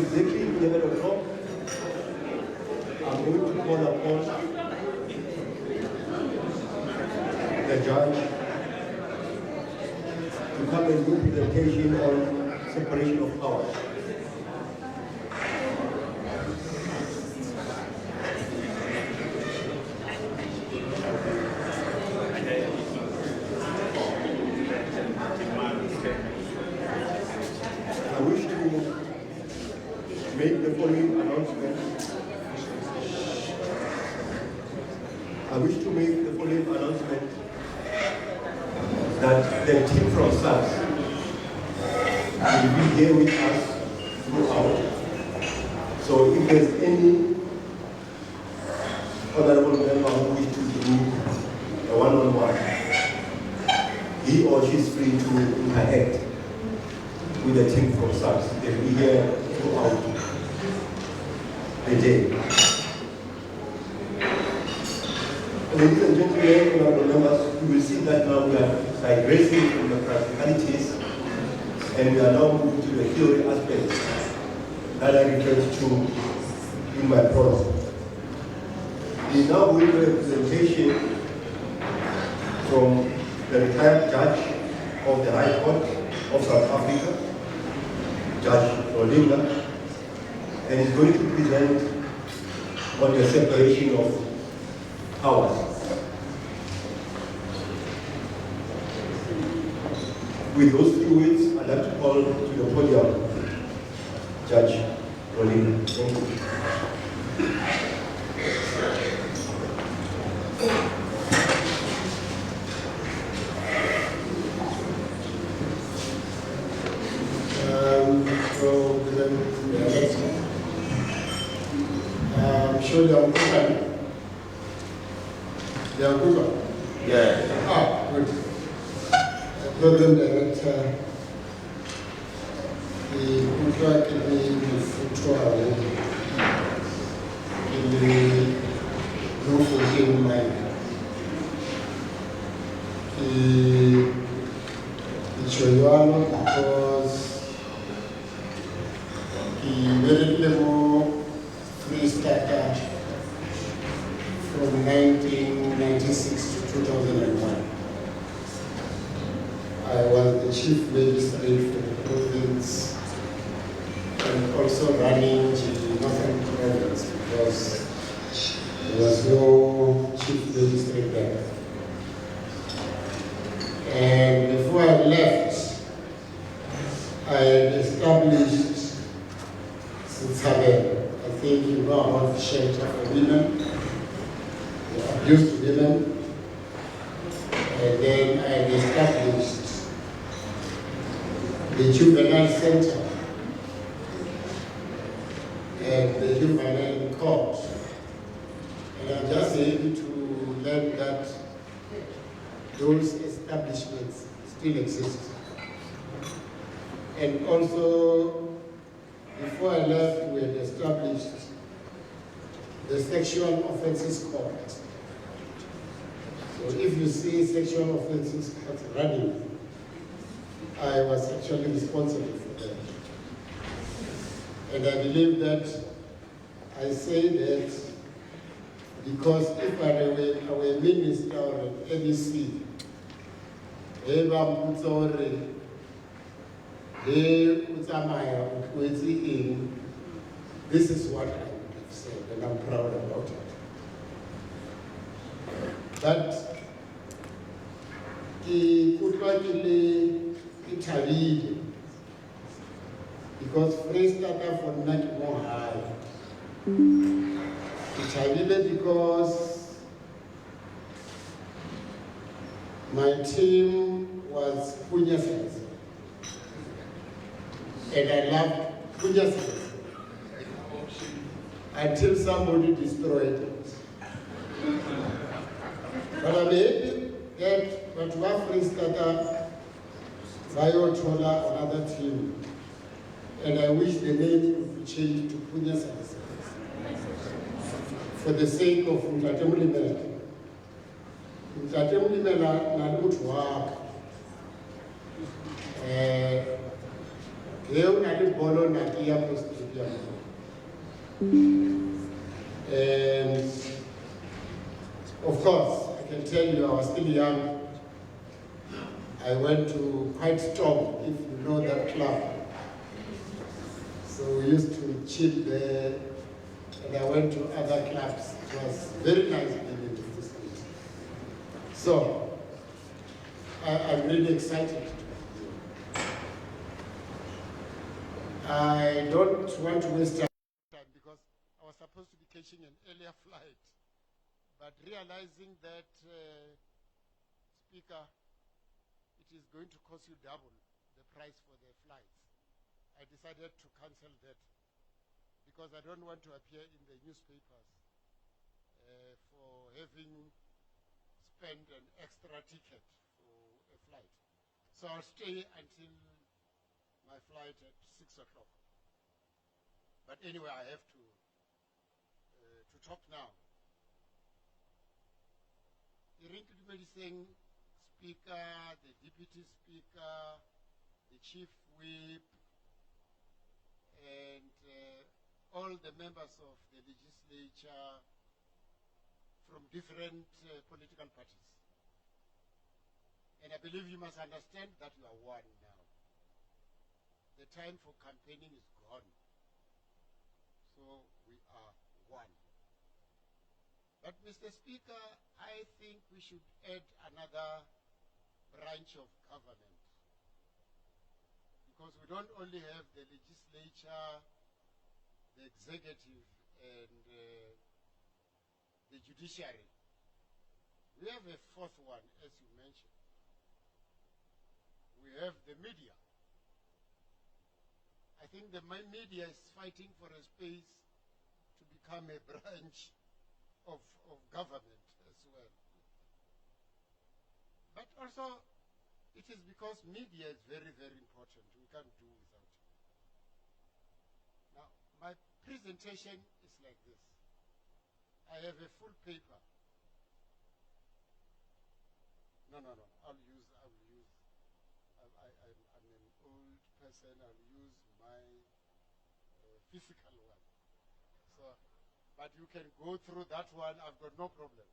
exactly 11 o'clock, I'm going to call upon the judge to come and do presentation on separation of powers. I wish to make the following announcement. That the team from SARS will be here with us throughout. So if there's any honorable member who wishes to do a one-on-one, he or she is free to interact with the team from SARS. They'll be here throughout the day. Ladies and gentlemen, honorable members, you will see that now we are digressing from the practicalities and we are now moving to the theory aspects that I referred to in my prologue. We now going to a presentation from the retired judge of the High Court of South Africa, Judge Rolinga, and is going to present on the separation of powers. With those few words, I'd like to call to the podium Judge Rolinga. Thank you. I'm sure they are good. They are good. Yeah. Ah, good. Program Director, the contract in the North Indian mine. The Choyano because the very level free starter from 1996 to 2001. I was the chief magistrate for the province and also running the Northern Province because there was no chief magistrate there. And before I left, I had established Sitsabe. I think you know about the shelter for women, the abused women. And then I had established the juvenile center and the juvenile court. And I'm just able to learn that those establishments still exist. And also, before I left, we had established the sexual offenses court. So if you see sexual offenses court running, I was actually responsible for that. And I believe that I say that because if I were a minister or an NEC, this is what I would have said, and I'm proud about it. But Italy, because Free Starter for not more high. Italy because my team was Punya Science. And I loved Punya Science until somebody destroyed it. But I'm happy that but one Free Starter, Tola, another team. And I wish the name would be changed to Punya Science for the sake of Mtatemuli Mela. Mtatemuli Mela na lutu waka. Leo nalibolo na kia posti Yeah. And of course, I can tell you I was still young. I went to White Storm, if you know that club. So we used to chill there, and I went to other clubs. It was very nice being in the street. So, I'm really excited to be here. I don't want to waste time because I was supposed to be catching an earlier flight, but realizing that, Speaker, it is going to cost you double the price for the flights. I decided to cancel that because I don't want to appear in the newspapers for having spent an extra ticket for a flight. So I'll stay until my flight at 6 o'clock. But anyway, I have to talk now. Saying Speaker, the Deputy Speaker, the Chief Whip, and all the members of the Legislature from different political parties. And I believe you must understand that you are one now. The time for campaigning is gone. So we are one. But Mr. Speaker, I think we should add another branch of government. Because we don't only have the legislature, the executive, and the judiciary. We have a fourth one, as you mentioned. We have the media. I think the media is fighting for a space to become a branch of government as well. But also, it is because media is very, very important. We can't do without it. Now, my presentation is like this. I have a full paper. No. I'm an old person. I'll use my physical one. So, but you can go through that one. I've got no problem.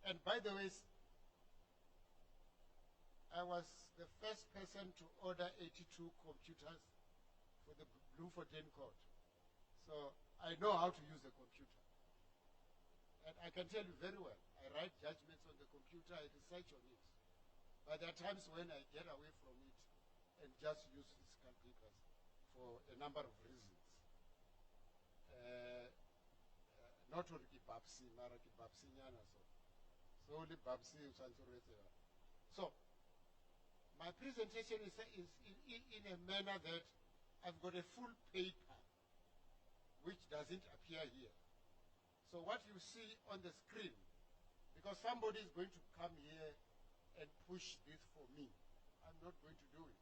And by the way, I was the first person to order 82 computers for the Bloemfontein court. So I know how to use a computer. And I can tell you very well, I write judgments on the computer, I research on it. But there are times when I get away from it and just use physical papers for a number of reasons. Not only Babsi, Maraki Babsi Nyana, so only Babsi. So, my presentation is in a manner that I've got a full paper which doesn't appear here. So what you see on the screen, because somebody is going to come here and push this for me, I'm not going to do it.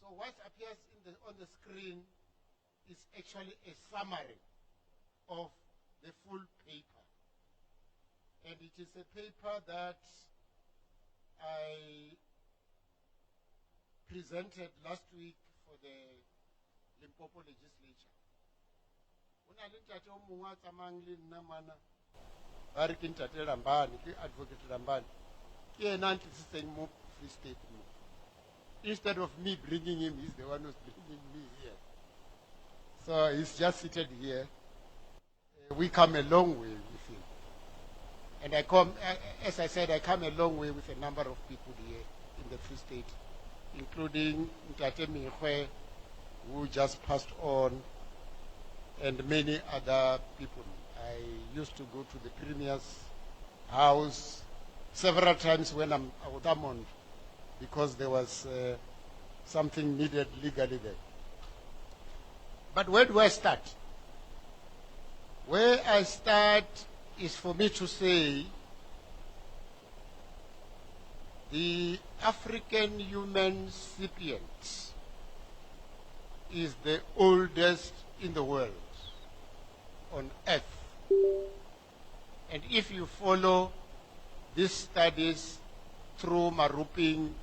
So what appears on the screen is actually a summary of the full paper. And it is a paper that I presented last week for the Limpopo Legislature. Free State. Instead of me bringing him, he's the one who's bringing me here. So he's just seated here. We come a long way with him. And I come, as I said, I come a long way with a number of people here in the Free State, including Ntate Mihwe, who just passed on, and many other people. I used to go to the Premier's house several times when I would come on, because there was something needed legally there. But where do I start? Where I start is for me to say the African human sapient is the oldest in the world on earth. And if you follow these studies through Maruping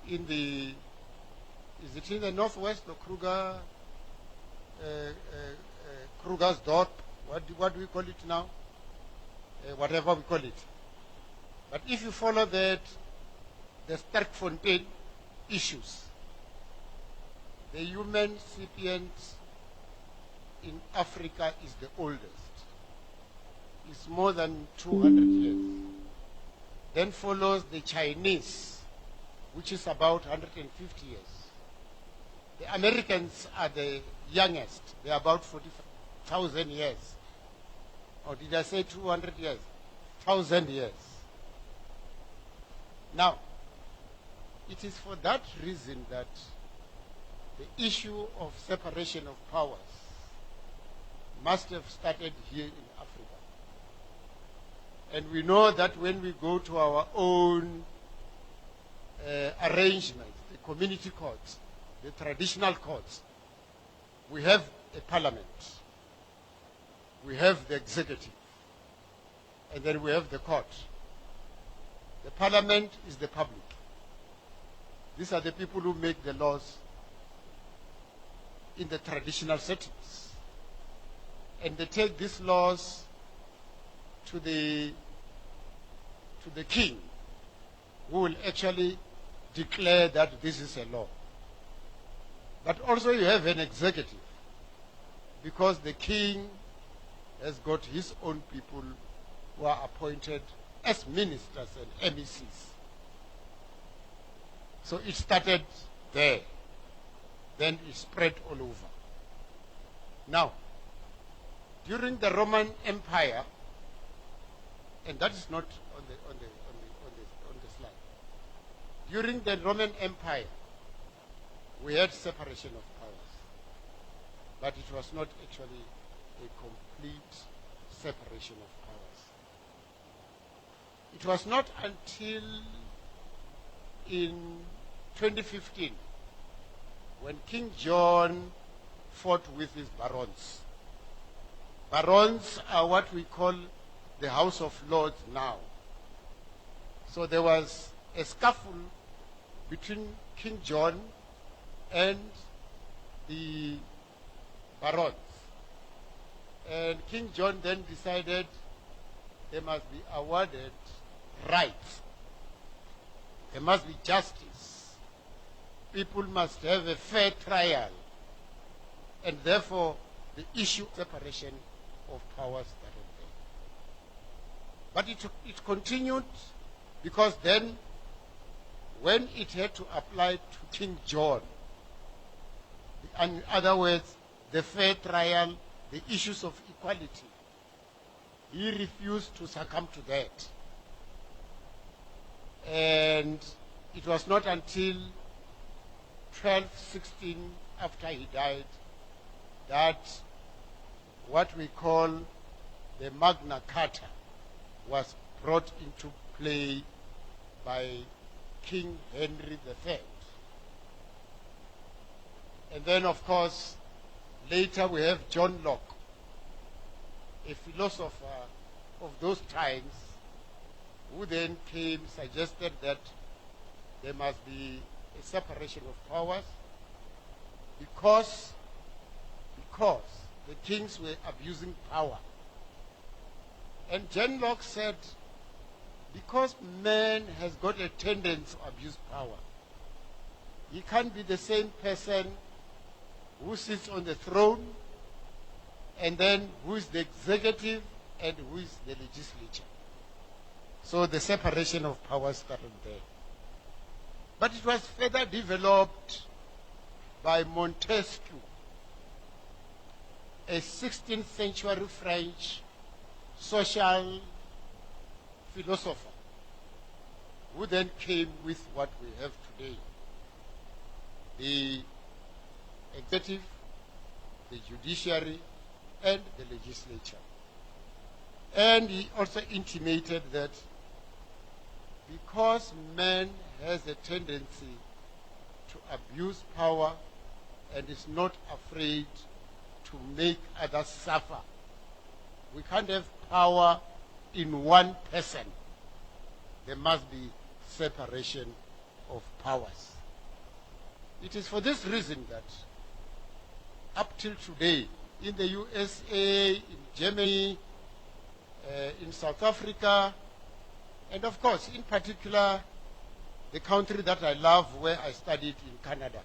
in the, is it in the northwest, the Kruger's Dot? What do we call it now? Whatever we call it. But if you follow that, the Sterkfontein issues, the human sapient in Africa is the oldest. It's more than 200 years. Then follows the Chinese, which is about 150 years. The Americans are the youngest. They are about 40,000 years. Or did I say 200 years? 1,000 years. Now, it is for that reason that the issue of separation of powers must have started here in Africa. And we know that when we go to our own arrangements, the community courts, the traditional courts, we have a parliament, we have the executive, and then we have the court. The parliament is the public. These are the people who make the laws in the traditional settings. And they take these laws to the king, who will actually declare that this is a law. But also you have an executive, because the king has got his own people who are appointed as ministers and MECs. So it started there. Then it spread all over. Now, during the Roman Empire, and that is not on the slide. During the Roman Empire, we had separation of powers, but it was not actually a complete separation of powers. It was not until in 2015 when King John fought with his barons. Barons are what we call the House of Lords now. So there was a scuffle between King John and the barons. And King John then decided they must be awarded rights. There must be justice. People must have a fair trial. And therefore, the issue of separation of powers started there. But it continued, because then, when it had to apply to King John, in other words, the fair trial, the issues of equality, he refused to succumb to that. And it was not until 1216, after he died, that what we call the Magna Carta was brought into play by King Henry III. And then, of course, later we have John Locke, a philosopher of those times, who then suggested that there must be a separation of powers because the kings were abusing power. And John Locke said, because man has got a tendency to abuse power, he can't be the same person who sits on the throne and then who is the executive and who is the legislature. So the separation of powers started there. But it was further developed by Montesquieu, a 16th century French social philosopher, who then came with what we have today: the executive, the judiciary, and the legislature. And he also intimated that because man has a tendency to abuse power and is not afraid to make others suffer, we can't have power in one person. There must be separation of powers. It is for this reason that up till today, in the USA, in Germany, in South Africa, and of course, in particular, the country that I love, where I studied in Canada,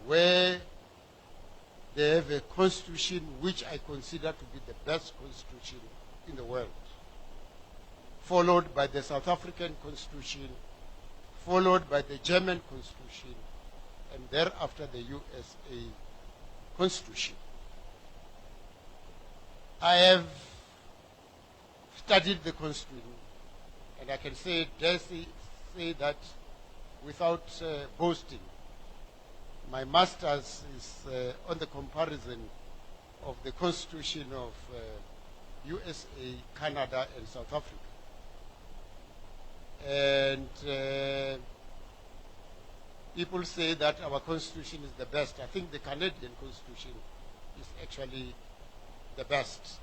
where they have a constitution which I consider to be the best constitution in the world, followed by the South African constitution, followed by the German constitution, and thereafter the USA constitution. I have studied the constitution, and I can say that without boasting. My master's is on the comparison of the constitution of USA, Canada, and South Africa. And people say that our constitution is the best. I think the Canadian constitution is actually the best.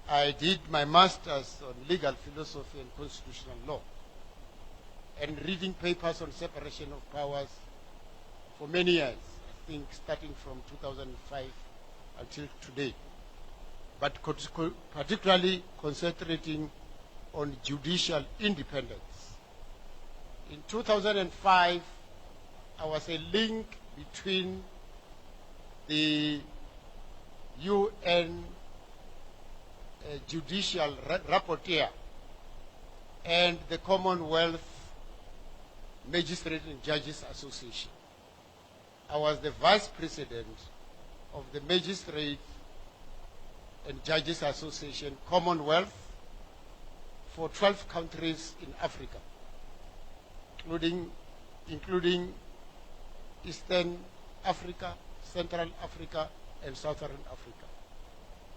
I did my master's on legal philosophy and constitutional law, and reading papers on separation of powers for many years, I think starting from 2005 until today, but particularly concentrating on judicial independence. In 2005, I was a link between the UN judicial rapporteur and the Commonwealth Magistrate and Judges Association. I was the vice president of the Magistrate and Judges Association Commonwealth for 12 countries in Africa, including Eastern Africa, Central Africa, and Southern Africa.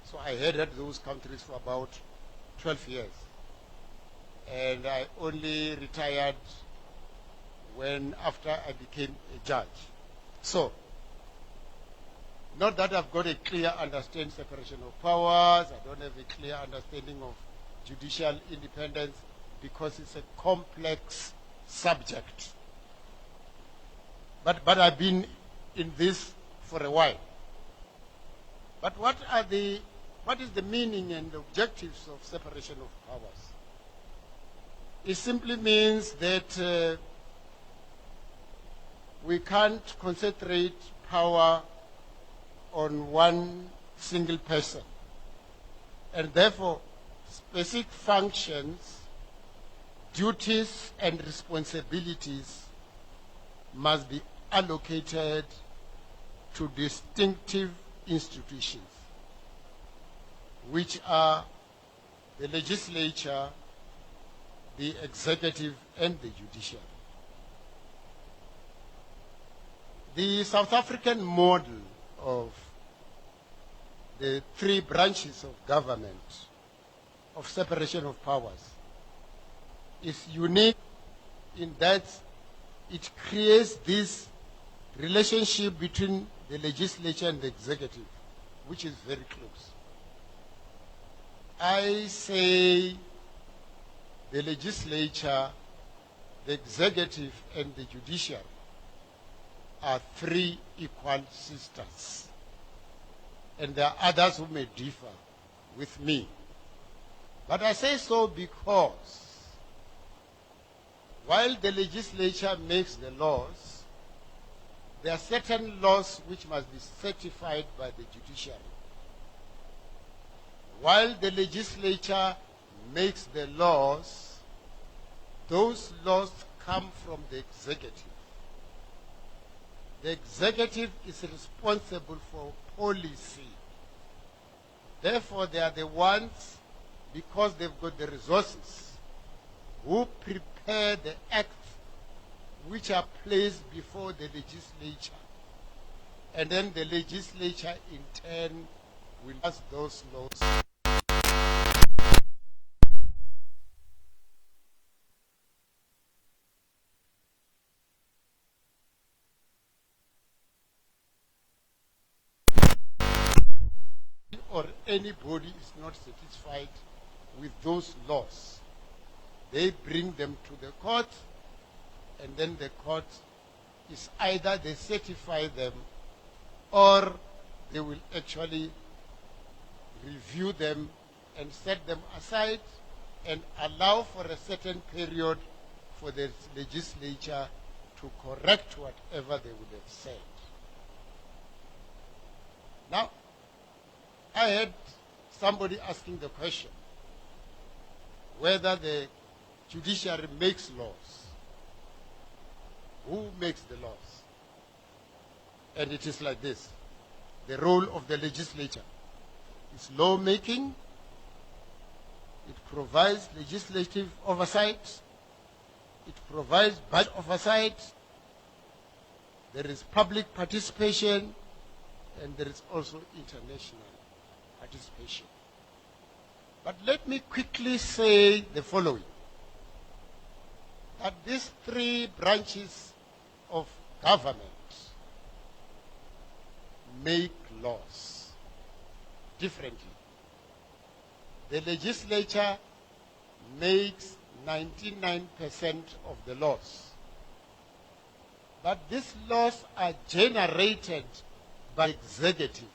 So I headed those countries for about 12 years. And I only retired after I became a judge. So, not that I've got a clear understanding of separation of powers, I don't have a clear understanding of judicial independence, because it's a complex subject. But I've been in this for a while. But what is the meaning and the objectives of separation of powers? It simply means that we can't concentrate power on one single person. And therefore, specific functions, duties, and responsibilities must be allocated to distinctive institutions, which are the legislature, the executive, and the judiciary. The South African model of the three branches of government, of separation of powers, is unique in that it creates this relationship between the legislature and the executive, which is very close. I say the legislature, the executive, and the judiciary are three equal sisters. And there are others who may differ with me. But I say so because while the legislature makes the laws, there are certain laws which must be certified by the judiciary. While the legislature makes the laws, those laws come from the executive. The executive is responsible for policy. Therefore, they are the ones, because they've got the resources, who prepare the acts which are placed before the legislature. And then the legislature, in turn, will pass those laws. Or anybody is not satisfied with those laws, they bring them to the court, and then the court is either they certify them or they will actually review them and set them aside and allow for a certain period for the legislature to correct whatever they would have said. Now, I had somebody asking the question whether the judiciary makes laws. Who makes the laws? And it is like this. The role of the legislature is lawmaking. It provides legislative oversight. It provides budget oversight. There is public participation, and there is also international participation. But let me quickly say the following. That these three branches of government make laws differently. The legislature makes 99% of the laws. But these laws are generated by the executive,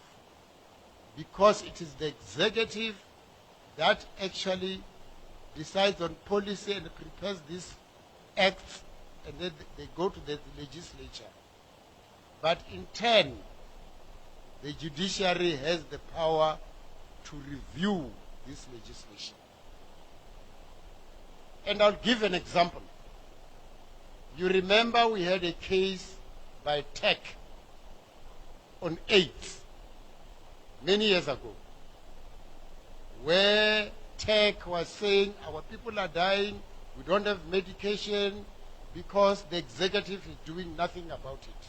because it is the executive that actually decides on policy and prepares these acts, and then they go to the legislature. But in turn, the judiciary has the power to review this legislation. And I'll give an example. You remember we had a case by Tech on AIDS many years ago, where Tech was saying our people are dying, we don't have medication because the executive is doing nothing about it.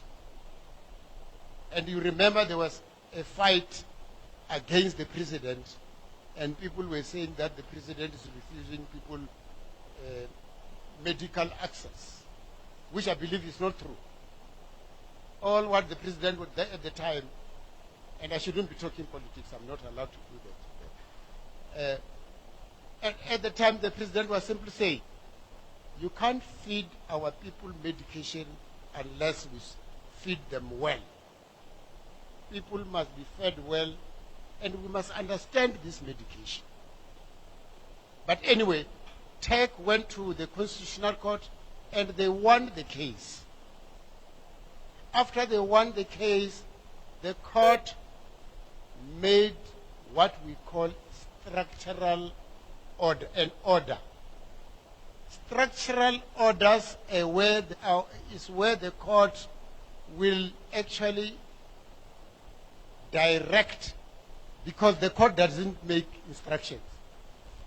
And you remember there was a fight against the president, and people were saying that the president is refusing people medical access, which I believe is not true. All what the president was there at the time, and I shouldn't be talking politics, I'm not allowed to do that. And at the time, the president was simply saying, you can't feed our people medication unless we feed them well. People must be fed well, and we must understand this medication. But anyway, Tech went to the Constitutional Court, and they won the case. After they won the case, the court made what we call structural order, an order. Structural orders is where the court will actually direct, because the court doesn't make instructions.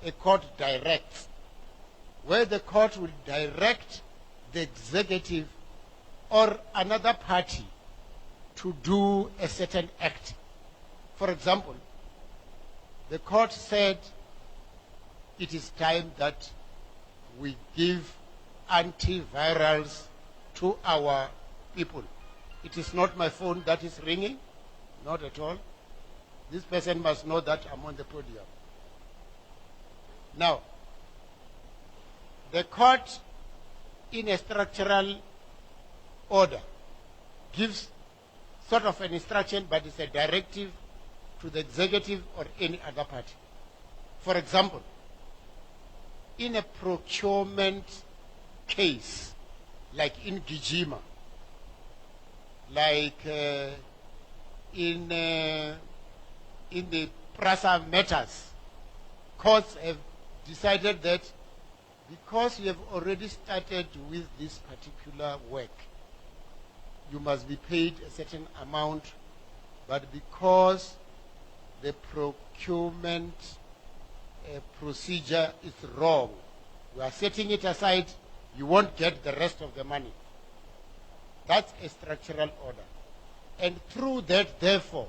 A court directs, where the court will direct the executive or another party to do a certain act. For example, the court said it is time that we give antivirals to our people. It is not my phone that is ringing, not at all. This person must know that I'm on the podium. Now, the court, in a structural order, gives sort of an instruction, but it's a directive to the executive or any other party. For example, in a procurement case, like in Gijima, like in the Prasa matters, courts have decided that because you have already started with this particular work, you must be paid a certain amount, but because the procurement procedure is wrong, we are setting it aside, you won't get the rest of the money. That's a structural order. And through that, therefore,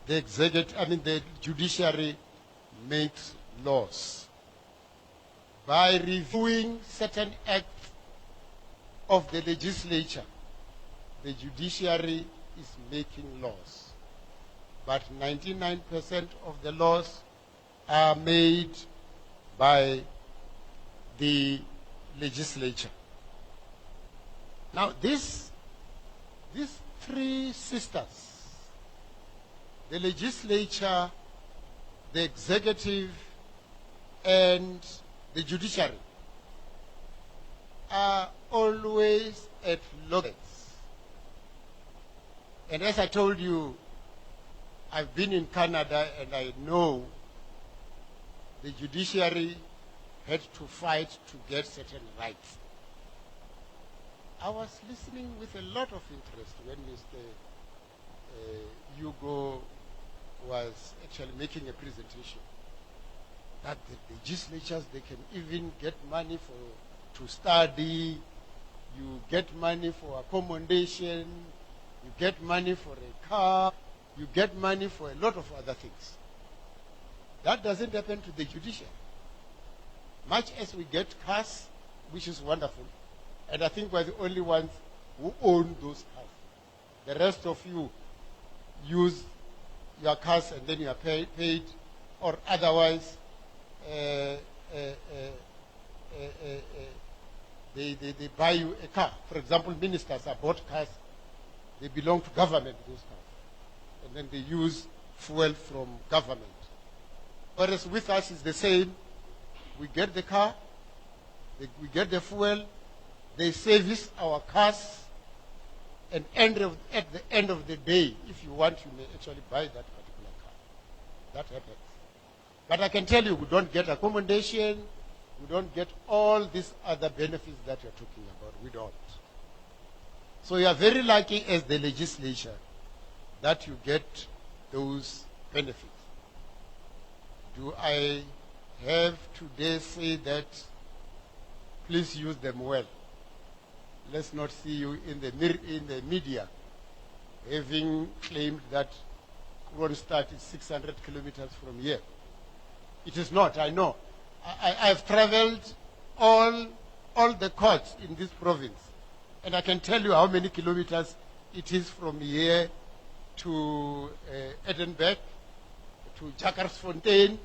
the judiciary makes laws. By reviewing certain acts of the legislature, the judiciary is making laws. But 99% of the laws are made by the legislature. Now, these three sisters, the legislature, the executive, and the judiciary, are always at loggerheads. And as I told you, I've been in Canada and I know the judiciary had to fight to get certain rights. I was listening with a lot of interest when Mr. Hugo was actually making a presentation that the legislatures, they can even get money to study, you get money for accommodation, you get money for a car, you get money for a lot of other things. That doesn't happen to the judiciary. Much as we get cars, which is wonderful, and I think we're the only ones who own those cars. The rest of you use your cars and then you are paid, or otherwise they buy you a car. For example, ministers are bought cars. They belong to government, those cars. And then they use fuel from government. Whereas with us it's the same. We get the car, we get the fuel, they service our cars, and at the end of the day, if you want, you may actually buy that particular car. That happens. But I can tell you, we don't get accommodation, we don't get all these other benefits that you're talking about. We don't. So you are very lucky as the legislature that you get those benefits. Do I have today say that please use them well? Let's not see you in the media having claimed that Kronstadt is 600 kilometers from here. It is not, I know. I've traveled all the courts in this province, and I can tell you how many kilometers it is from here to Edinburgh, to Jackarsfontein,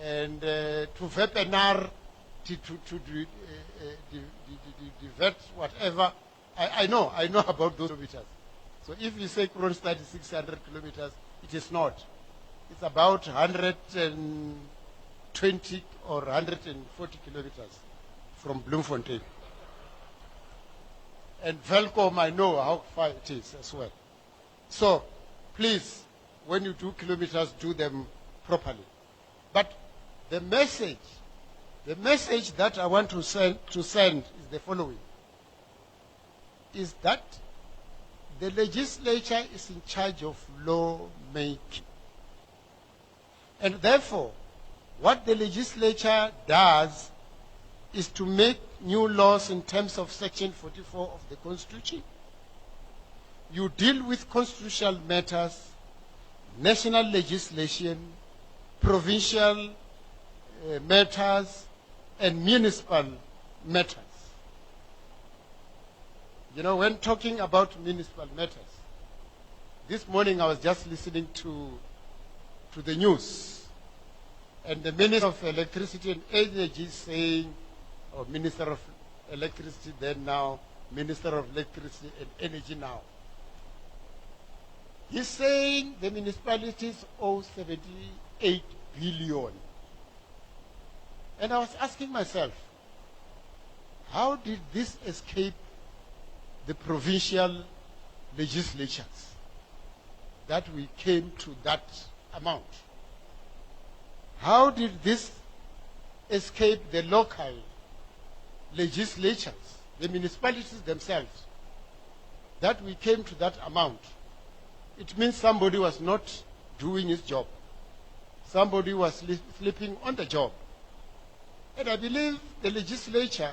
and to Vepenar, to divert whatever. I know about those kilometers. So if you say Kronstadt is 600 kilometers, it is not. It's about 120 or 140 kilometers from Bloemfontein. And Velcom, I know how far it is as well. So please, when you do kilometers, do them properly. But the message that I want to send is the following: is that the legislature is in charge of law making. And therefore, what the legislature does is to make new laws in terms of Section 44 of the Constitution. You deal with constitutional matters, national legislation, provincial matters, and municipal matters. You know, when talking about municipal matters, this morning I was just listening to the news, and the Minister of Electricity and Energy saying, or Minister of Electricity then now, Minister of Electricity and Energy now, he's saying the municipalities owe 78 billion. And I was asking myself, how did this escape the provincial legislatures that we came to that amount? How did this escape the local legislatures, the municipalities themselves, that we came to that amount? It means somebody was not doing his job. Somebody was sleeping on the job. And I believe the legislature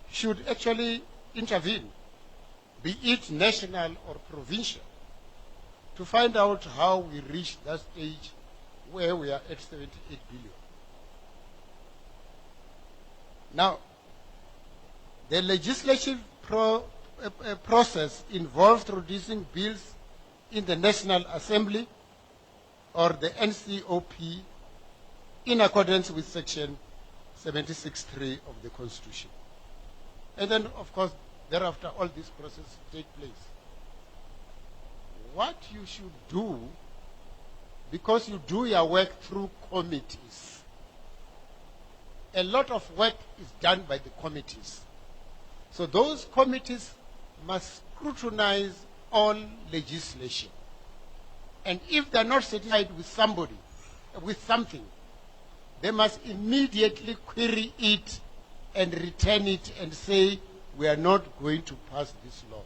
should actually intervene, be it national or provincial, to find out how we reach that stage where we are at 78 billion. Now, the legislative process involves introducing bills in the National Assembly or the NCOP in accordance with Section 76(3) of the Constitution. And then, of course, thereafter all this process take place. What you should do, because you do your work through committees, a lot of work is done by the committees. So those committees must scrutinize all legislation. And if they're not satisfied with somebody, with something, they must immediately query it and return it and say, we are not going to pass this law.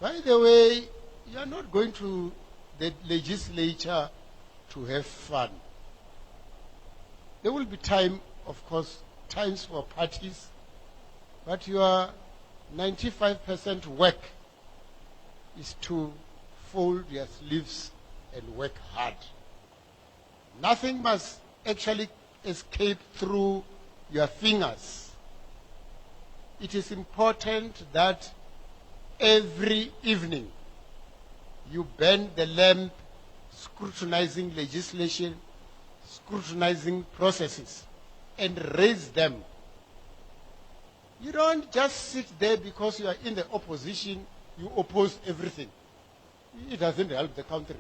By the way, you are not going to the legislature to have fun. There will be time, of course, times for parties, but your 95% work is to fold your sleeves and work hard. Nothing must actually escape through your fingers. It is important that every evening you bend the lamp, scrutinizing legislation, scrutinizing processes, and raise them. You don't just sit there because you are in the opposition, you oppose everything. It doesn't help the country.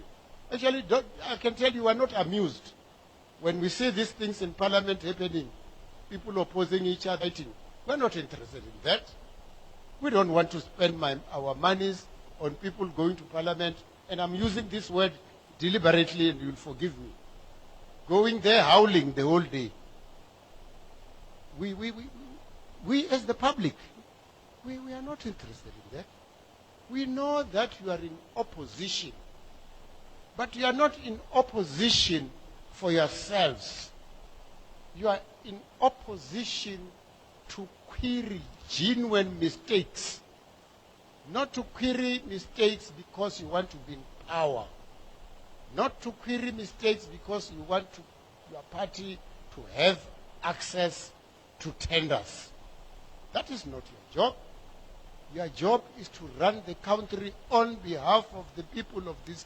Actually, I can tell you are not amused when we see these things in Parliament happening, people opposing each other, fighting. We're not interested in that. We don't want to spend our monies on people going to Parliament, and I'm using this word deliberately, and you'll forgive me. Going there howling the whole day. We as the public, we are not interested in that. We know that you are in opposition, but you are not in opposition for yourselves. You are in opposition to query genuine mistakes, not to query mistakes because you want to be in power, not to query mistakes because you want your party to have access to tenders. That is not your job. Your job is to run the country on behalf of the people of this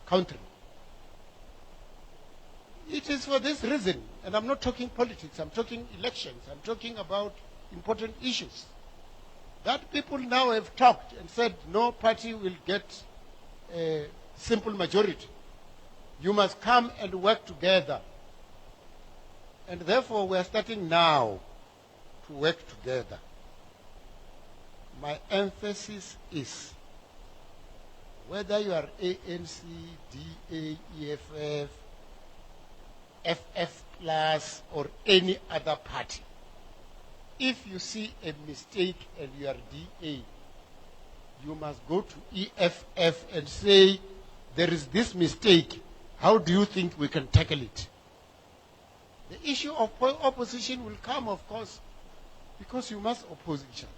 country. It is for this reason, and I'm not talking politics, I'm talking elections, I'm talking about important issues, that people now have talked and said no party will get a simple majority. You must come and work together. And therefore we are starting now to work together. My emphasis is whether you are ANC, DA, EFF, FF plus, or any other party, if you see a mistake and you are DA, you must go to EFF and say, there is this mistake. How do you think we can tackle it? The issue of opposition will come, of course, because you must oppose each other.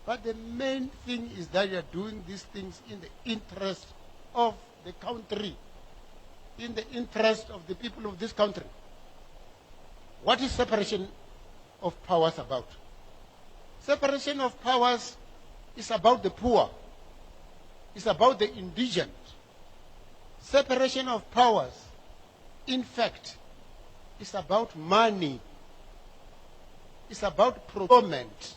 But the main thing is that you are doing these things in the interest of the country, in the interest of the people of this country. What is separation of powers about? Separation of powers is about the poor. It's about the indigent. Separation of powers, in fact, is about money. It's about procurement.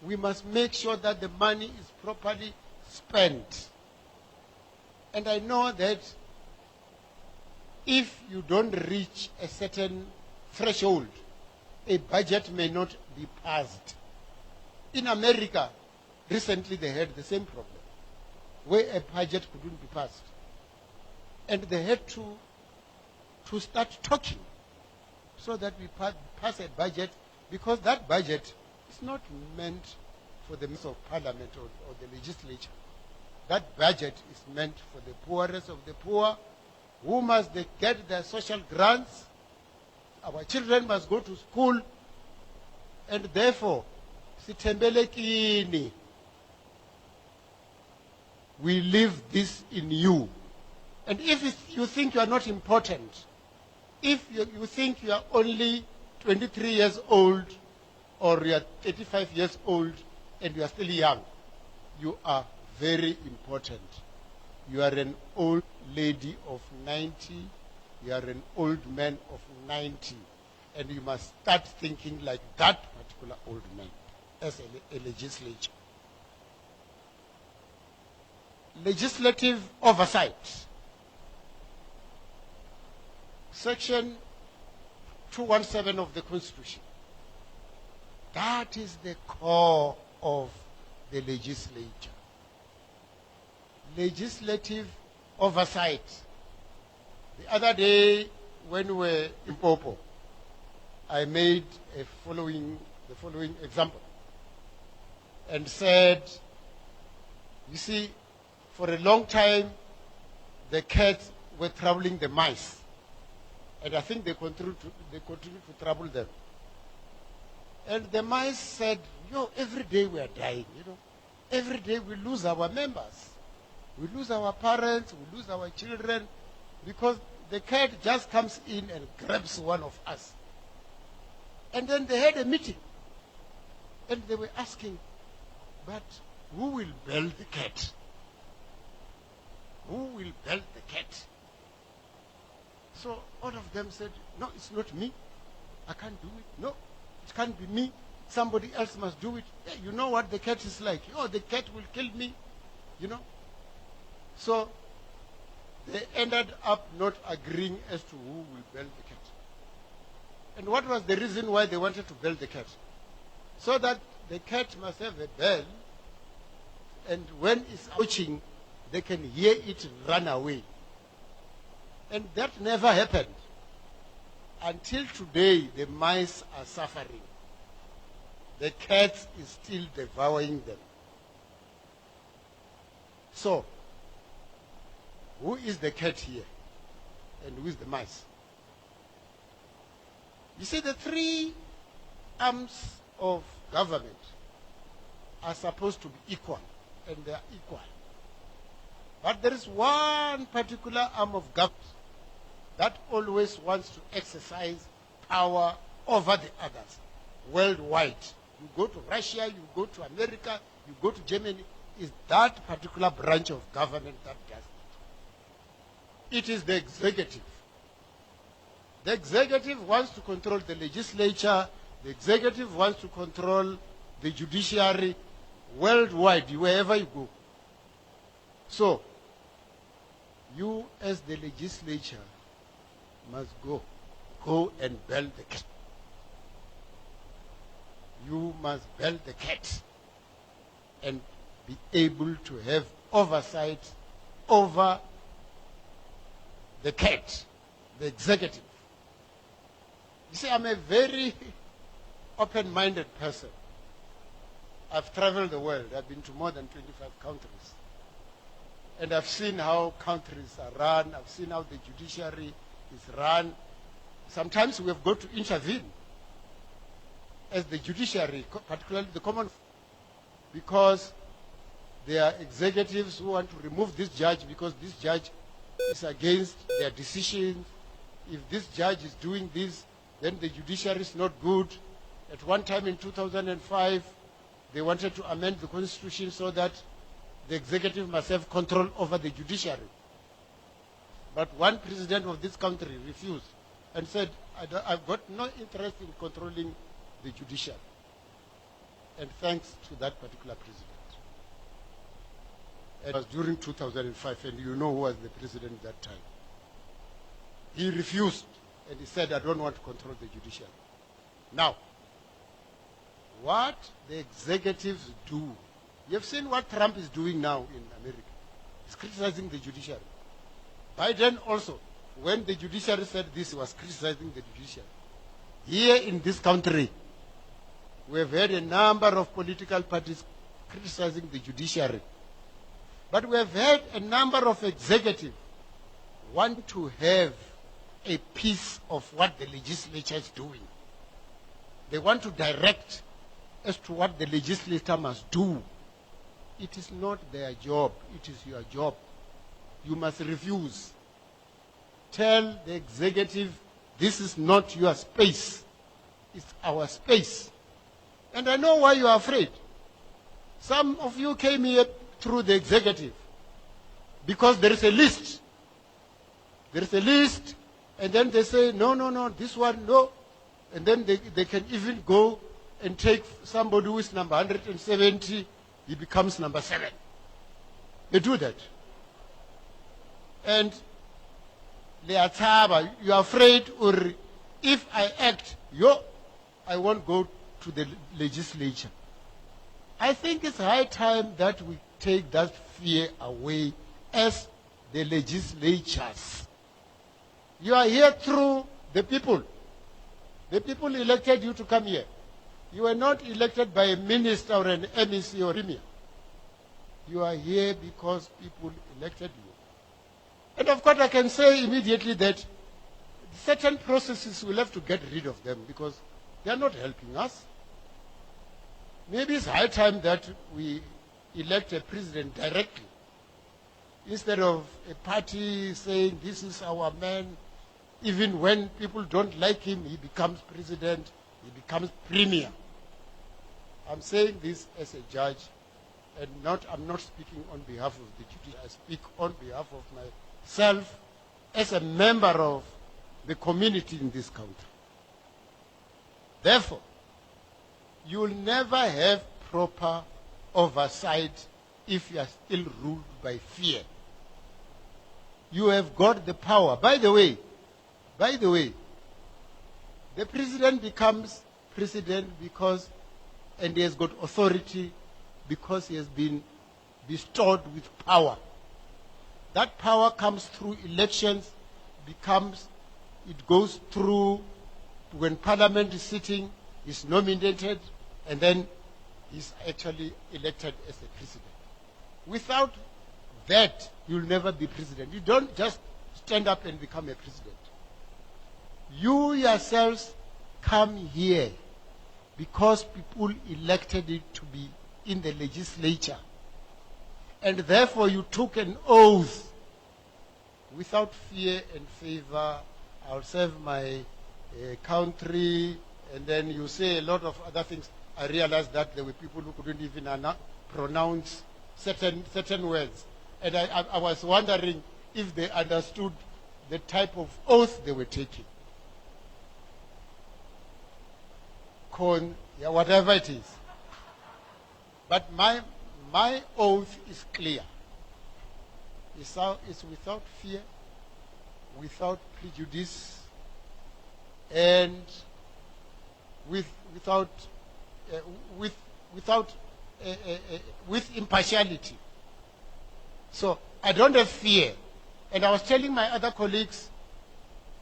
We must make sure that the money is properly spent. And I know that if you don't reach a certain threshold, a budget may not be passed. In America, recently they had the same problem, where a budget couldn't be passed. And they had to start talking so that we pass a budget, because that budget is not meant for the members of parliament or the legislature. That budget is meant for the poorest of the poor, who must get their social grants. Our children must go to school, and therefore, sithembelekini, we leave this in you. And if you think you are not important, if you think you are only 23 years old, or you are 35 years old and you are still young, you are very important. You are an old lady of 90, you are an old man of 90, and you must start thinking like that particular old man. as a legislature. Legislative oversight. Section 217 of the Constitution. That is the core of the legislature. Legislative oversight. The other day, when we were in Popo, I made the following example and said, you see, for a long time, the cats were troubling the mice. And I think they continue to trouble them. And the mice said, every day we are dying, Every day we lose our members. We lose our parents, we lose our children, because the cat just comes in and grabs one of us. And then they had a meeting. And they were asking, but who will bail the cat? Who will bail the cat? So all of them said, no, it's not me. I can't do it. No, it can't be me. Somebody else must do it. Yeah, you know what the cat is like. The cat will kill me. So they ended up not agreeing as to who will bail the cat. And what was the reason why they wanted to bail the cat? So that the cat must have a bell, and when it's ouching, they can hear it run away. And that never happened. Until today, the mice are suffering. The cat is still devouring them. So, who is the cat here? And who is the mice? You see, the three arms of government are supposed to be equal, and they are equal. But there is one particular arm of government that always wants to exercise power over the others worldwide. You go to Russia, you go to America, you go to Germany. Is that particular branch of government that does it. It is the executive. The executive wants to control the legislature. The executive wants to control the judiciary worldwide, wherever you go. So, you as the legislature must go and bail the cat. You must bail the cat and be able to have oversight over the cat, the executive. You see, I'm a very open-minded person. I've traveled the world. I've been to more than 25 countries. And I've seen how countries are run. I've seen how the judiciary is run. Sometimes we have got to intervene as the judiciary, particularly the common, because there are executives who want to remove this judge because this judge is against their decisions. If this judge is doing this, then the judiciary is not good. At one time in 2005, they wanted to amend the constitution so that the executive must have control over the judiciary. But one president of this country refused and said, I've got no interest in controlling the judiciary. And thanks to that particular president. It was during 2005, and you know who was the president at that time. He refused, and he said, I don't want to control the judiciary. Now, what the executives do, you've seen what Trump is doing now in America. He's criticizing the judiciary. Biden also, when the judiciary said this, he was criticizing the judiciary. Here in this country, we have had a number of political parties criticizing the judiciary. But we have had a number of executives want to have a piece of what the legislature is doing. They want to direct as to what the legislature must do. It is not their job. It is your job. You must refuse. Tell the executive, this is not your space. It's our space. And I know why you are afraid. Some of you came here through the executive because there is a list. There is a list, and then they say, no, this one, no. And then they can even go and take somebody who is number 170, he becomes number 7. They do that. And they are tired. You are afraid, or if I act, I won't go to the legislature. I think it's high time that we take that fear away as the legislatures. You are here through the people. The people elected you to come here. You were not elected by a minister or an MEC or premier. You are here because people elected you. And of course I can say immediately that certain processes we'll have to get rid of them because they are not helping us. Maybe it's high time that we elect a president directly. Instead of a party saying this is our man, even when people don't like him, he becomes president, he becomes premier. I'm saying this as a judge, and I'm not speaking on behalf of the judiciary. I speak on behalf of myself as a member of the community in this country. Therefore, you will never have proper oversight if you are still ruled by fear. You have got the power. By the way, the president becomes president because, and he has got authority because he has been bestowed with power. That power comes through elections, it goes through when parliament is sitting, is nominated, and then is actually elected as a president. Without that, you'll never be president. You don't just stand up and become a president. You yourselves come here because people elected it to be in the legislature. And therefore you took an oath without fear and favor. I'll serve my country, and then you say a lot of other things. I realized that there were people who couldn't even pronounce certain words. And I was wondering if they understood the type of oath they were taking. Whatever it is. But my oath is clear. It's without fear, without prejudice, and with impartiality. So I don't have fear. And I was telling my other colleagues,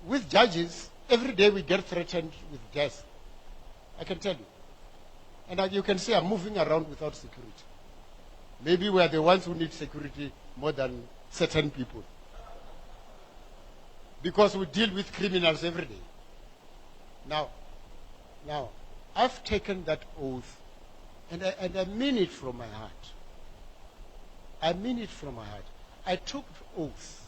with judges, every day we get threatened with death. I can tell you. And you can see I'm moving around without security. Maybe we are the ones who need security more than certain people. Because we deal with criminals every day. Now, I've taken that oath, and I mean it from my heart. I mean it from my heart. I took the oath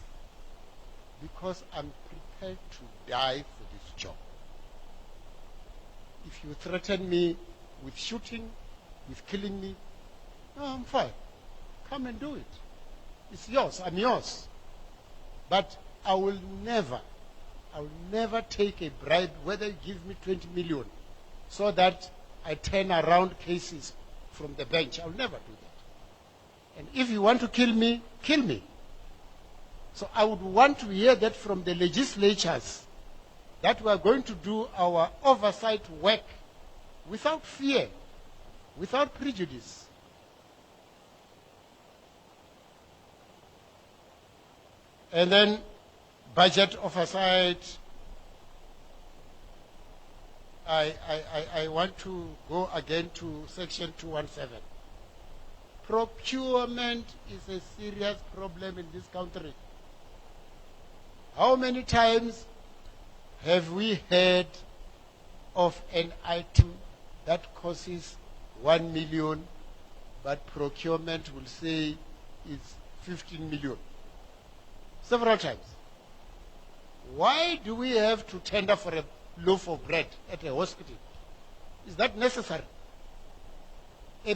because I'm prepared to die for this job. If you threaten me with shooting, with killing me, no, I'm fine. Come and do it. It's yours. I'm yours. But I will never take a bribe, whether you give me 20 million, so that I turn around cases from the bench. I'll never do that. And if you want to kill me, kill me. So I would want to hear that from the legislatures, that we are going to do our oversight work without fear, without prejudice. And then budget oversight. I want to go again to section 217. Procurement is a serious problem in this country. How many times have we heard of an item that costs 1 million, but procurement will say it's 15 million? Several times. Why do we have to tender for a loaf of bread at a hospital? Is that necessary? A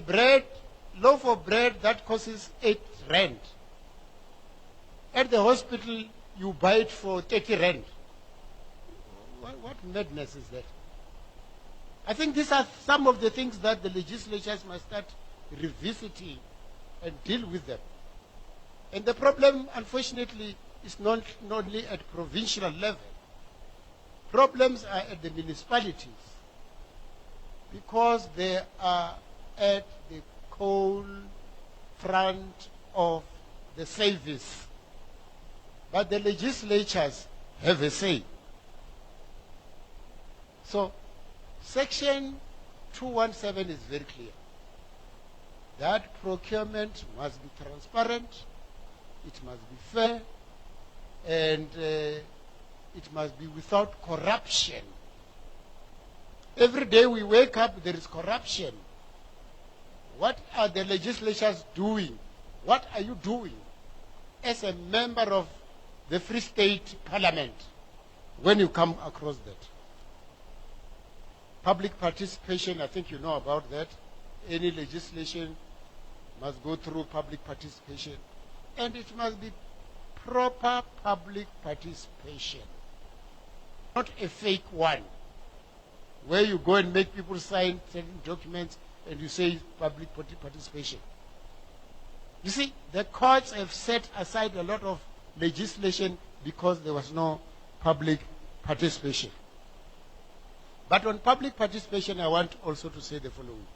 loaf of bread that costs 8 rand. At the hospital, you buy it for 30 rand. What madness is that? I think these are some of the things that the legislatures must start revisiting and deal with them. And the problem, unfortunately, is not only at provincial level. Problems are at the municipalities because they are at the cold front of the service. But the legislatures have a say. So, Section 217 is very clear. That procurement must be transparent, it must be fair, and it must be without corruption. Every day we wake up, there is corruption. What are the legislatures doing? What are you doing as a member of the Free State Parliament when you come across that? Public participation, I think you know about that. Any legislation must go through public participation. And it must be proper public participation. Not a fake one, where you go and make people sign certain documents and you say public participation. You see, the courts have set aside a lot of legislation because there was no public participation. But on public participation, I want also to say the following.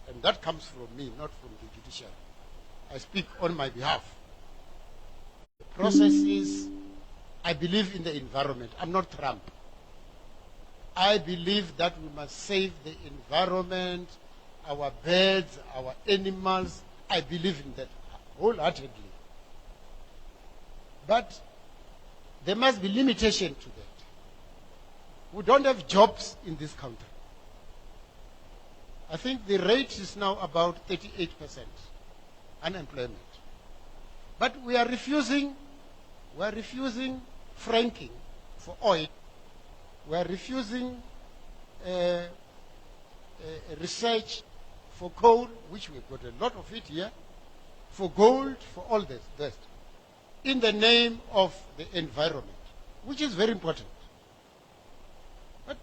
And that comes from me, not from the judiciary. I speak on my behalf. The process is, I believe in the environment. I'm not Trump. I believe that we must save the environment, our birds, our animals. I believe in that wholeheartedly. But there must be limitation to that. We don't have jobs in this country. I think the rate is now about 38% unemployment. But we are refusing fracking for oil. We are refusing research for coal, which we've got a lot of it here, for gold, for all this, in the name of the environment, which is very important. But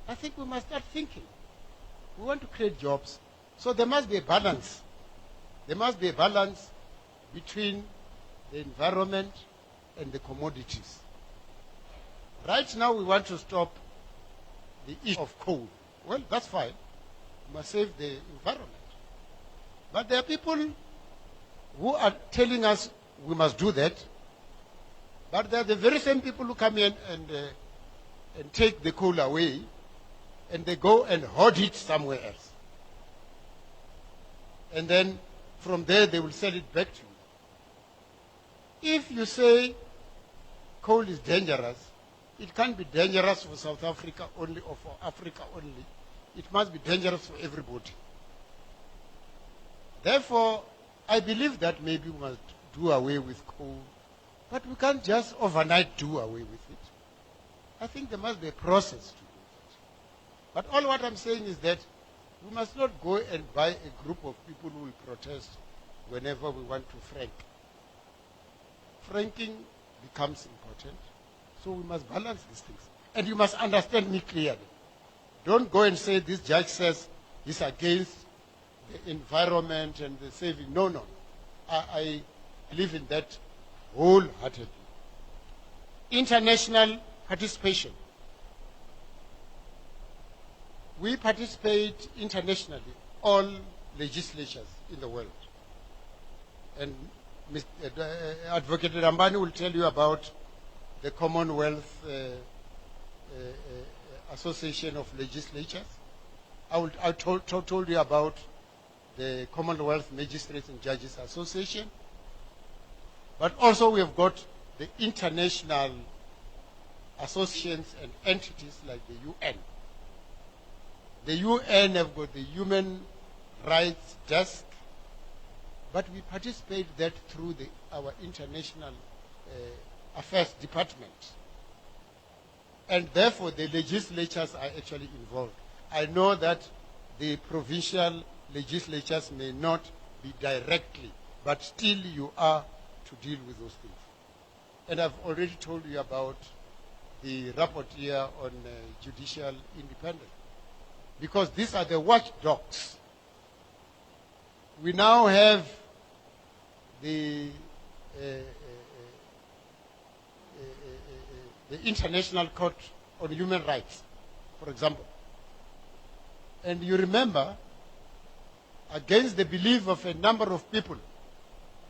I think we must start thinking. We want to create jobs. So there must be a balance. There must be a balance between the environment and the commodities. Right now we want to stop the issue of coal. Well, that's fine. We must save the environment. But there are people who are telling us we must do that. But they are the very same people who come in and take the coal away, and they go and hoard it somewhere else. And then from there they will sell it back to you. If you say coal is dangerous, it can't be dangerous for South Africa only or for Africa only. It must be dangerous for everybody. Therefore, I believe that maybe we must do away with coal, but we can't just overnight do away with it. I think there must be a process to do it. But all what I'm saying is that we must not go and buy a group of people who will protest whenever we want to frank. Franking becomes important, so we must balance these things. And you must understand me clearly. Don't go and say this judge says he's against the environment and the saving. No, no. I believe in that wholeheartedly. International participation. We participate internationally, all legislatures in the world. And Advocate Rambani will tell you about the Commonwealth Association of Legislatures. I told you about the Commonwealth Magistrates and Judges Association. But also we have got the international associations and entities like the UN. The UN have got the Human Rights Desk, but we participate that through our International Affairs Department. And therefore the legislatures are actually involved. I know that the provincial legislatures may not be directly, but still you are to deal with those things. And I've already told you about the rapporteur on judicial independence. because these are the watchdogs. We now have the International Court on Human Rights, for example. And you remember, against the belief of a number of people,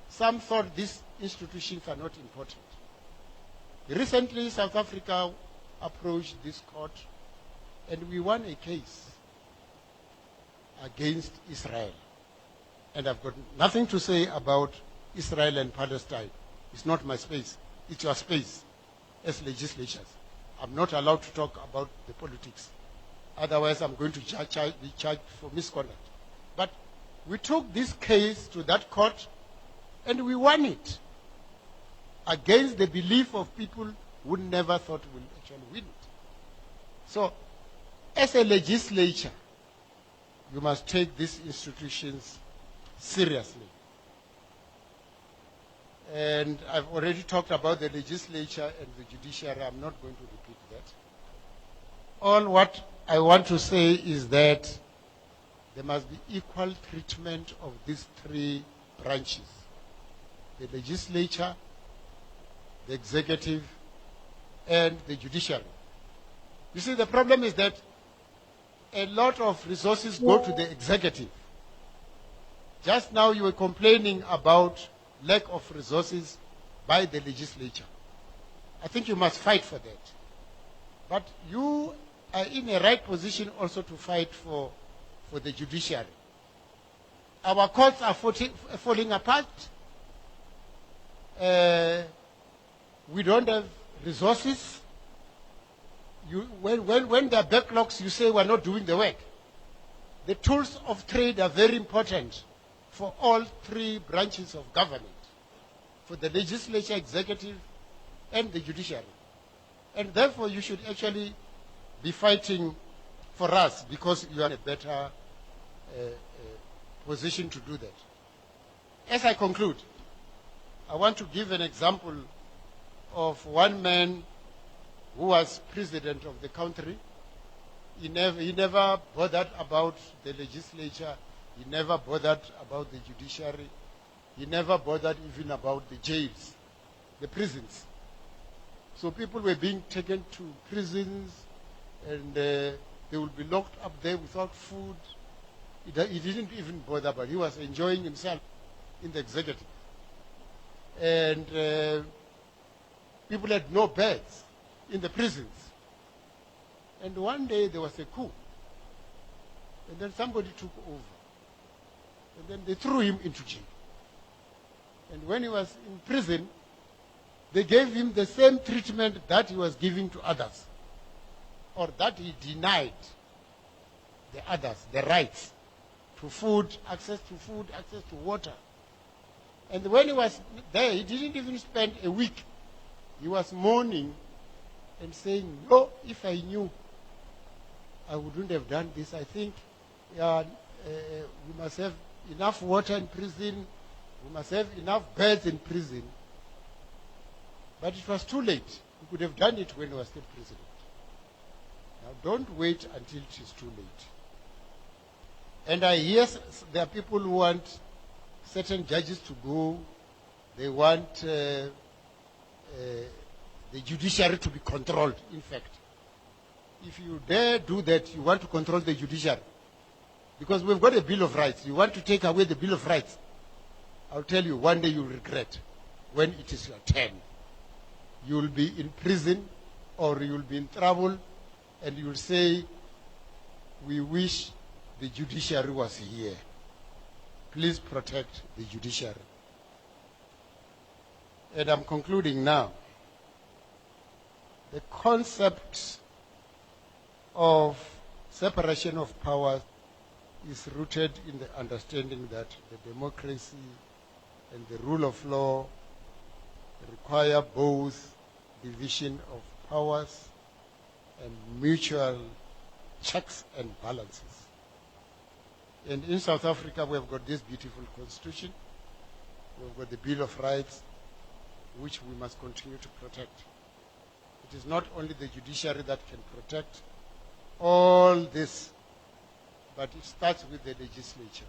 some thought these institutions are not important. Recently, South Africa approached this court, and we won a case against Israel. And I've got nothing to say about Israel and Palestine. It's not my space. It's your space as legislatures. I'm not allowed to talk about the politics. Otherwise, I'm going to be charged for misconduct. But we took this case to that court, and we won it against the belief of people who never thought we'll actually win it. So, as a legislature, you must take these institutions seriously. And I've already talked about the legislature and the judiciary. I'm not going to repeat that. All what I want to say is that there must be equal treatment of these three branches: the legislature, the executive, and the judiciary. You see, the problem is that a lot of resources go to the executive. Just now you were complaining about lack of resources by the legislature. I think you must fight for that. But you are in a right position also to fight for the judiciary. Our courts are falling apart. We don't have resources. When there are backlogs, you say we're not doing the work. The tools of trade are very important for all three branches of government, for the legislature, executive, and the judiciary. And therefore, you should actually be fighting for us, because you are in a better position to do that. As I conclude, I want to give an example of one man who was president of the country. He never bothered about the legislature. He never bothered about the judiciary. He never bothered even about the jails, the prisons. So people were being taken to prisons, and they would be locked up there without food. He didn't even bother, but he was enjoying himself in the executive. And people had no beds in the prisons. And one day there was a coup. And then somebody took over. And then they threw him into jail. And when he was in prison, they gave him the same treatment that he was giving to others, or that he denied the others, the rights to food, access to water. And when he was there, he didn't even spend a week. He was mourning and saying, "No, if I knew, I wouldn't have done this. I think we must have enough water in prison. We must have enough beds in prison." But it was too late. He could have done it when he was still president. Now, don't wait until it is too late. And I hear there are people who want certain judges to go. They want the judiciary to be controlled, in fact. If you dare do that, you want to control the judiciary. Because we've got a Bill of Rights. You want to take away the Bill of Rights. I'll tell you, one day you'll regret when it is your turn. You'll be in prison or you'll be in trouble, and you'll say, "We wish the judiciary was here." Please protect the judiciary. And I'm concluding now. The concept of separation of powers is rooted in the understanding that the democracy and the rule of law require both division of powers and mutual checks and balances. And in South Africa, we have got this beautiful constitution. We've got the Bill of Rights, which we must continue to protect. It is not only the judiciary that can protect. All these but it starts with the legislature.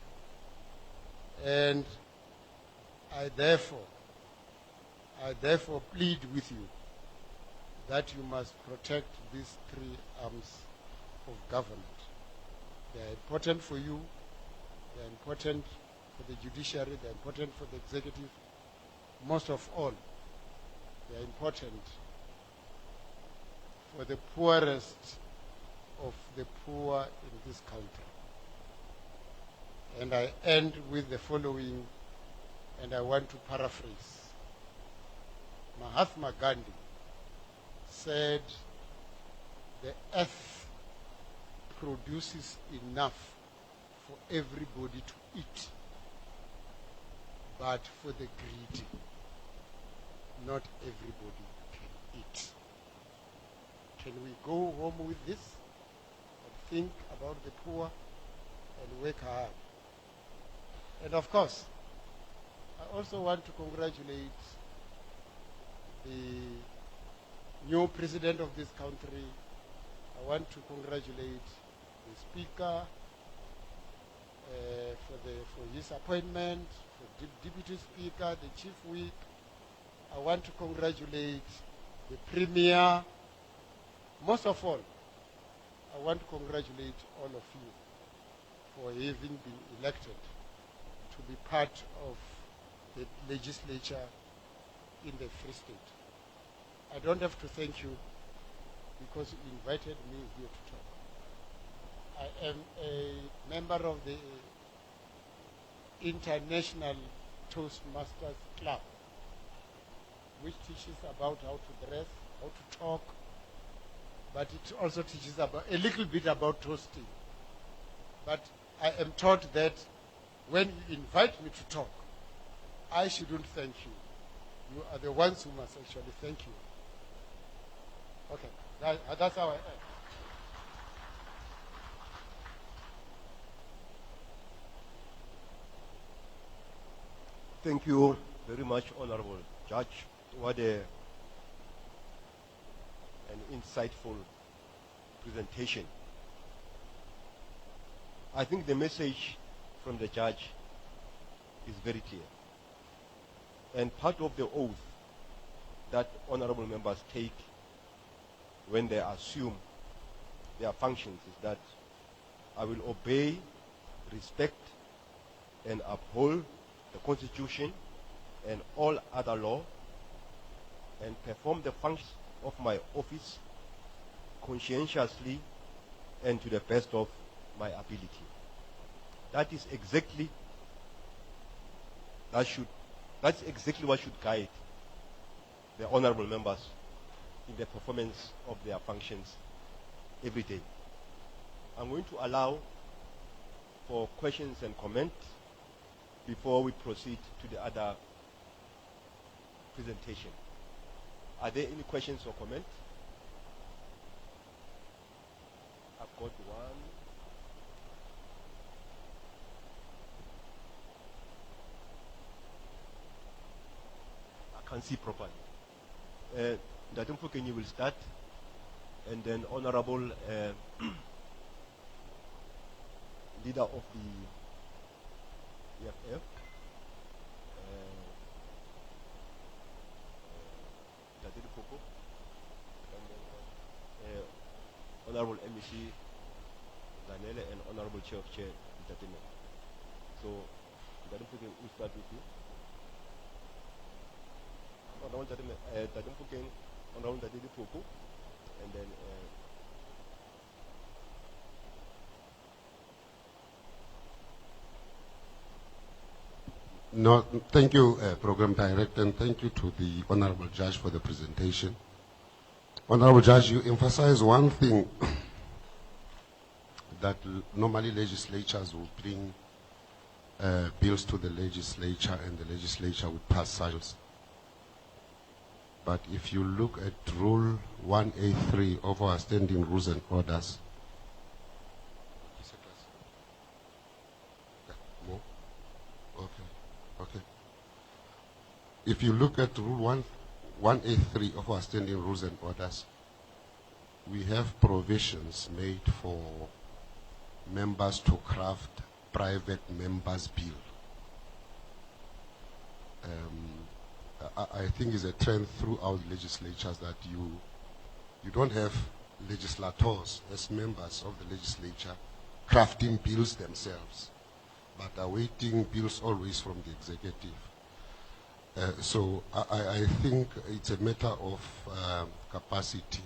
And I therefore plead with you that you must protect these three arms of government. They are important for you, they are important for the judiciary, they are important for the executive. Most of all, they are important for the poorest of the poor in this country. And I end with the following, and I want to paraphrase. Mahatma Gandhi said, the earth produces enough for everybody to eat, but for the greedy, not everybody can eat. Can we go home with this and think about the poor and work hard? And of course, I also want to congratulate the new president of this country. I want to congratulate the speaker for his appointment, for the deputy speaker, the chief whip. I want to congratulate the premier. Most of all, I want to congratulate all of you for having been elected to be part of the legislature in the Free State. I don't have to thank you because you invited me here to talk. I am a member of the International Toastmasters Club, which teaches about how to dress, how to talk, but it also teaches about a little bit about toasting. But I am taught that when you invite me to talk, I shouldn't thank you. You are the ones who must actually thank you. Okay, that's how I end. Thank you very much, Honorable Judge. What an insightful presentation. I think the message from the judge is very clear. And part of the oath that honorable members take when they assume their functions is that I will obey, respect, and uphold the Constitution and all other law and perform the functions of my office conscientiously and to the best of my ability. That's exactly what should guide the honorable members in the performance of their functions every day. I'm going to allow for questions and comments before we proceed to the other presentation. Are there any questions or comments? I've got one. I can't see properly. Datumpo Kenyi will start, and then Honorable Leader of the EFF, Dadeli Popo, and then Honorable MEC Zanele, and Honorable Chair of Chair Datumpo. So, Datumpo Kenyi will start with you. Honorable Datumpo Kenyi, Honorable Dadeli Popo, and then No, thank you, Program Director, and thank you to the Honorable Judge for the presentation. Honorable Judge, you emphasize one thing that normally legislatures will bring bills to the legislature and the legislature would pass such bills. But if you look at Rule 1A3 of our standing rules and orders, okay. If you look at Rule 1A3 of our standing rules and orders, we have provisions made for members to craft private members' bill. I think it's a trend throughout legislatures that you don't have legislators as members of the legislature crafting bills themselves, but awaiting bills always from the executive. So I think it's a matter of capacity.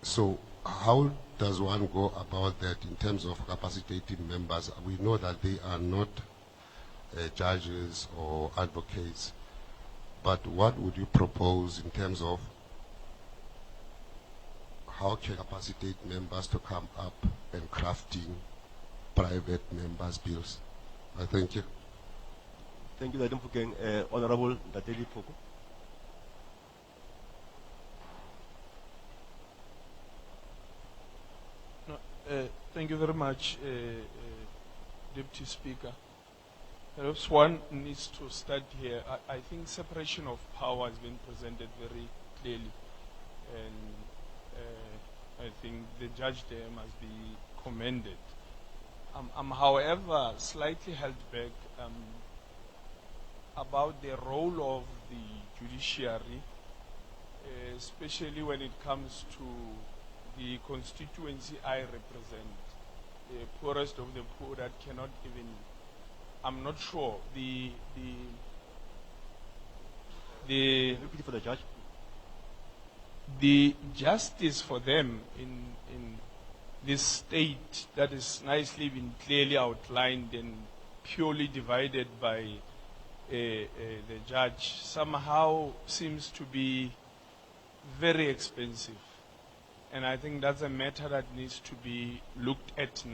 So how does one go about that in terms of capacitating members? We know that they are not judges or advocates, but what would you propose in terms of how can capacitate members to come up and crafting private members' bills? Thank you. Thank you, Madam Fukeng. Honorable Dateli Poko. Thank you very much, Deputy Speaker. Perhaps one needs to start here. I think separation of power has been presented very clearly, and I think the judge there must be commended. I'm however slightly held back about the role of the judiciary, especially when it comes to the constituency I represent, the poorest of the poor that cannot even, I'm not sure, Repeat for the judge. the justice for them in this state that is nicely been clearly outlined and purely divided by the judge somehow seems to be very expensive. And I think that's a matter that needs to be looked at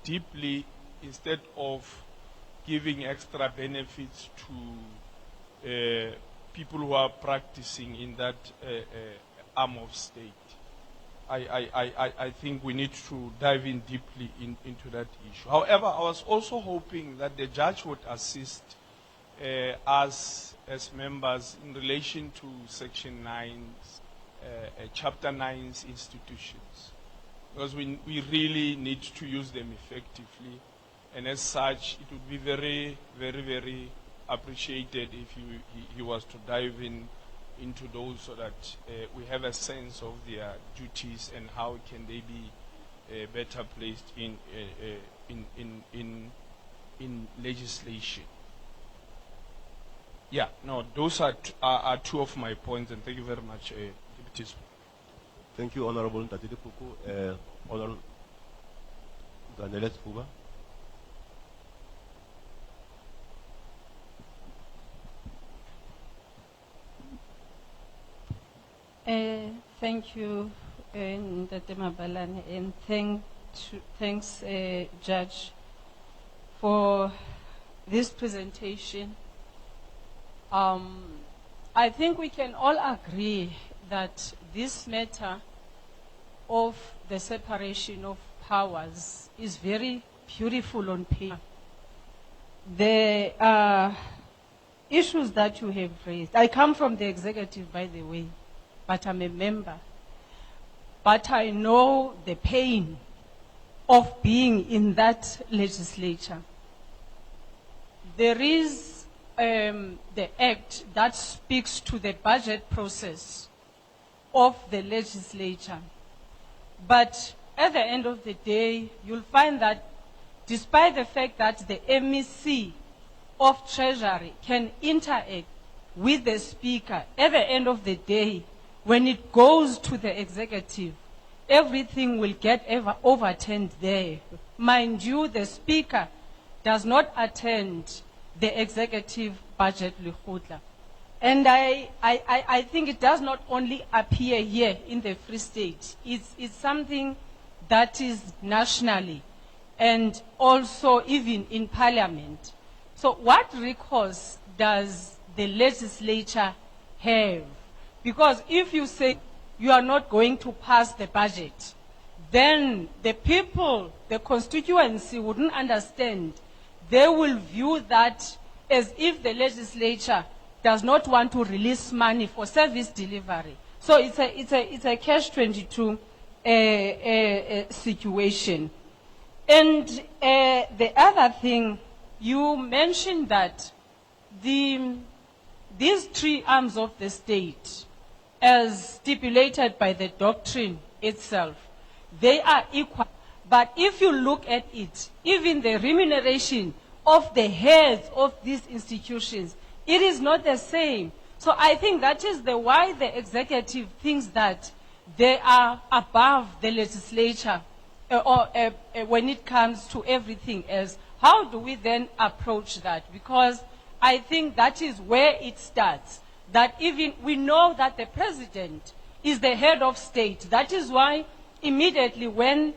deeply instead of giving extra benefits to people who are practicing in that arm of state. I think we need to dive in deeply into that issue. However, I was also hoping that the judge would assist us as members in relation to Section 9's, Chapter 9's institutions, because we really need to use them effectively, and as such, it would be very, very, very appreciated if he was to dive into those so that we have a sense of their duties and how can they be better placed in legislation. Yeah, no, those are two of my points, and thank you very much, Deputy Speaker. Thank you, Honorable Dateli Poko. Honorable Ganeles Fuba. Thank you, Ndate Mabalane, and thanks, Judge, for this presentation. I think we can all agree that this matter of the separation of powers is very beautiful on paper. The issues that you have raised, I come from the executive, by the way, but I'm a member. But I know the pain of being in that legislature. There is the act that speaks to the budget process of the legislature. But at the end of the day, you'll find that despite the fact that the MEC of Treasury can interact with the Speaker, at the end of the day, when it goes to the executive, everything will get overturned there. Mind you, the Speaker does not attend the executive budget Lekgotla. And I think it does not only appear here in the Free State. It's something that is nationally and also even in Parliament. So what recourse does the legislature have? Because if you say you are not going to pass the budget, then the people, the constituency wouldn't understand. They will view that as if the legislature does not want to release money for service delivery. So it's a catch-22 situation. And the other thing, you mentioned that these three arms of the state, as stipulated by the doctrine itself, they are equal. But if you look at it, even the remuneration of the heads of these institutions, it is not the same. So I think that is why the executive thinks that they are above the legislature when it comes to everything else. How do we then approach that? Because I think that is where it starts. That even we know that the president is the head of state. That is why immediately when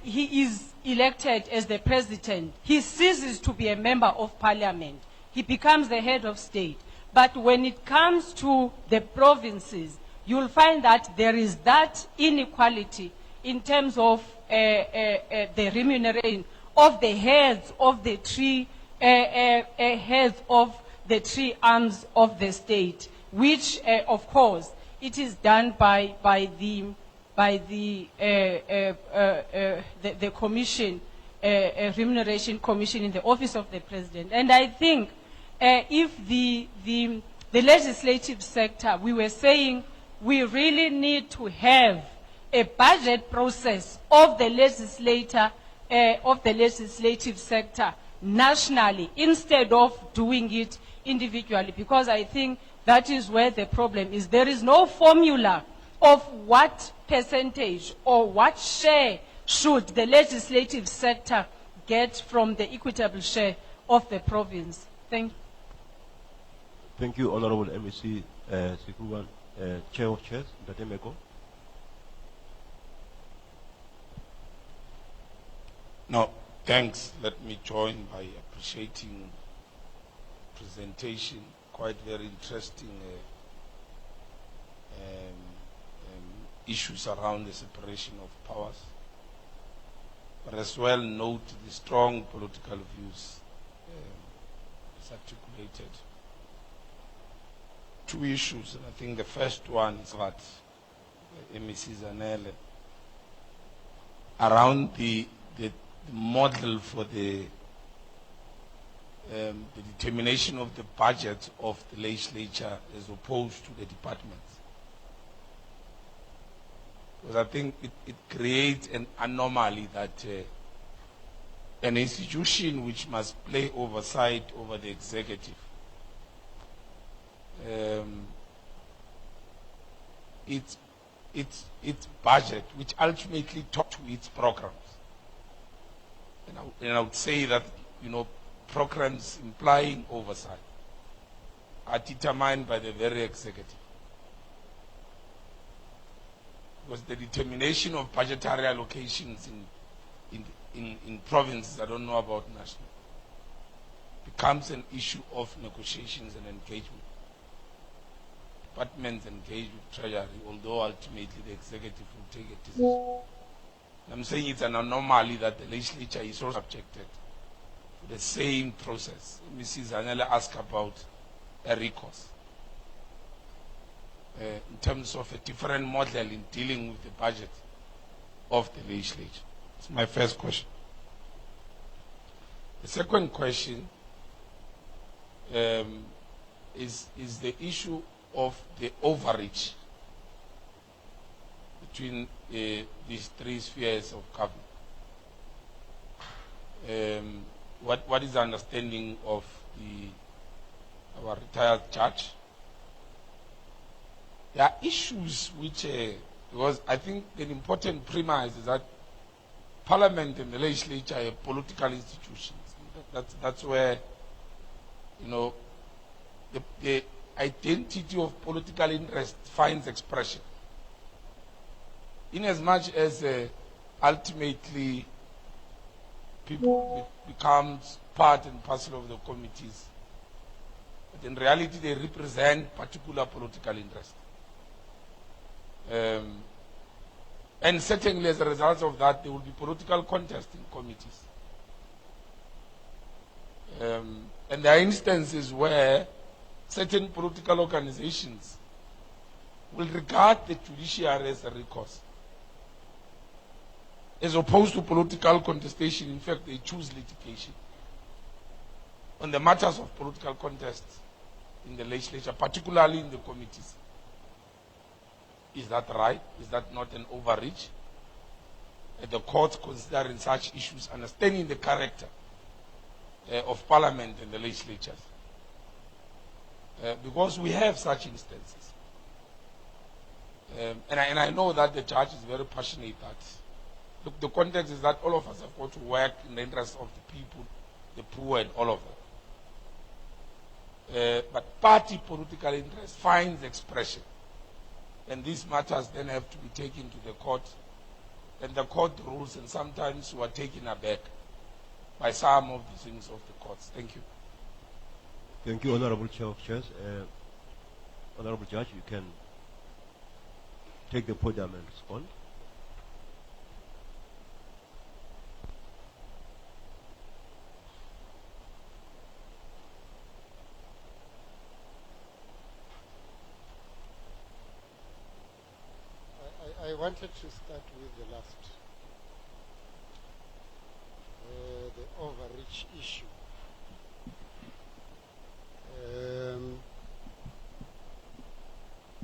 he is elected as the president, he ceases to be a member of parliament. He becomes the head of state. But when it comes to the provinces, you'll find that there is that inequality in terms of the remuneration of the heads of the three arms of the state, which, of course, it is done by the commission, remuneration commission in the office of the president. And I think if the legislative sector, we were saying we really need to have a budget process of the legislative sector nationally instead of doing it individually, because I think that is where the problem is. There is no formula of what percentage or what share should the legislative sector get from the equitable share of the province. Thank you. Thank you, Honorable MEC Sikuban, Chair of Chairs, Datemeko. No, thanks. Let me join by appreciating presentation, quite very interesting issues around the separation of powers, but as well note the strong political views as articulated. Two issues, and I think the first one is what MEC Zanele around the model for the determination of the budget of the legislature as opposed to the departments. Because I think it creates an anomaly that an institution which must play oversight over the executive, its budget, which ultimately talks to its programs. And I would say that, programs implying oversight are determined by the very executive. Because the determination of budgetary allocations in provinces, I don't know about national, becomes an issue of negotiations and engagement. Departments engage with Treasury, although ultimately the executive will take a decision. I'm saying it's an anomaly that the legislature is also subjected to the same process. Mrs. Anele asked about a recourse in terms of a different model in dealing with the budget of the legislature. That's my first question. The second question is the issue of the overreach between these three spheres of government. What is the understanding of our retired judge? There are issues which, because I think an important premise is that Parliament and the legislature are political institutions. That's where, the identity of political interest finds expression. In as much as ultimately people becomes part and parcel of the committees, but in reality they represent particular political interest. And certainly as a result of that, there will be political contest in committees. And there are instances where certain political organizations will regard the judiciary as a recourse. As opposed to political contestation, in fact, they choose litigation. On the matters of political contests in the legislature, particularly in the committees. Is that right? Is that not an overreach? The courts considering such issues, understanding the character of parliament and the legislatures. Because we have such instances. And I know that the judge is very passionate that, look, the context is that all of us have got to work in the interest of the people, the poor and all of that. But party political interest finds expression. And these matters then have to be taken to the court. And the court rules, and sometimes we are taken aback by some of the things of the courts. Thank you. Thank you, Honorable Chair of Chairs. Honorable Judge, you can take the podium and respond. I wanted to start with the last, the overreach issue.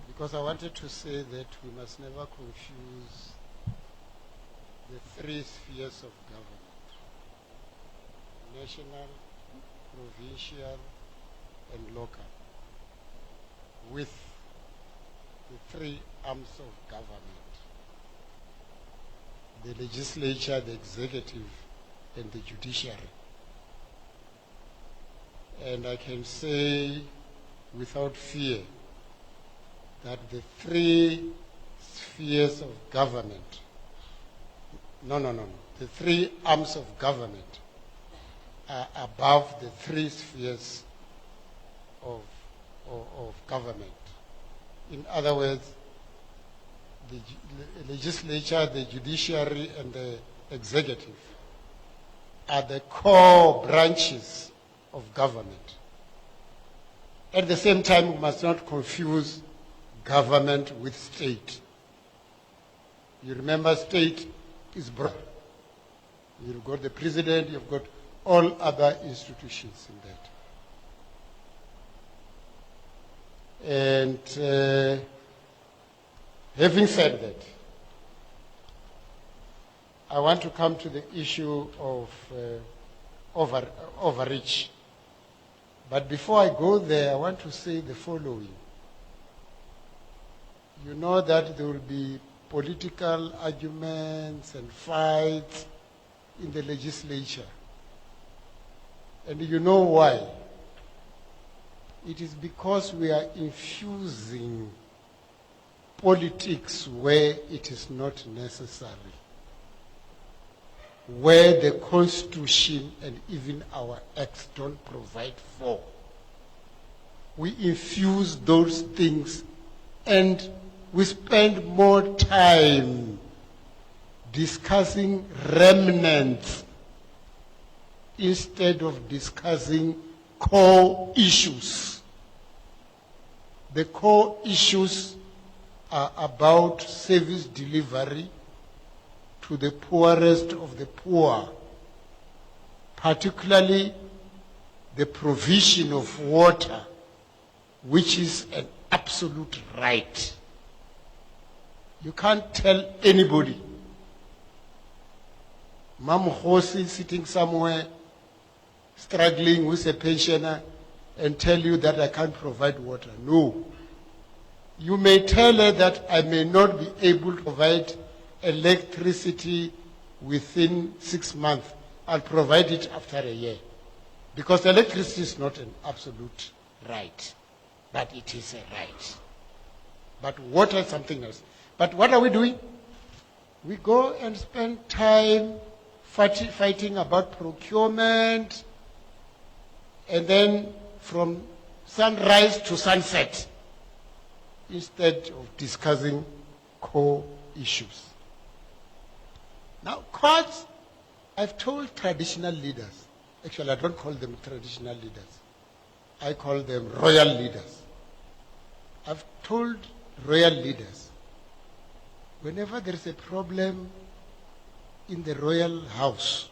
Because I wanted to say that we must never confuse the three spheres of government: national, provincial, and local, with the three arms of government: the legislature, the executive, and the judiciary. And I can say without fear that the three spheres of government, the three arms of government are above the three spheres of government. In other words, the legislature, the judiciary, and the executive are the core branches of government. At the same time, we must not confuse government with state. You remember, state is broad. You've got the president, you've got all other institutions in that. And having said that, I want to come to the issue of overreach. But before I go there, I want to say the following. You know that there will be political arguments and fights in the legislature. And you know why? It is because we are infusing politics where it is not necessary, where the Constitution and even our acts don't provide for. We infuse those things and we spend more time discussing remnants instead of discussing core issues. The core issues are about service delivery to the poorest of the poor, particularly the provision of water, which is an absolute right. You can't tell anybody, Mam Hosi sitting somewhere struggling with a pensioner, and tell you that I can't provide water. No. You may tell her that I may not be able to provide electricity within 6 months. I'll provide it after a year. Because electricity is not an absolute right, but it is a right. But water is something else. But what are we doing? We go and spend time fighting about procurement, and then from sunrise to sunset, instead of discussing core issues. Now, courts, I've told traditional leaders, actually I don't call them traditional leaders, I call them royal leaders. I've told royal leaders, whenever there's a problem in the royal house,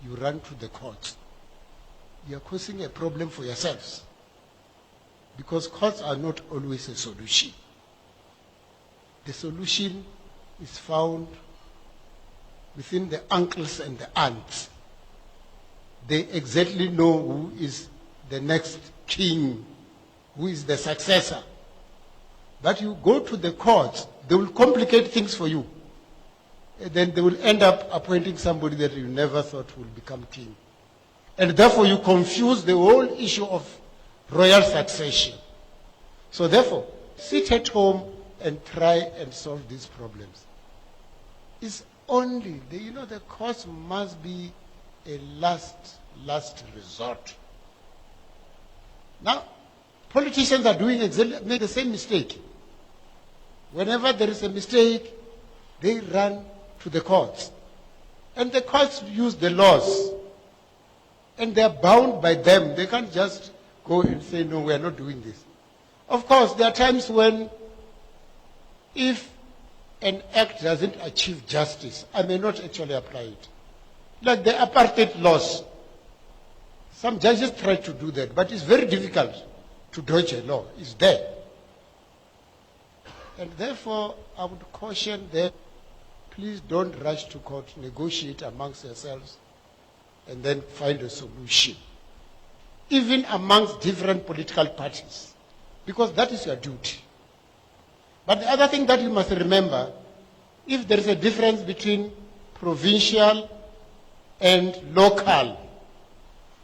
you run to the courts, you are causing a problem for yourselves. Because courts are not always a solution. The solution is found within the uncles and the aunts. They exactly know who is the next king, who is the successor. But you go to the courts, they will complicate things for you. And then they will end up appointing somebody that you never thought will become king. And therefore you confuse the whole issue of royal succession. So therefore, sit at home and try and solve these problems. It's only, the courts must be a last resort. Now, politicians are doing make the same mistake. Whenever there is a mistake, they run to the courts. And the courts use the laws. And they are bound by them. They can't just go and say, no, we are not doing this. Of course, there are times when if an act doesn't achieve justice, I may not actually apply it. Like the apartheid laws. Some judges try to do that, but it's very difficult to dodge a law. It's there. And therefore, I would caution that please don't rush to court, negotiate amongst yourselves, and then find a solution. Even amongst different political parties, because that is your duty. But the other thing that you must remember, if there is a difference between provincial and local,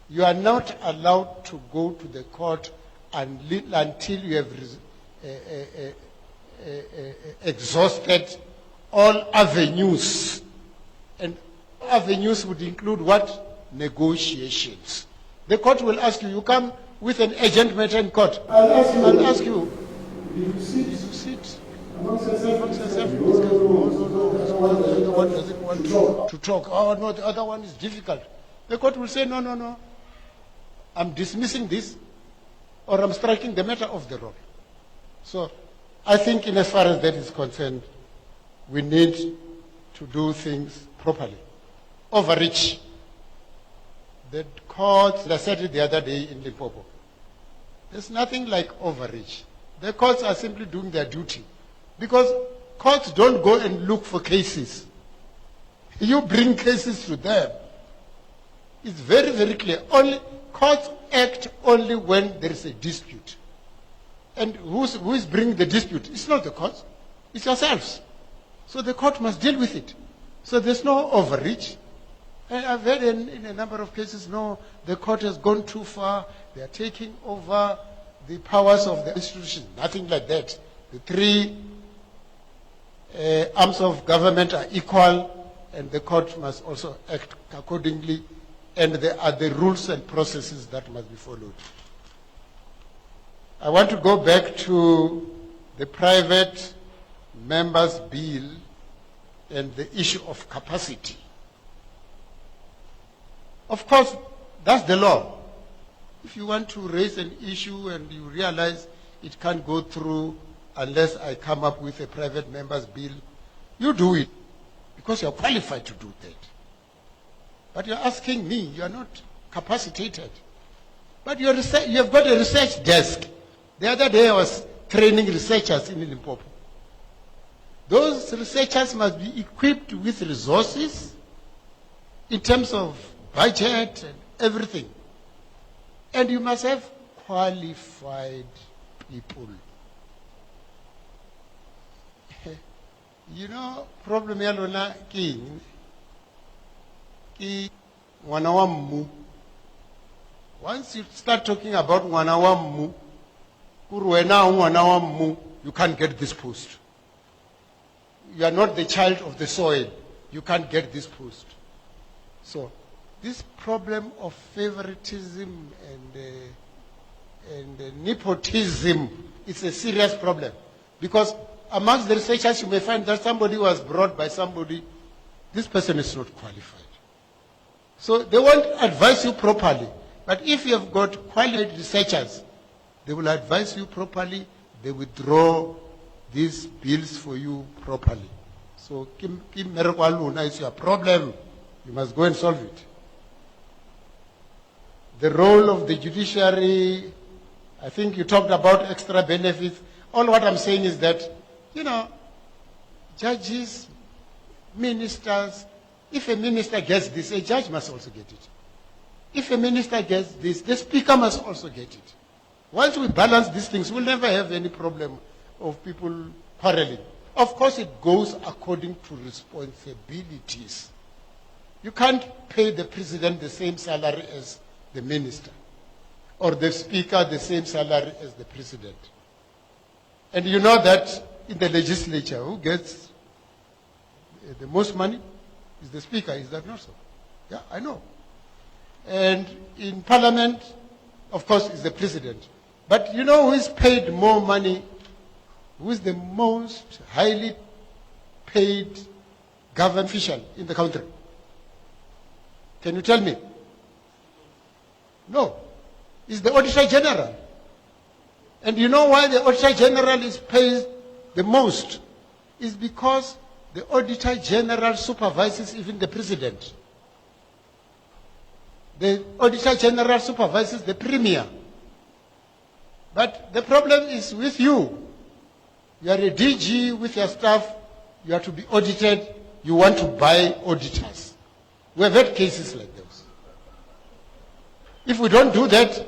you are not allowed to go to the court until you have exhausted all avenues. And avenues would include what? Negotiations. The court will ask you, you come with an agent matter in court. I'll ask you, did you sit amongst yourself and discuss? No, the other one doesn't want to talk. Oh, no, the other one is difficult. The court will say, no. I'm dismissing this, or I'm striking the matter off the roll. So I think in as far as that is concerned, we need to do things properly. Overreach. The courts, I said it the other day in Limpopo, there's nothing like overreach. The courts are simply doing their duty. Because courts don't go and look for cases. You bring cases to them. It's very, very clear. Courts act only when there is a dispute. And who is bringing the dispute? It's not the courts. It's yourselves. So the court must deal with it. So there's no overreach. And I've heard in a number of cases, no, the court has gone too far. They are taking over the powers of the institution. Nothing like that. The three arms of government are equal, and the court must also act accordingly, and there are the rules and processes that must be followed. I want to go back to the private members' bill and the issue of capacity. Of course, that's the law. If you want to raise an issue and you realize it can't go through unless I come up with a private member's bill, you do it because you're qualified to do that. But you're asking me, you're not capacitated. But you have got a research desk. The other day I was training researchers in Limpopo. Those researchers must be equipped with resources in terms of budget and everything. And you must have qualified people. Problem yalona king ki wana wa mmu. Once you start talking about wana wa mmu, kurwena wana wa mmu, you can't get this post. You are not the child of the soil. You can't get this post. So this problem of favoritism and nepotism is a serious problem. Because amongst the researchers, you may find that somebody was brought by somebody. This person is not qualified. So they won't advise you properly. But if you have got qualified researchers, they will advise you properly. They will draw these bills for you properly. So, Kim Merekwaluna is your problem. You must go and solve it. The role of the judiciary, I think you talked about extra benefits. All what I'm saying is that, judges, ministers, if a minister gets this, a judge must also get it. If a minister gets this, the speaker must also get it. Once we balance these things, we'll never have any problem of people quarreling. Of course, it goes according to responsibilities. You can't pay the president the same salary as the minister, or the speaker the same salary as the president. And you know that in the legislature, who gets the most money is the speaker. Is that not so? Yeah, I know. And in parliament, of course, is the president. But you know who is paid more money? Who is the most highly paid government official in the country? Can you tell me? No. It's the Auditor General. And you know why the Auditor General is paid the most? It's because the Auditor General supervises even the President. The Auditor General supervises the Premier. But the problem is with you. You are a DG with your staff. You are to be audited. You want to buy auditors. We have had cases like those. If we don't do that,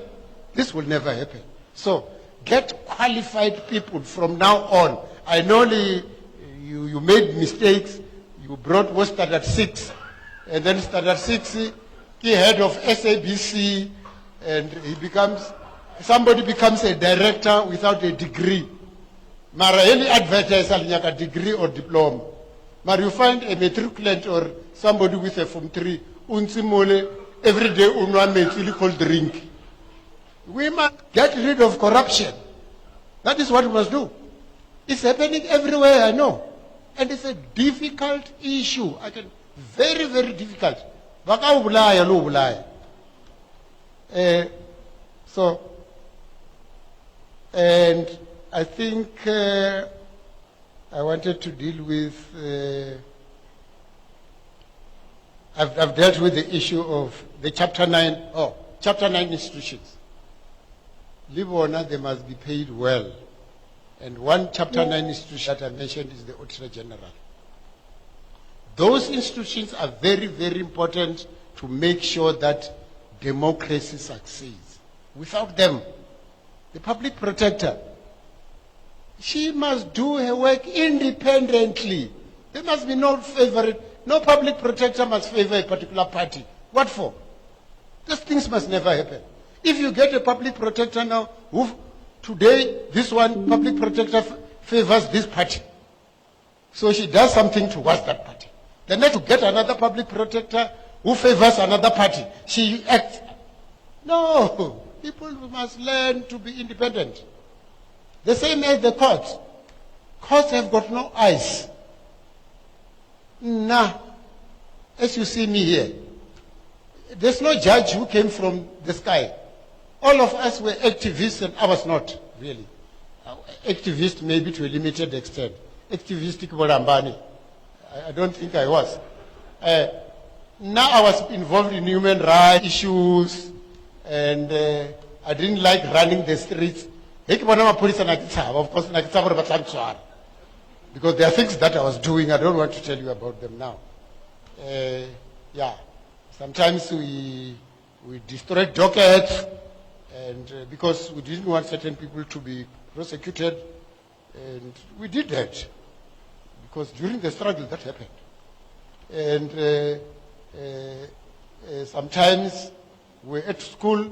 this will never happen. So, get qualified people from now on. I know you made mistakes. You brought was Standard 6. And then Standard 6, he head of SABC, and somebody becomes a director without a degree. Mara any advertiser a degree or diploma. But you find a matriculant or somebody with a Form 3, unsimole, every day unwa cold drink. We must get rid of corruption. That is what we must do. It's happening everywhere, I know. And it's a difficult issue. Very, very difficult. And I think I wanted to deal with, I've dealt with the issue of the Chapter 9 institutions. Libona, they must be paid well. And one Chapter 9 institution that I mentioned is the Auditor General. Those institutions are very, very important to make sure that democracy succeeds. Without them, the public protector, she must do her work independently. There must be no favorite. No public protector must favor a particular party. What for? Those things must never happen. If you get a public protector now, today this one public protector favors this party, so she does something towards that party. Then to get another public protector who favors another party, she acts. No, people must learn to be independent. The same as the courts. Courts have got no eyes. As you see me here, there's no judge who came from the sky. All of us were activists, and I was not, really. Activist maybe to a limited extent. Activistic Bolambani. I don't think I was. Now I was involved in human rights issues, and I didn't like running the streets. Of course, because there are things that I was doing, I don't want to tell you about them now. Sometimes we destroyed dockets, and because we didn't want certain people to be prosecuted, and we did that. Because during the struggle, that happened. And sometimes we were at school,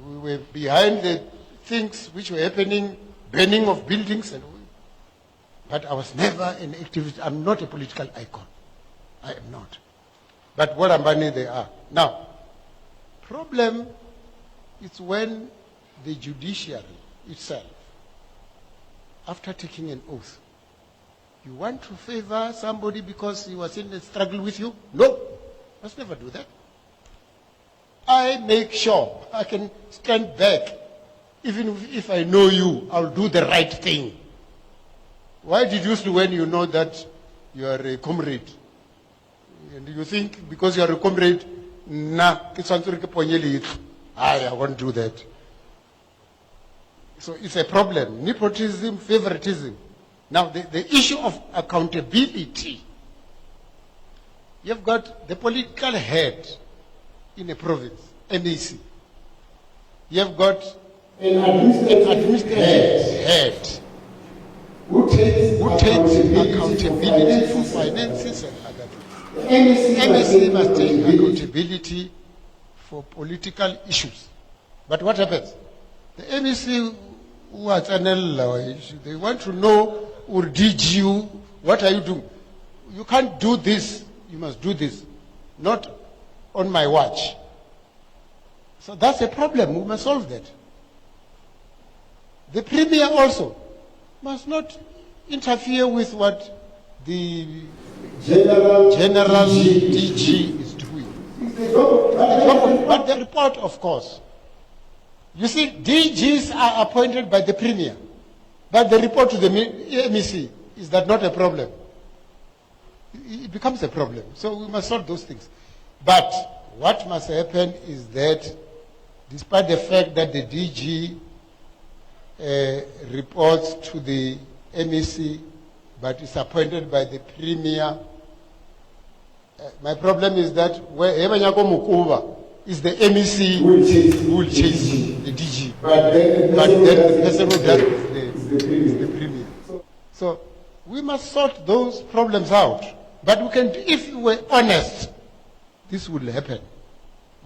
we were behind the things which were happening, burning of buildings, but I was never an activist. I'm not a political icon. I am not. But what Ambani they are. Now, problem is when the judiciary itself, after taking an oath, you want to favor somebody because he was in a struggle with you? No, must never do that. I make sure I can stand back. Even if I know you, I'll do the right thing. Why did you, when you know that you are a comrade. And you think because you are a comrade, I won't do that. So it's a problem. Nepotism, favoritism. Now, the issue of accountability. You've got the political head in a province, MEC. You've got an administrative head who takes accountability for finances and other things. MEC must take accountability for political issues. But what happens? The MEC who are they want to know, or DG, what are you doing? You can't do this, you must do this. Not on my watch. So that's a problem, we must solve that. The Premier also must not interfere with what the General DG is doing. But the report, of course. You see, DGs are appointed by the Premier. But the report to the MEC, is that not a problem? It becomes a problem. So we must solve those things. But what must happen is that despite the fact that the DG reports to the MEC, but is appointed by the Premier, my problem is that wherever Mukuba is the MEC who will chase the DG. But then the person who does is the Premier. So we must sort those problems out. But we can, if we were honest, this will happen.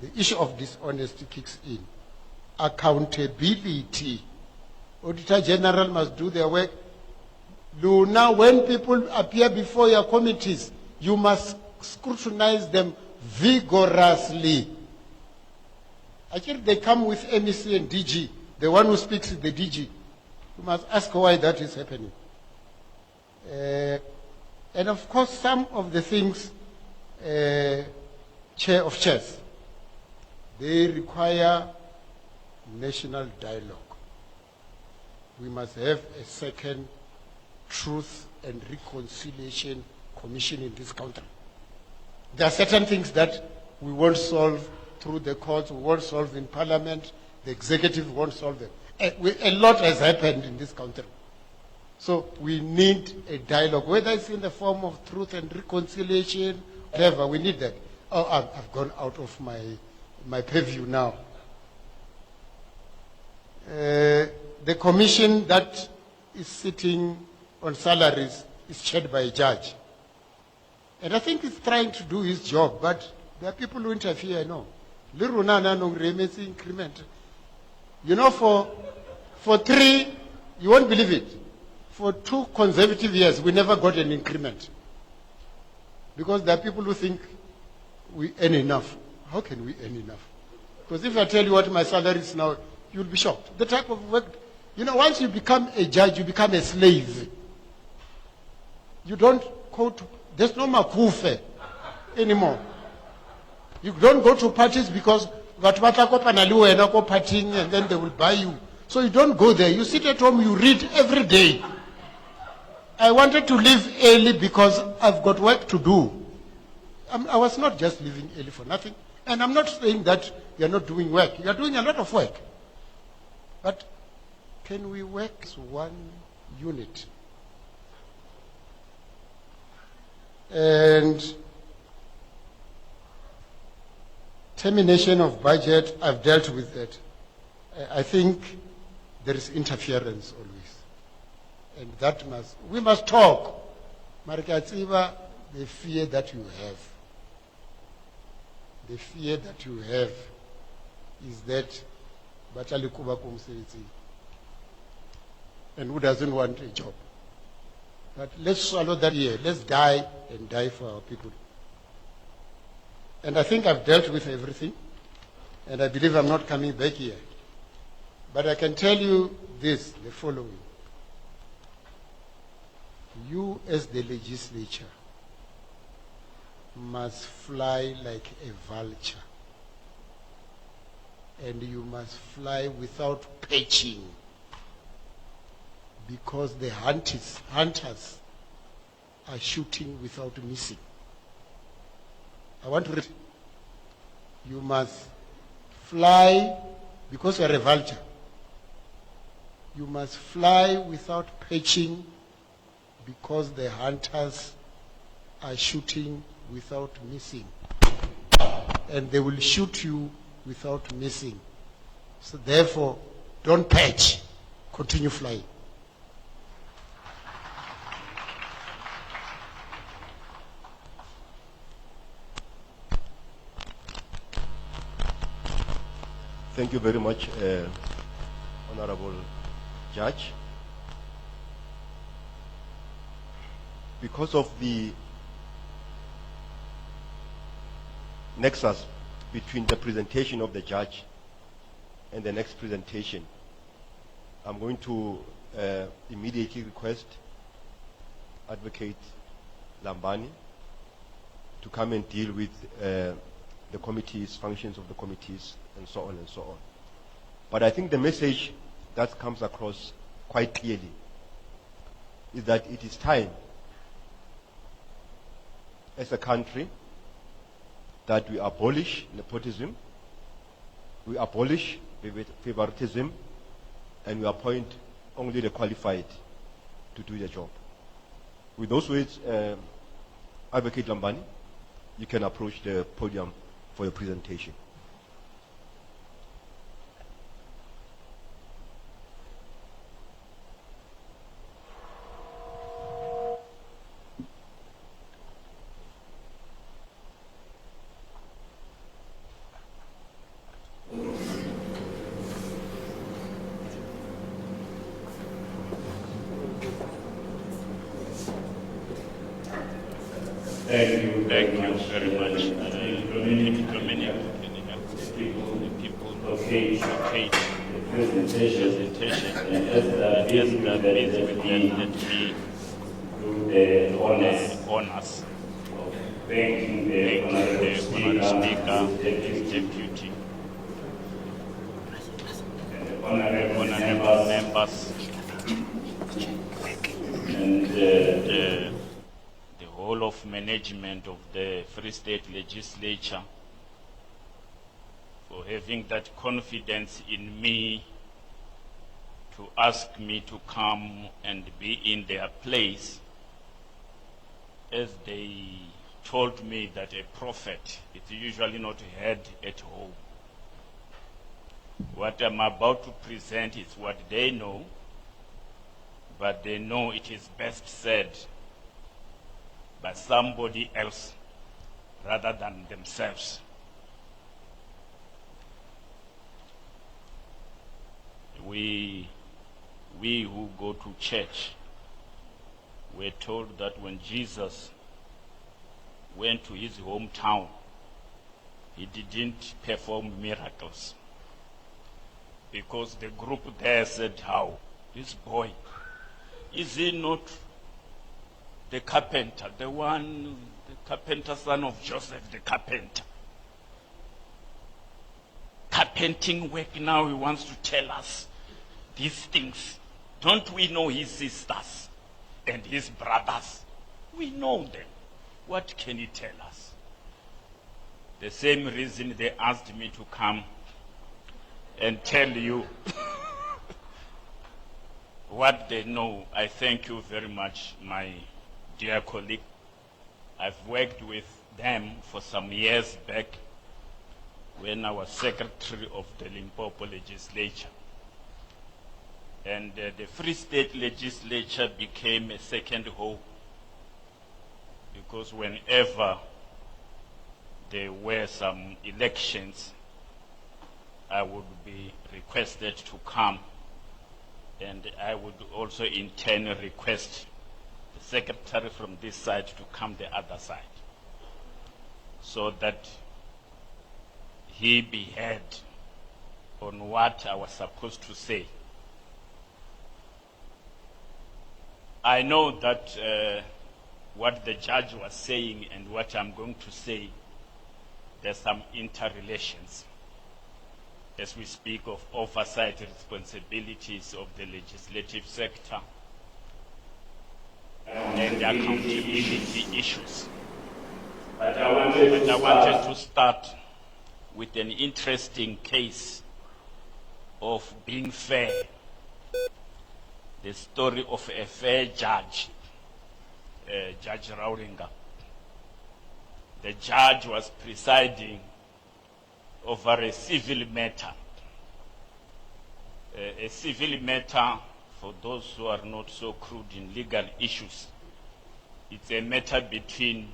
The issue of dishonesty kicks in. Accountability. Auditor General must do their work. Now, when people appear before your committees, you must scrutinize them vigorously. Actually, they come with MEC and DG. The one who speaks is the DG. You must ask why that is happening. And of course, some of the things, chair of chairs, they require national dialogue. We must have a second Truth and Reconciliation Commission in this country. There are certain things that we won't solve through the courts, we won't solve in Parliament, the executive won't solve them. A lot has happened in this country. So we need a dialogue, whether it's in the form of Truth and Reconciliation, whatever, we need that. Oh, I've gone out of my purview now. The commission that is sitting on salaries is chaired by a judge. And I think he's trying to do his job, but there are people who interfere, I know. Increment. You know, for 3, you won't believe it, for 2 consecutive years, we never got an increment. Because there are people who think we earn enough. How can we earn enough? Because if I tell you what my salary is now, you'll be shocked. The type of work, you know, once you become a judge, you become a slave. You don't go to, there's no makufe anymore. You don't go to parties because partying and then they will buy you. So you don't go there. You sit at home, you read every day. I wanted to leave early because I've got work to do. I was not just leaving early for nothing. And I'm not saying that you're not doing work. You're doing a lot of work. But can we work as one unit? And termination of budget, I've dealt with that. I think there is interference always. And that we must talk. Marikatsiva, the fear that you have. The fear that you have is that Batalikuba Kumseti. And who doesn't want a job? But let's swallow that here. Let's die and die for our people. And I think I've dealt with everything. And I believe I'm not coming back here. But I can tell you this, the following. You as the legislature must fly like a vulture. And you must fly without perching. Because the hunters are shooting without missing. I want to read. You must fly because you are a vulture. You must fly without perching because the hunters are shooting without missing. And they will shoot you without missing. So therefore, don't perch. Continue flying. Thank you very much, Honorable Judge. Because of the nexus between the presentation of the judge and the next presentation, I'm going to immediately request Advocate Lambani to come and deal with the committees, functions of the committees, and so on and so on. But I think the message that comes across quite clearly is that it is time as a country that we abolish nepotism, we abolish favoritism, and we appoint only the qualified to do the job. With those words, Advocate Lambani, you can approach the podium for your presentation. Thank you very much. Dominic, the people okay, the presentation, and as the busy with me do the honors of thanking the Honorable Speaker, his deputy, and the honorable members, and the whole of management of the Free State Legislature for having that confidence in me to ask me to come and be in their place, as they told me that a prophet is usually not heard at home. What I'm about to present is what they know, but they know it is best said by somebody else rather than themselves. We who go to church, we're told that when Jesus went to his hometown, he didn't perform miracles, because the group there said, how? This boy, is he not the carpenter, the carpenter son of Joseph the carpenter? Carpenting work now, he wants to tell us these things. Don't we know his sisters and his brothers? We know them. What can he tell us? The same reason they asked me to come and tell you what they know. I thank you very much, my dear colleague. I've worked with them for some years back when I was secretary of the Limpopo Legislature. And the Free State Legislature became a second home, because whenever there were some elections, I would be requested to come, and I would also in turn request the secretary from this side to come the other side, so that he be heard on what I was supposed to say. I know that what the judge was saying and what I'm going to say, there's some interrelations as we speak of oversight responsibilities of the legislative sector. and accountability issues. But I wanted to start with an interesting case of being fair. The story of a fair judge, Judge Rauringa. The judge was presiding over a civil matter. A civil matter, for those who are not so crude in legal issues, it's a matter between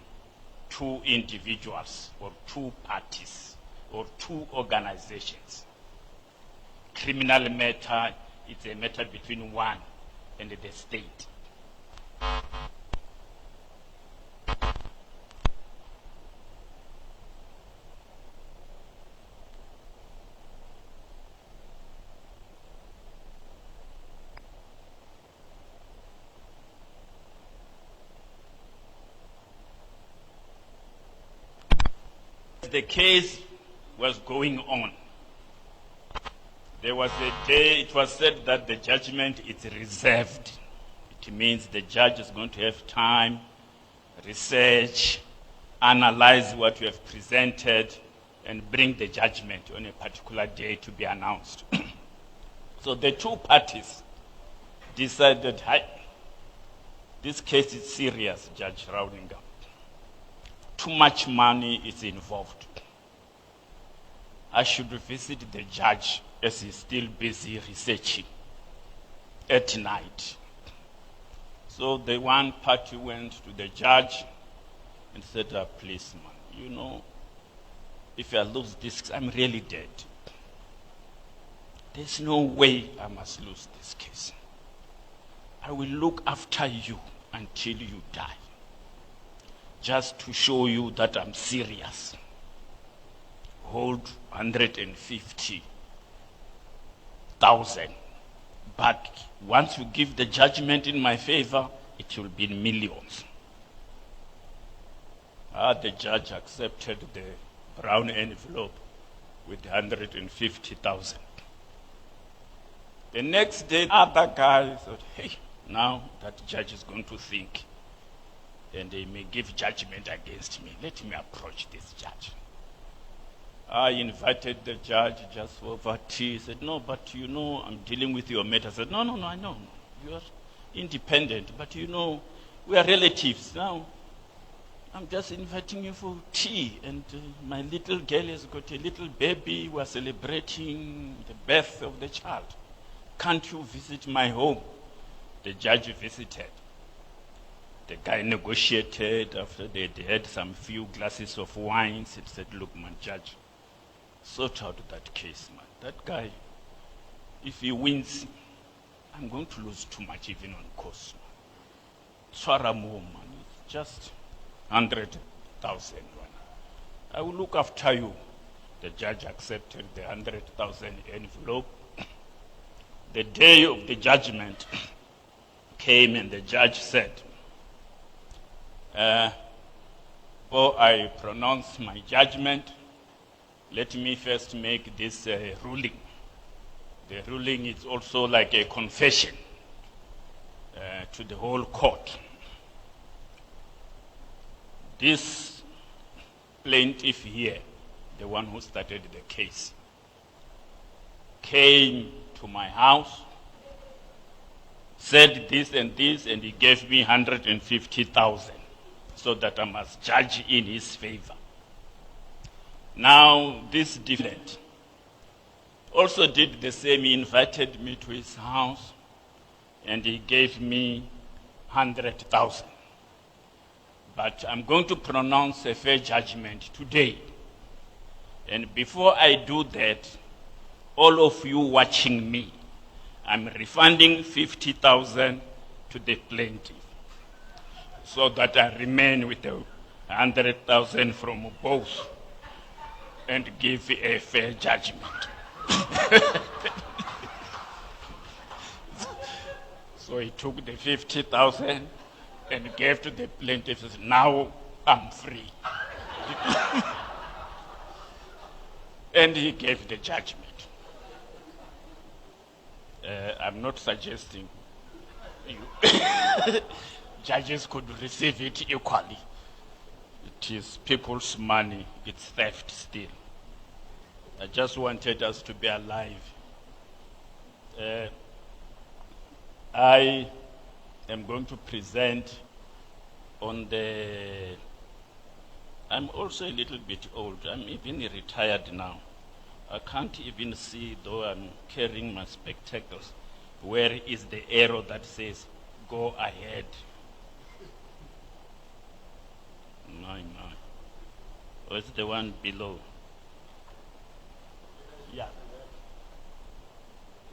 two individuals or two parties or two organizations. Criminal matter, it's a matter between one and the state. The case was going on. There was a day it was said that the judgment is reserved. It means the judge is going to have time, research, analyze what you have presented, and bring the judgment on a particular day to be announced. So the two parties decided, "Hi, this case is serious, Judge Rauringa. Too much money is involved. I should visit the judge as he's still busy researching at night." So the one party went to the judge and said, "Please, man, if I lose this, I'm really dead. There's no way I must lose this case. I will look after you until you die, just to show you that I'm serious. Hold 150,000. But once you give the judgment in my favor, it will be in millions." The judge accepted the brown envelope with 150,000. The next day, the other guy thought, "Hey, now that judge is going to think, and they may give judgment against me. Let me approach this judge." I invited the judge just over tea. He said, "No, but I'm dealing with your matter." I said, No, I know. You are independent, but we are relatives. Now, I'm just inviting you for tea, and my little girl has got a little baby. We are celebrating the birth of the child. Can't you visit my home?" The judge visited. The guy negotiated. After they had some few glasses of wine, he said, "Look, man, judge, sort out that case, man. That guy, if he wins, I'm going to lose too much even on cost. Swaramu, man, it's just 100,000. I will look after you." The judge accepted the 100,000 envelope. The day of the judgment came, and the judge said, "Before I pronounce my judgment, let me first make this ruling." The ruling is also like a confession to the whole court. This plaintiff here, the one who started the case, came to my house, said this and this, and he gave me 150,000 so that I must judge in his favor. Now, this defendant also did the same. He invited me to his house, and he gave me 100,000. But I'm going to pronounce a fair judgment today. And before I do that, all of you watching me, I'm refunding 50,000 to the plaintiff, so that I remain with the 100,000 from both and give a fair judgment. So he took the 50,000 and gave to the plaintiff. Says, "Now I'm free." And he gave the judgment. I'm not suggesting judges could receive it equally. It is people's money, it's theft still. I just wanted us to be alive. I am going to present on the, I'm also a little bit old, I'm even retired now. I can't even see, though I'm carrying my spectacles, where is the arrow that says, go ahead. My. Or is the one below? Yeah.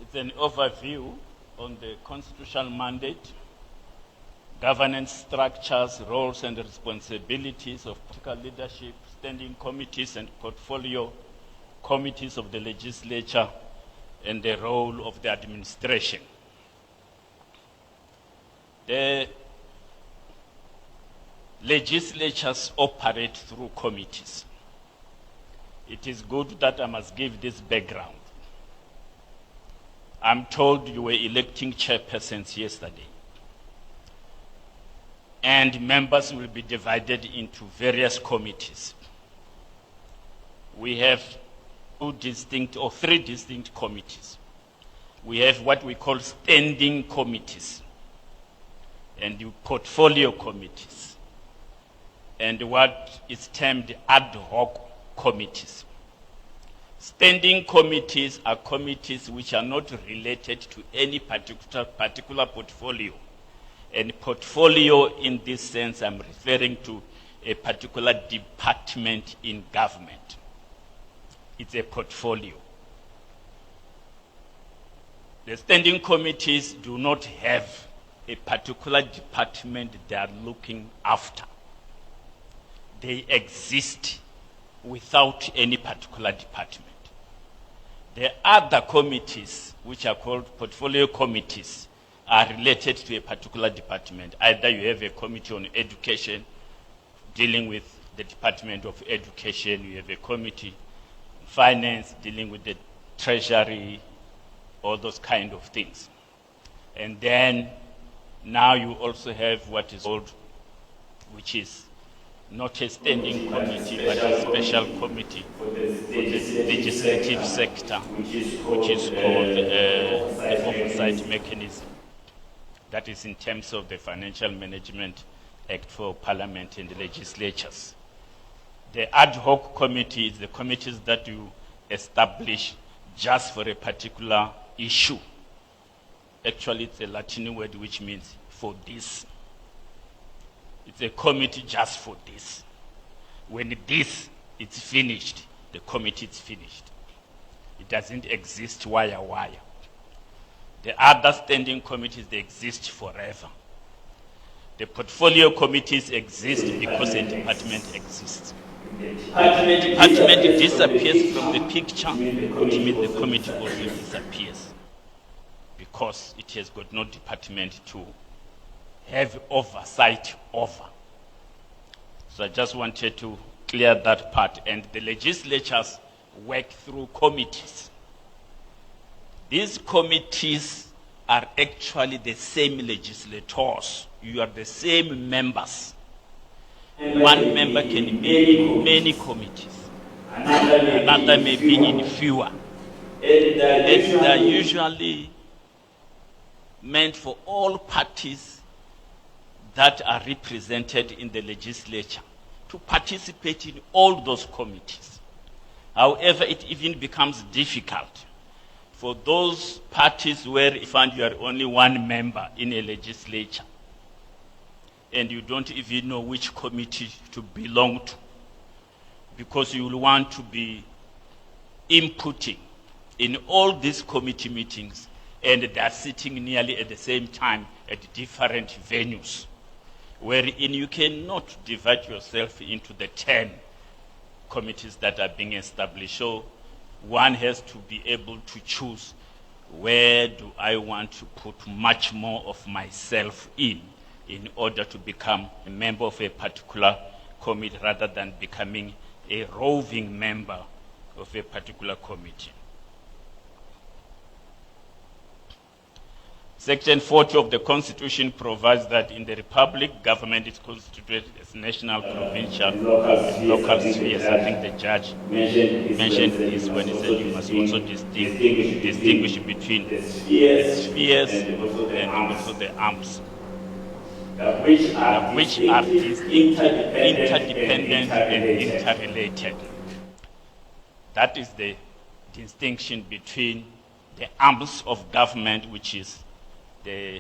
It's an overview on the constitutional mandate, governance structures, roles and responsibilities of political leadership, standing committees and portfolio committees of the legislature, and the role of the administration. The legislatures operate through committees. It is good that I must give this background. I'm told you were electing chairpersons yesterday. And members will be divided into various committees. We have three distinct committees. We have what we call standing committees and portfolio committees and what is termed ad hoc committees. Standing committees are committees which are not related to any particular portfolio. And portfolio in this sense, I'm referring to a particular department in government. It's a portfolio. The standing committees do not have a particular department they are looking after. They exist without any particular department. The other committees, which are called portfolio committees, are related to a particular department. Either you have a committee on education dealing with the Department of Education, you have a committee on finance dealing with the treasury, all those kind of things. And then now you also have what is called, which is not a standing committee, but a special committee for the legislative sector, which is called the oversight mechanism. That is in terms of the Financial Management Act for Parliament and the legislatures. The ad hoc committee is the committees that you establish just for a particular issue. Actually, it's a Latin word which means for this. It's a committee just for this. When this is finished, the committee is finished. It doesn't exist wire. The other standing committees, they exist forever. The portfolio committees exist because a department exists. If the department disappears from the picture, it means the committee also disappears because it has got no department to have oversight over. So I just wanted to clear that part. And the legislatures work through committees. These committees are actually the same legislators. You are the same members. One member can be in many committees. Another may be in fewer. And they are usually meant for all parties that are represented in the legislature to participate in all those committees. However, it even becomes difficult for those parties where you find you are only one member in a legislature and you don't even know which committee to belong to, because you will want to be inputting in all these committee meetings and they are sitting nearly at the same time at different venues, wherein you cannot divide yourself into the 10 committees that are being established. So one has to be able to choose, where do I want to put much more of myself in order to become a member of a particular committee rather than becoming a roving member of a particular committee. Section 40 of the Constitution provides that in the Republic, government is constituted as national, provincial, and local spheres. I think the judge mentioned this when he said you must also distinguish between the spheres and also the arms, which are interdependent and interrelated. That is the distinction between the arms of government, which is the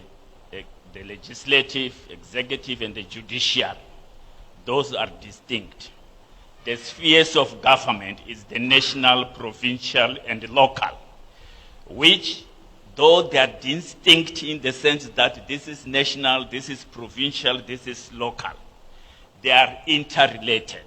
legislative, executive, and the judiciary. Those are distinct. The spheres of government is the national, provincial, and local, which, though they are distinct in the sense that this is national, this is provincial, this is local, they are interrelated.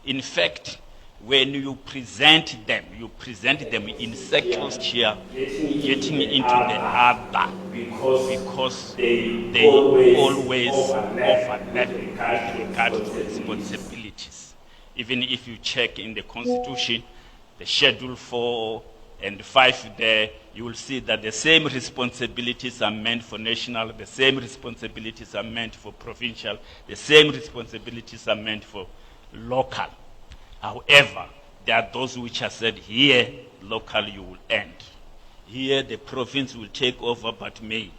In fact, when you present them in circles here, getting into the other, because they always overlap with regard to responsibilities. Even if you check in the Constitution, the Schedule 4 and 5 there, you will see that the same responsibilities are meant for national, the same responsibilities are meant for provincial, the same responsibilities are meant for local. However, there are those which are said, here, local you will end. Here, the province will take over, but may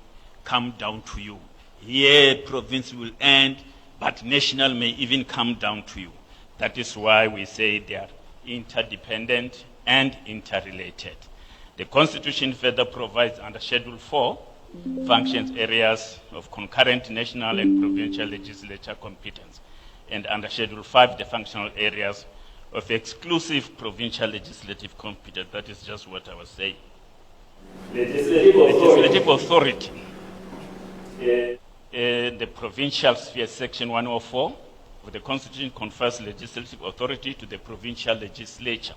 come down to you. Here, province will end, but national may even come down to you. That is why we say they are interdependent and interrelated. The Constitution further provides under Schedule 4 functions areas of concurrent national and provincial legislature competence, and under Schedule 5 the functional areas of exclusive provincial legislative competence. That is just what I was saying. Legislative authority. The provincial sphere, Section 104 of the Constitution confers legislative authority to the provincial legislature.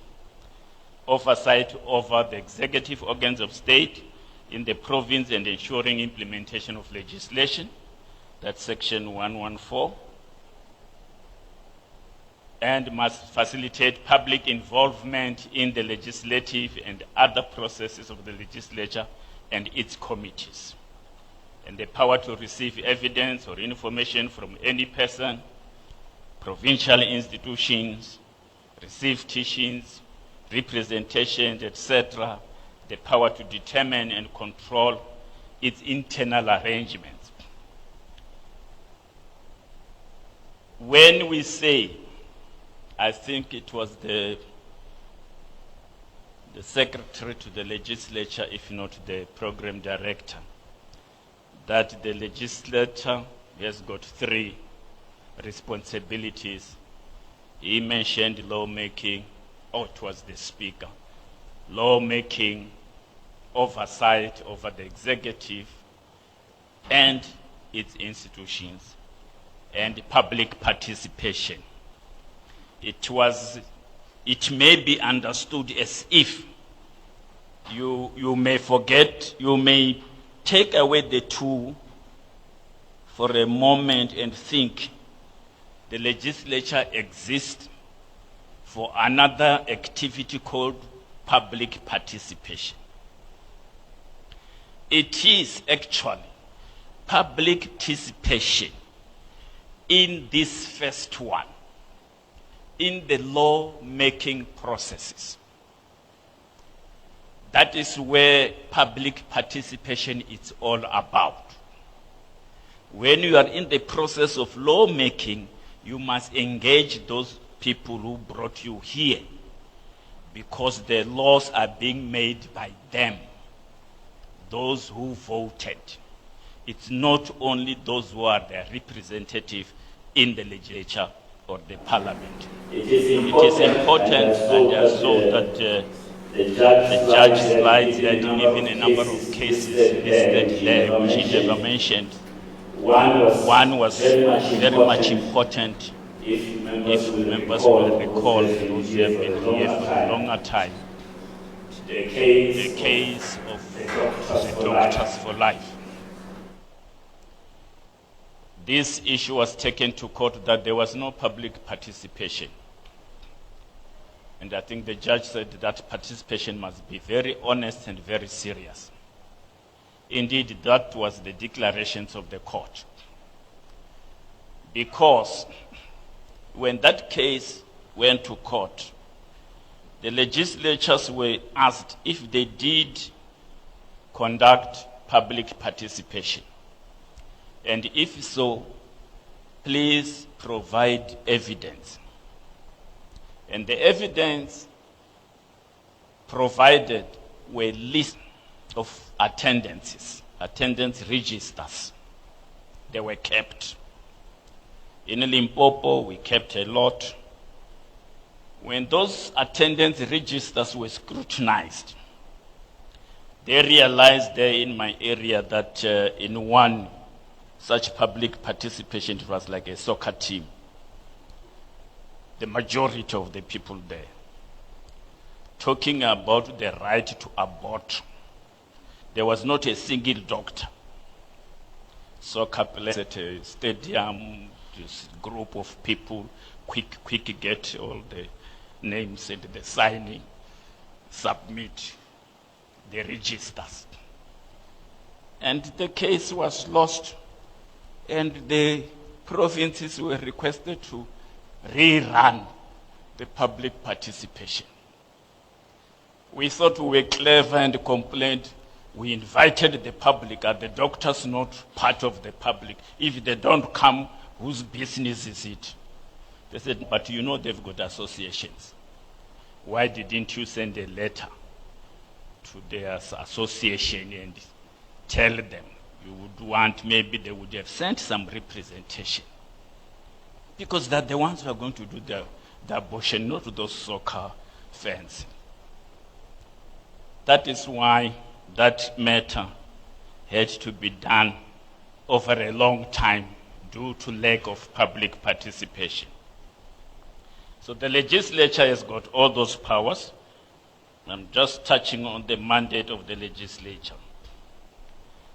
Oversight over the executive organs of state in the province and ensuring implementation of legislation. That's Section 114. And must facilitate public involvement in the legislative and other processes of the legislature and its committees. And the power to receive evidence or information from any person, provincial institutions, receive teachings, representations, etc., the power to determine and control its internal arrangements. When we say, I think it was the secretary to the legislature, if not the program director, that the legislature has got 3 responsibilities. He mentioned lawmaking, it was the speaker, lawmaking, oversight over the executive and its institutions, and public participation. It may be understood as if you may forget, you may take away the 2 for a moment and think the legislature exists for another activity called public participation. It is actually public participation in this first one, in the law-making processes. That is where public participation is all about. When you are in the process of lawmaking, you must engage those people who brought you here, because the laws are being made by them, those who voted. It's not only those who are their representative in the legislature or the parliament. It is important, and I saw that the judge slides that even a number of cases listed there, which he never mentioned. One was very much important, if members will recall, those who have been here for a longer time, the case of the Doctors for Life. This issue was taken to court that there was no public participation. And I think the judge said that participation must be very honest and very serious. Indeed, that was the declarations of the court. Because when that case went to court, the legislatures were asked if they did conduct public participation. And if so, please provide evidence. And the evidence provided were lists of attendance registers. They were kept. In Limpopo, we kept a lot. When those attendance registers were scrutinized, they realized there in my area that in one such public participation, it was like a soccer team. The majority of the people there, talking about the right to abort, there was not a single doctor. Soccer players at a stadium, this group of people, quick get all the names and the signing, submit the registers. And the case was lost, and the provinces were requested to rerun the public participation. We thought we were clever and complained. We invited the public. Are the doctors not part of the public? If they don't come, whose business is it? They said, but you know they've got associations. Why didn't you send a letter to their association and tell them you would want, maybe they would have sent some representation? Because they're the ones who are going to do the abortion, not those soccer fans. That is why that matter had to be done over a long time due to lack of public participation. So the legislature has got all those powers. I'm just touching on the mandate of the legislature.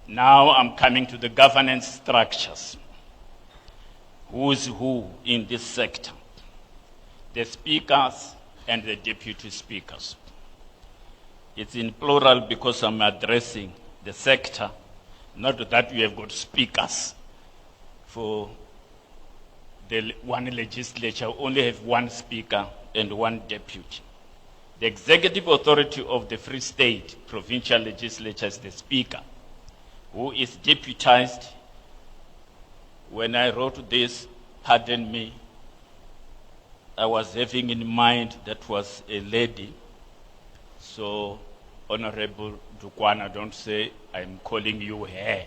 Now I'm coming to the governance structures. Who's who in this sector? The speakers and the deputy speakers. It's in plural because I'm addressing the sector, not that we have got speakers for the one legislature, only have one speaker and one deputy. The executive authority of the Free State provincial legislature is the speaker, who is deputized. When I wrote this, pardon me, I was having in mind that was a lady. So, Honorable Dukwana, don't say I'm calling you her.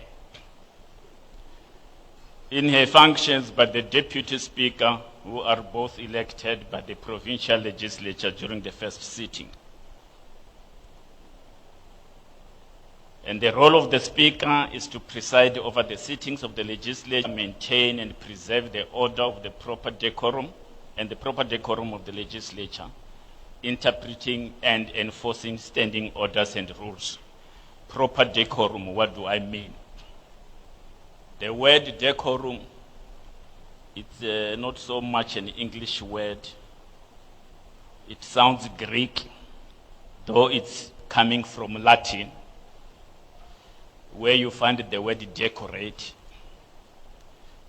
In her functions, but the deputy speaker, who are both elected by the provincial legislature during the first sitting. And the role of the speaker is to preside over the sittings of the legislature, maintain and preserve the order of the proper decorum and the proper decorum of the legislature, interpreting and enforcing standing orders and rules. Proper decorum, what do I mean? The word decorum, it's not so much an English word. It sounds Greek, though it's coming from Latin, where you find the word decorate.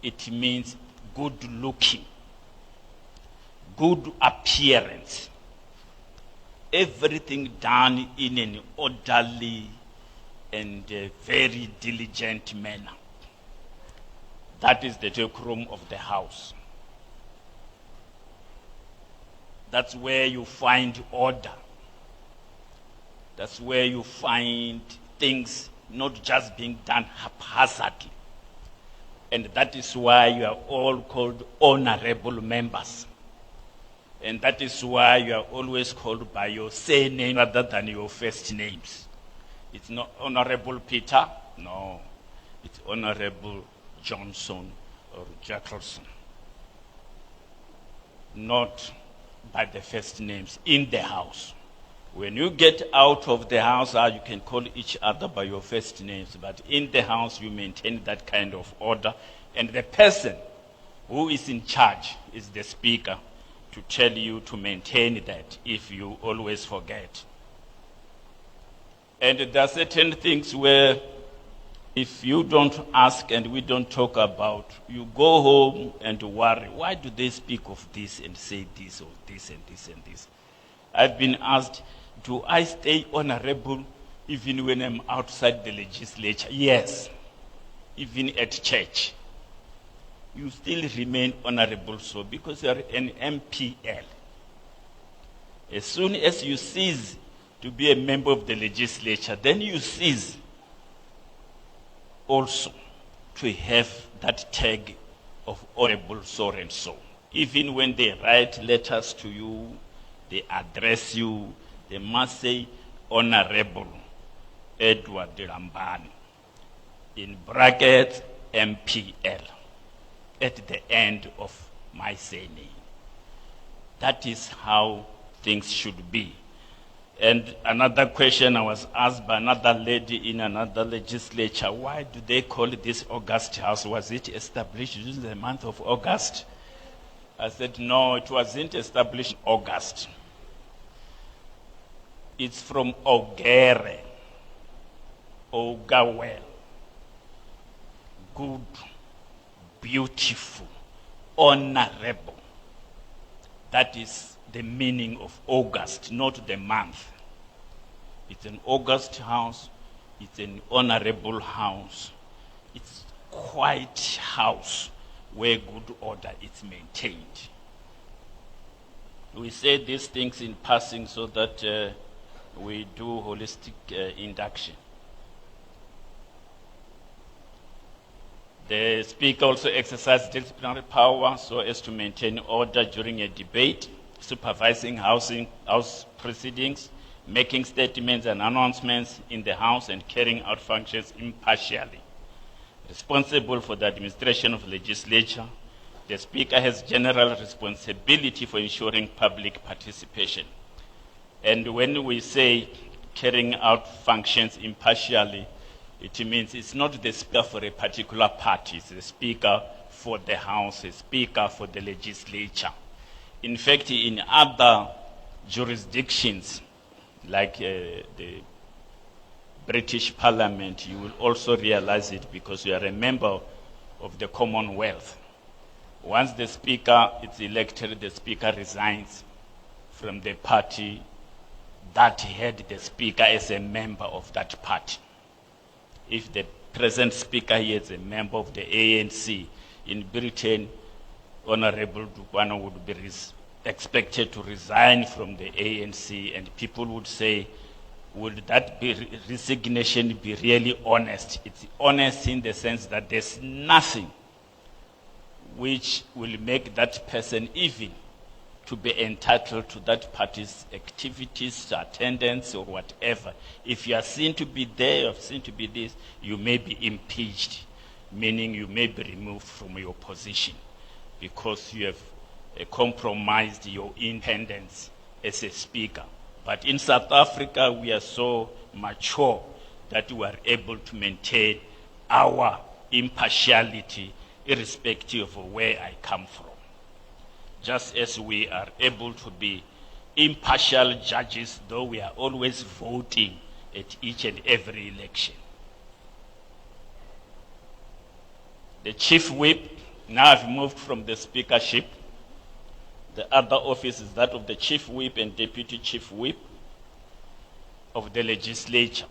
It means good looking, good appearance. Everything done in an orderly and very diligent manner. That is the decorum of the house. That's where you find order. That's where you find things not just being done haphazardly. And that is why you are all called honorable members. And that is why you are always called by your surname rather than your first names. It's not Honorable Peter, no. It's Honorable Johnson or Jackelson. Not by the first names in the house. When you get out of the house, you can call each other by your first names, but in the house you maintain that kind of order. And the person who is in charge is the speaker to tell you to maintain that if you always forget. And there are certain things where If you don't ask and we don't talk about, you go home and worry, why do they speak of this and say this or this and this and this? I've been asked, do I stay honorable even when I'm outside the legislature? Yes, even at church. You still remain honorable, so because you are an MPL. As soon as you cease to be a member of the legislature, then you cease also to have that tag of honorable so and so. Even when they write letters to you, they address you, they must say Honorable Edward Lambani, in brackets MPL, at the end of my surname. That is how things should be. And another question I was asked by another lady in another legislature, why do they call this August House? Was it established in the month of August? I said, no, it wasn't established in August. It's from Ogere, Ogawel, good, beautiful, honorable. That is the meaning of August, not the month. It's an August house, it's an honorable house, it's quiet house where good order is maintained. We say these things in passing so that we do holistic induction. The speaker also exercises disciplinary power so as to maintain order during a debate, supervising house proceedings, making statements and announcements in the House, and carrying out functions impartially. Responsible for the administration of the legislature, the Speaker has general responsibility for ensuring public participation. And when we say carrying out functions impartially, it means it's not the Speaker for a particular party, it's the Speaker for the House, a Speaker for the legislature. In fact, in other jurisdictions, like the British Parliament, you will also realize it because you are a member of the Commonwealth. Once the Speaker is elected, the Speaker resigns from the party that had the Speaker as a member of that party. If the present Speaker here is a member of the ANC in Britain, Honorable Dukwana would be expected to resign from the ANC, and people would say, would that resignation be really honest? It's honest in the sense that there's nothing which will make that person even to be entitled to that party's activities, attendance, or whatever. If you are seen to be there, or seen to be this, you may be impeached, meaning you may be removed from your position because you have compromised your independence as a speaker. But in South Africa, we are so mature that we are able to maintain our impartiality irrespective of where I come from. Just as we are able to be impartial judges, though we are always voting at each and every election. The chief whip, now I've moved from the speakership. The other office is that of the chief whip and deputy chief whip of the legislature.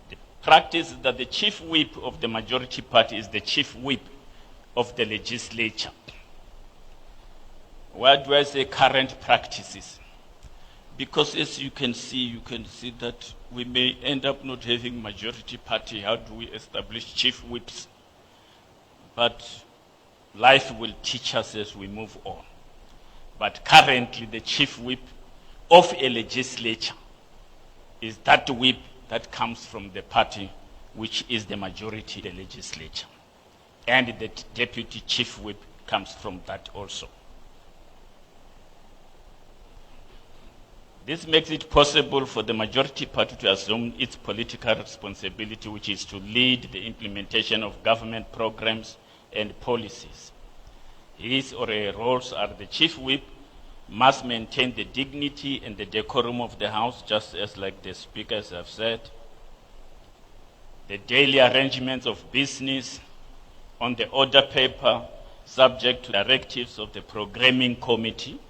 The practice is that the chief whip of the majority party is the chief whip of the legislature. Why do I say current practices? Because as you can see that we may end up not having majority party. How do we establish chief whips? But life will teach us as we move on. But currently the chief whip of a legislature is that whip that comes from the party which is the majority in the legislature. And the deputy chief whip comes from that also. This makes it possible for the majority party to assume its political responsibility, which is to lead the implementation of government programs and policies. His or her roles are the chief whip must maintain the dignity and the decorum of the House, just as like the speakers have said. the daily arrangements of business on the order paper subject to directives of the programming committee,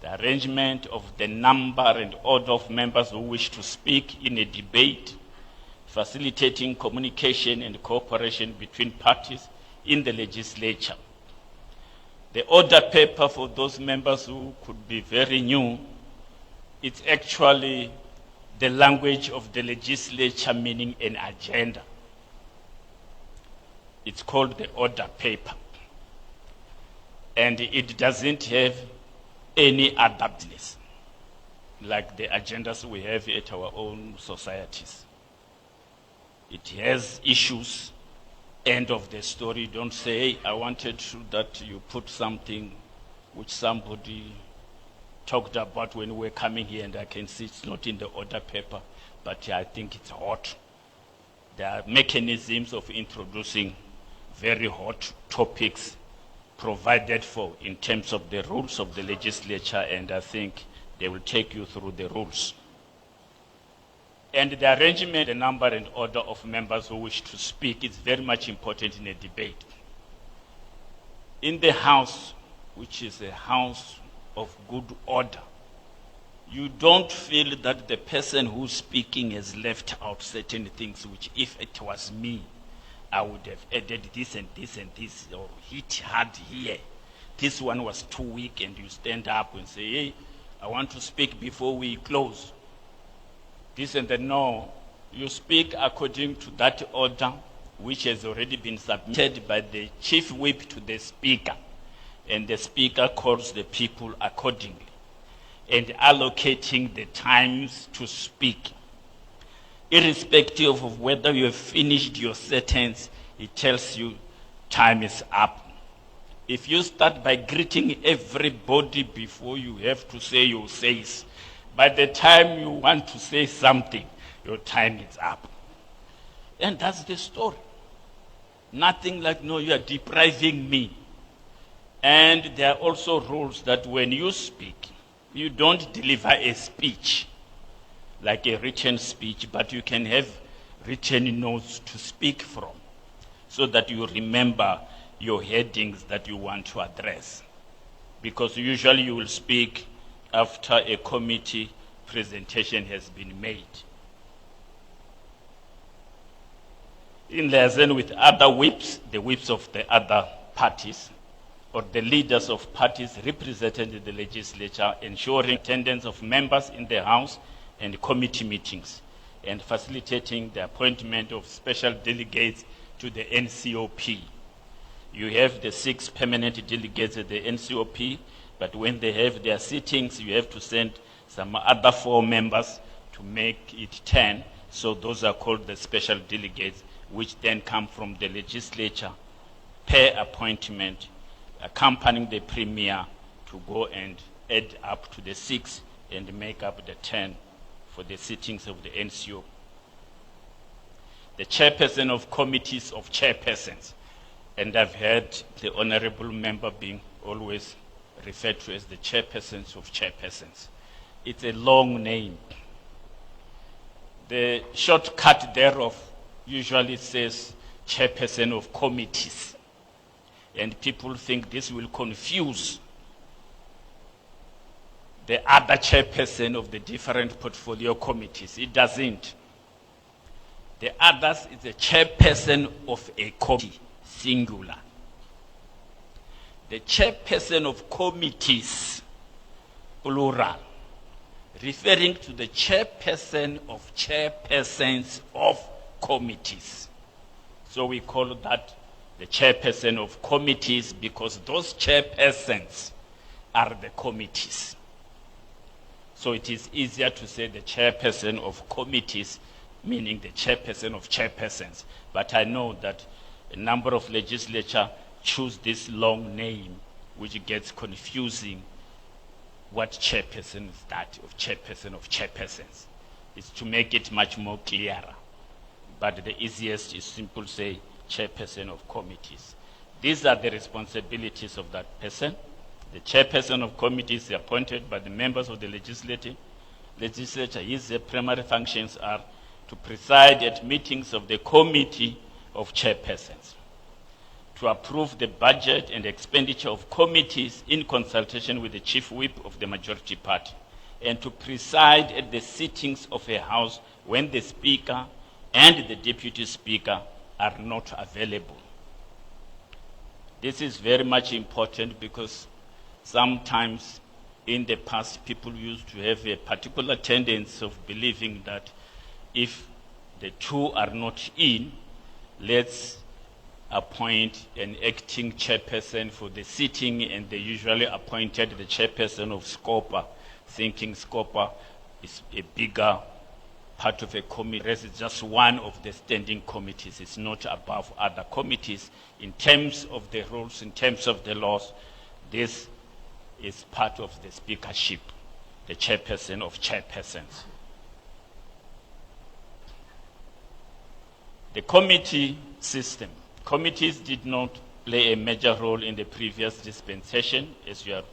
the arrangement of the number and order of members who wish to speak in a debate, facilitating communication and cooperation between parties in the legislature. The order paper, for those members who could be very new, it's actually the language of the legislature, meaning an agenda. It's called the order paper. And it doesn't have any other business, like the agendas we have at our own societies. It has issues, end of the story. Don't say, hey, I wanted that you put something which somebody talked about when we were coming here, and I can see it's not in the order paper, but I think it's hot. There are mechanisms of introducing very hot topics provided for in terms of the rules of the legislature, and I think they will take you through the rules. And the arrangement, the number and order of members who wish to speak is very much important in a debate. In the House, which is a house of good order, you don't feel that the person who's speaking has left out certain things which, if it was me, I would have added this and this and this, or hit hard here. This one was too weak, and you stand up and say, hey, I want to speak before we close. This and that. No, you speak according to that order which has already been submitted by the chief whip to the speaker, and the speaker calls the people accordingly and allocating the times to speak. Irrespective of whether you have finished your sentence, it tells you time is up. If you start by greeting everybody before you have to say your says, by the time you want to say something, your time is up. And that's the story. Nothing like, no, you are depriving me. And there are also rules that when you speak, you don't deliver a speech like a written speech, but you can have written notes to speak from so that you remember your headings that you want to address. Because usually you will speak after a committee presentation has been made. In liaison with other whips, the whips of the other parties, or the leaders of parties represented in the legislature, ensuring attendance of members in the House and committee meetings, and facilitating the appointment of special delegates to the NCOP. You have the 6 permanent delegates at the NCOP, but when they have their sittings, you have to send some other 4 members to make it 10. So those are called the special delegates, which then come from the legislature per appointment, accompanying the premier to go and add up to the 6 and make up the 10 for the sittings of the NCO. The chairperson of committees of chairpersons, and I've heard the honorable member being always referred to as the chairpersons of chairpersons. It's a long name. The shortcut thereof usually says chairperson of committees, and people think this will confuse the other chairperson of the different portfolio committees. It doesn't. The others is the chairperson of a committee, singular. The chairperson of committees, plural, referring to the chairperson of chairpersons of committees. So we call that the chairperson of committees because those chairpersons are the committees. So it is easier to say the chairperson of committees, meaning the chairperson of chairpersons. But I know that a number of legislature choose this long name, which gets confusing. What chairperson is that of chairpersons? It's to make it much more clearer. But the easiest is simple say chairperson of committees. These are the responsibilities of that person. The chairperson of committees is appointed by the members of the legislature. His primary functions are to preside at meetings of the Committee of Chairpersons, to approve the budget and expenditure of committees in consultation with the Chief Whip of the majority party, and to preside at the sittings of a House when the Speaker and the Deputy Speaker are not available. This is very much important because sometimes in the past people used to have a particular tendency of believing that if the two are not in, let's appoint an acting chairperson for the sitting, and they usually appointed the chairperson of SCOPA, thinking SCOPA is a bigger part of a committee, whereas it's just one of the standing committees. It's not above other committees. In terms of the rules, in terms of the laws, this is part of the speakership, the chairperson of chairpersons. The committee system. Committees did not play a major role in the previous dispensation. As you are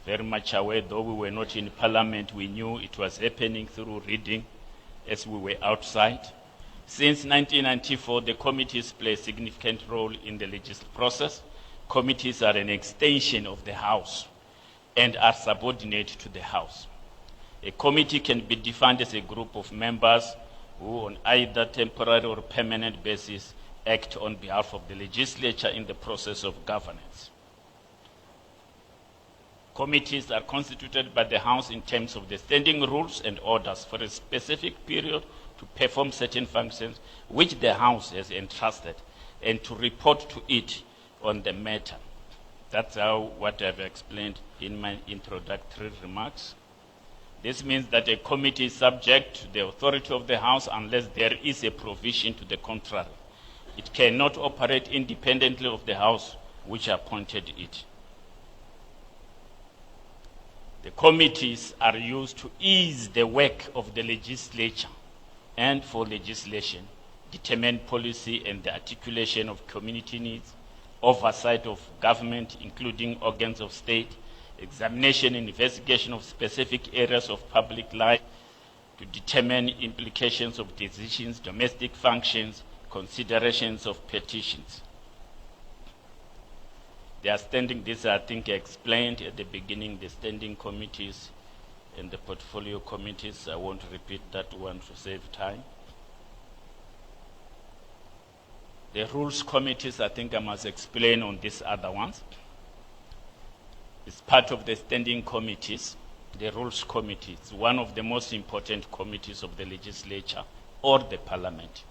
very much aware, though we were not in Parliament, we knew it was happening through reading as we were outside. Since 1994, the committees play a significant role in the legislative process. Committees are an extension of the House and are subordinate to the House. A committee can be defined as a group of members who, on either temporary or permanent basis, act on behalf of the legislature in the process of governance. Committees are constituted by the House in terms of the standing rules and orders for a specific period to perform certain functions which the House has entrusted and to report to it on the matter. That's what I've explained in my introductory remarks. This means that a committee is subject to the authority of the House unless there is a provision to the contrary. It cannot operate independently of the House which appointed it. The committees are used to ease the work of the legislature and for legislation, determine policy and the articulation of community needs, oversight of government, including organs of state, examination and investigation of specific areas of public life, to determine implications of decisions, domestic functions, considerations of petitions. They are standing, this I think I explained at the beginning, the standing committees and the portfolio committees. I won't repeat that one to save time. The rules committees, I think I must explain on these other ones. It's part of the standing committees. The rules committee is one of the most important committees of the legislature or the parliament.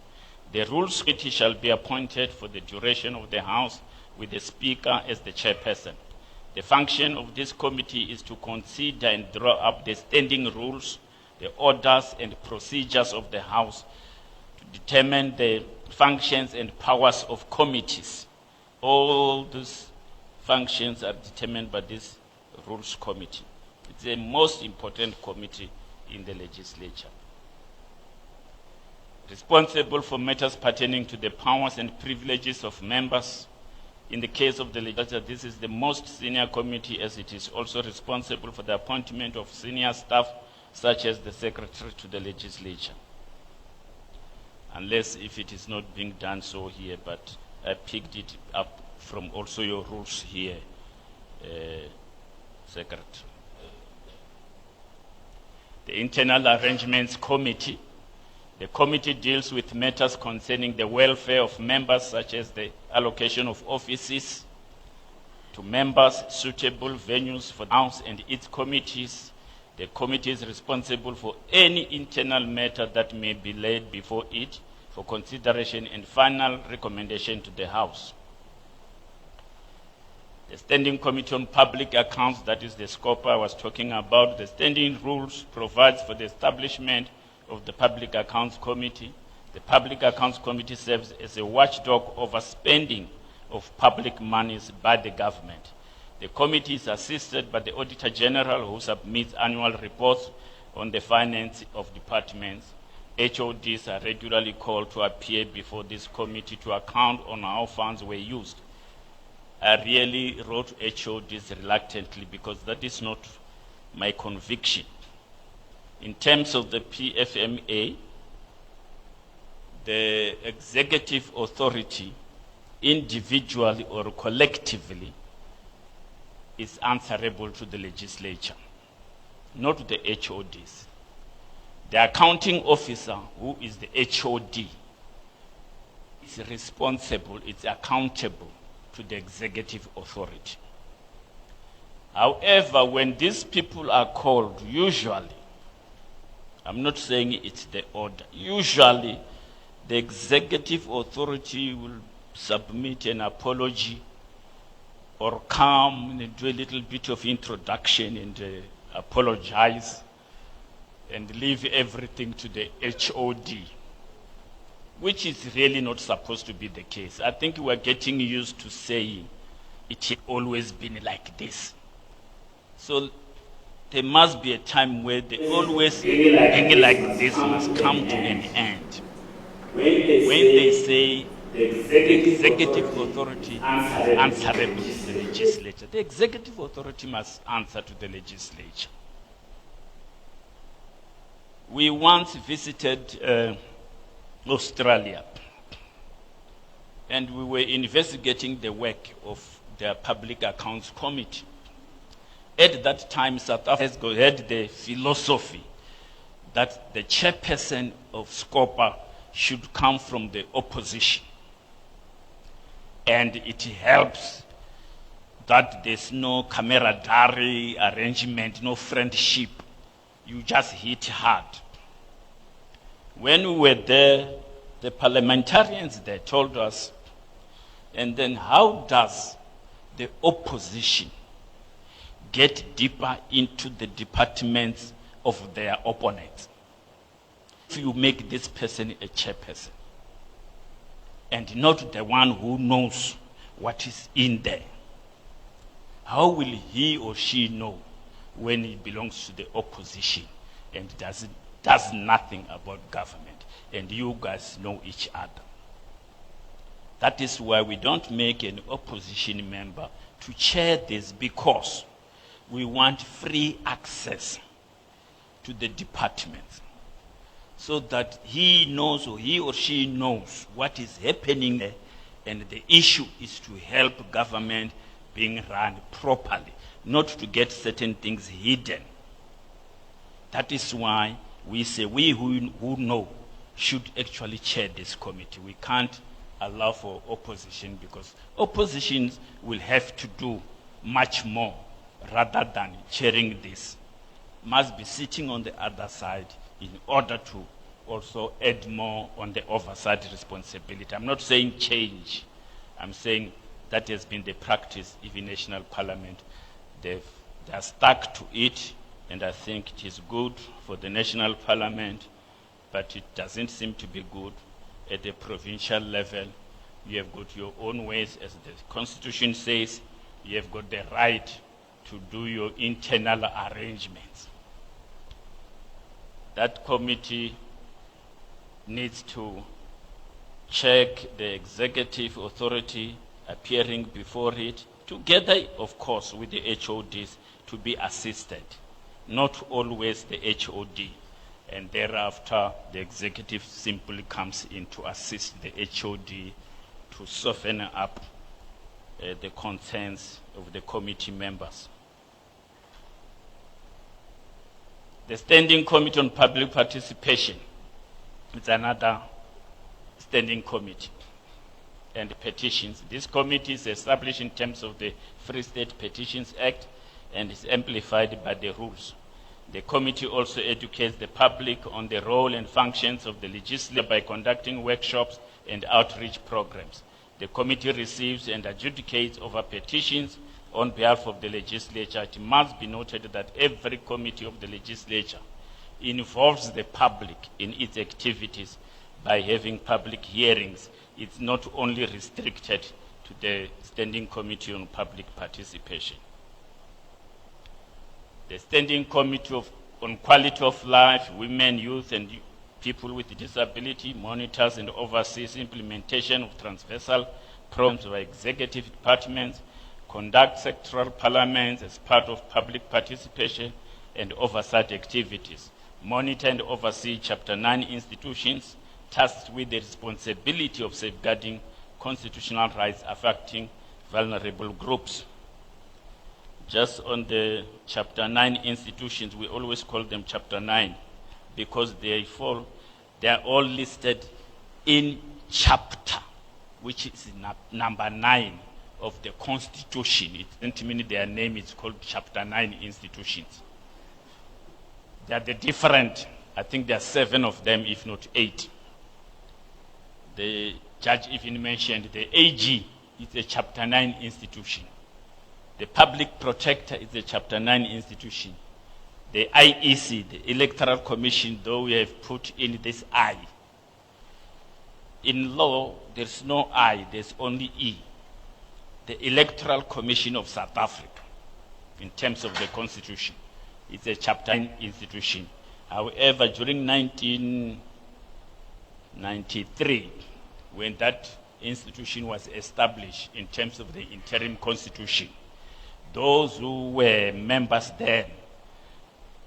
The rules committee shall be appointed for the duration of the House with the Speaker as the chairperson. The function of this committee is to consider and draw up the standing rules, the orders and procedures of the House, to determine the functions and powers of committees. All these functions are determined by this rules committee. It's the most important committee in the legislature. Responsible for matters pertaining to the powers and privileges of members. In the case of the legislature, this is the most senior committee, as it is also responsible for the appointment of senior staff, such as the secretary to the legislature. Unless if it is not being done so here, but I picked it up from also your rules here, secretary. The Internal Arrangements Committee. The committee deals with matters concerning the welfare of members, such as the allocation of offices to members, suitable venues for the House and its committees. The committee is responsible for any internal matter that may be laid before it for consideration and final recommendation to the House. The Standing Committee on Public Accounts, that is the scope I was talking about. The standing rules provides for the establishment of the Public Accounts Committee. The Public Accounts Committee serves as a watchdog over spending of public monies by the government. The committee is assisted by the Auditor General, who submits annual reports on the finance of departments. HODs are regularly called to appear before this committee to account on how funds were used. I really wrote HODs reluctantly because that is not my conviction. In terms of the PFMA, the executive authority, individually or collectively, is answerable to the legislature, not to the HODs. The accounting officer, who is the HOD, is responsible, it's accountable to the executive authority. However, when these people are called, usually, I'm not saying it's the order, usually the executive authority will submit an apology or come and do a little bit of introduction and apologize and leave everything to the HOD, which is really not supposed to be the case. I think we're getting used to saying it has always been like this. So there must be a time where the always being like this must come to an end. When they say the executive authority is answerable to the legislature, the executive authority must answer to the legislature. We once visited Australia, and we were investigating the work of their Public Accounts Committee. At that time, South Africa had the philosophy that the chairperson of SCOPA should come from the opposition. And it helps that there's no camaraderie arrangement, no friendship. You just hit hard. When we were there, the parliamentarians there told us, and then how does the opposition get deeper into the departments of their opponents? If you make this person a chairperson, and not the one who knows what is in there, how will he or she know when it belongs to the opposition and does nothing about government, and you guys know each other? That is why we don't make an opposition member to chair this, because we want free access to the departments, so that he knows, or he or she knows, what is happening there, and the issue is to help government being run properly, not to get certain things hidden. That is why we say we who know should actually chair this committee. We can't allow for opposition, because oppositions will have to do much more rather than chairing this. Must be sitting on the other side in order to also add more on the oversight responsibility. I'm not saying change. I'm saying that has been the practice even in National Parliament. They are stuck to it, and I think it is good for the National Parliament, but it doesn't seem to be good at the provincial level. You have got your own ways, as the Constitution says. You have got the right to do your internal arrangements. That committee needs to check the executive authority appearing before it, together, of course, with the HODs, to be assisted, not always the HOD. And thereafter, the executive simply comes in to assist the HOD to soften up the concerns of the committee members. The Standing Committee on Public Participation is another standing committee. And petitions. This committee is established in terms of the Free State Petitions Act and is amplified by the rules. The committee also educates the public on the role and functions of the legislature by conducting workshops and outreach programs. The committee receives and adjudicates over petitions on behalf of the legislature. It must be noted that every committee of the legislature involves the public in its activities by having public hearings. It's not only restricted to the Standing Committee on Public Participation. The Standing Committee on Quality of Life, Women, Youth, and People with Disability monitors and oversees implementation of transversal programs by executive departments, conducts sectoral parliaments as part of public participation and oversight activities, monitor and oversee Chapter 9 institutions, tasked with the responsibility of safeguarding constitutional rights affecting vulnerable groups. Just on the Chapter 9 institutions, we always call them Chapter 9 because they are all listed in chapter, which is number 9 of the Constitution. It doesn't mean their name is called Chapter 9 institutions. They are the different, I think there are 7 of them, if not 8. The judge even mentioned the AG is a Chapter 9 institution. The Public Protector is a Chapter 9 institution. The IEC, the Electoral Commission, though we have put in this I. In law, there's no I, there's only E. The Electoral Commission of South Africa, in terms of the Constitution, it's a Chapter 9 institution. However, during 1993, when that institution was established in terms of the interim constitution, those who were members then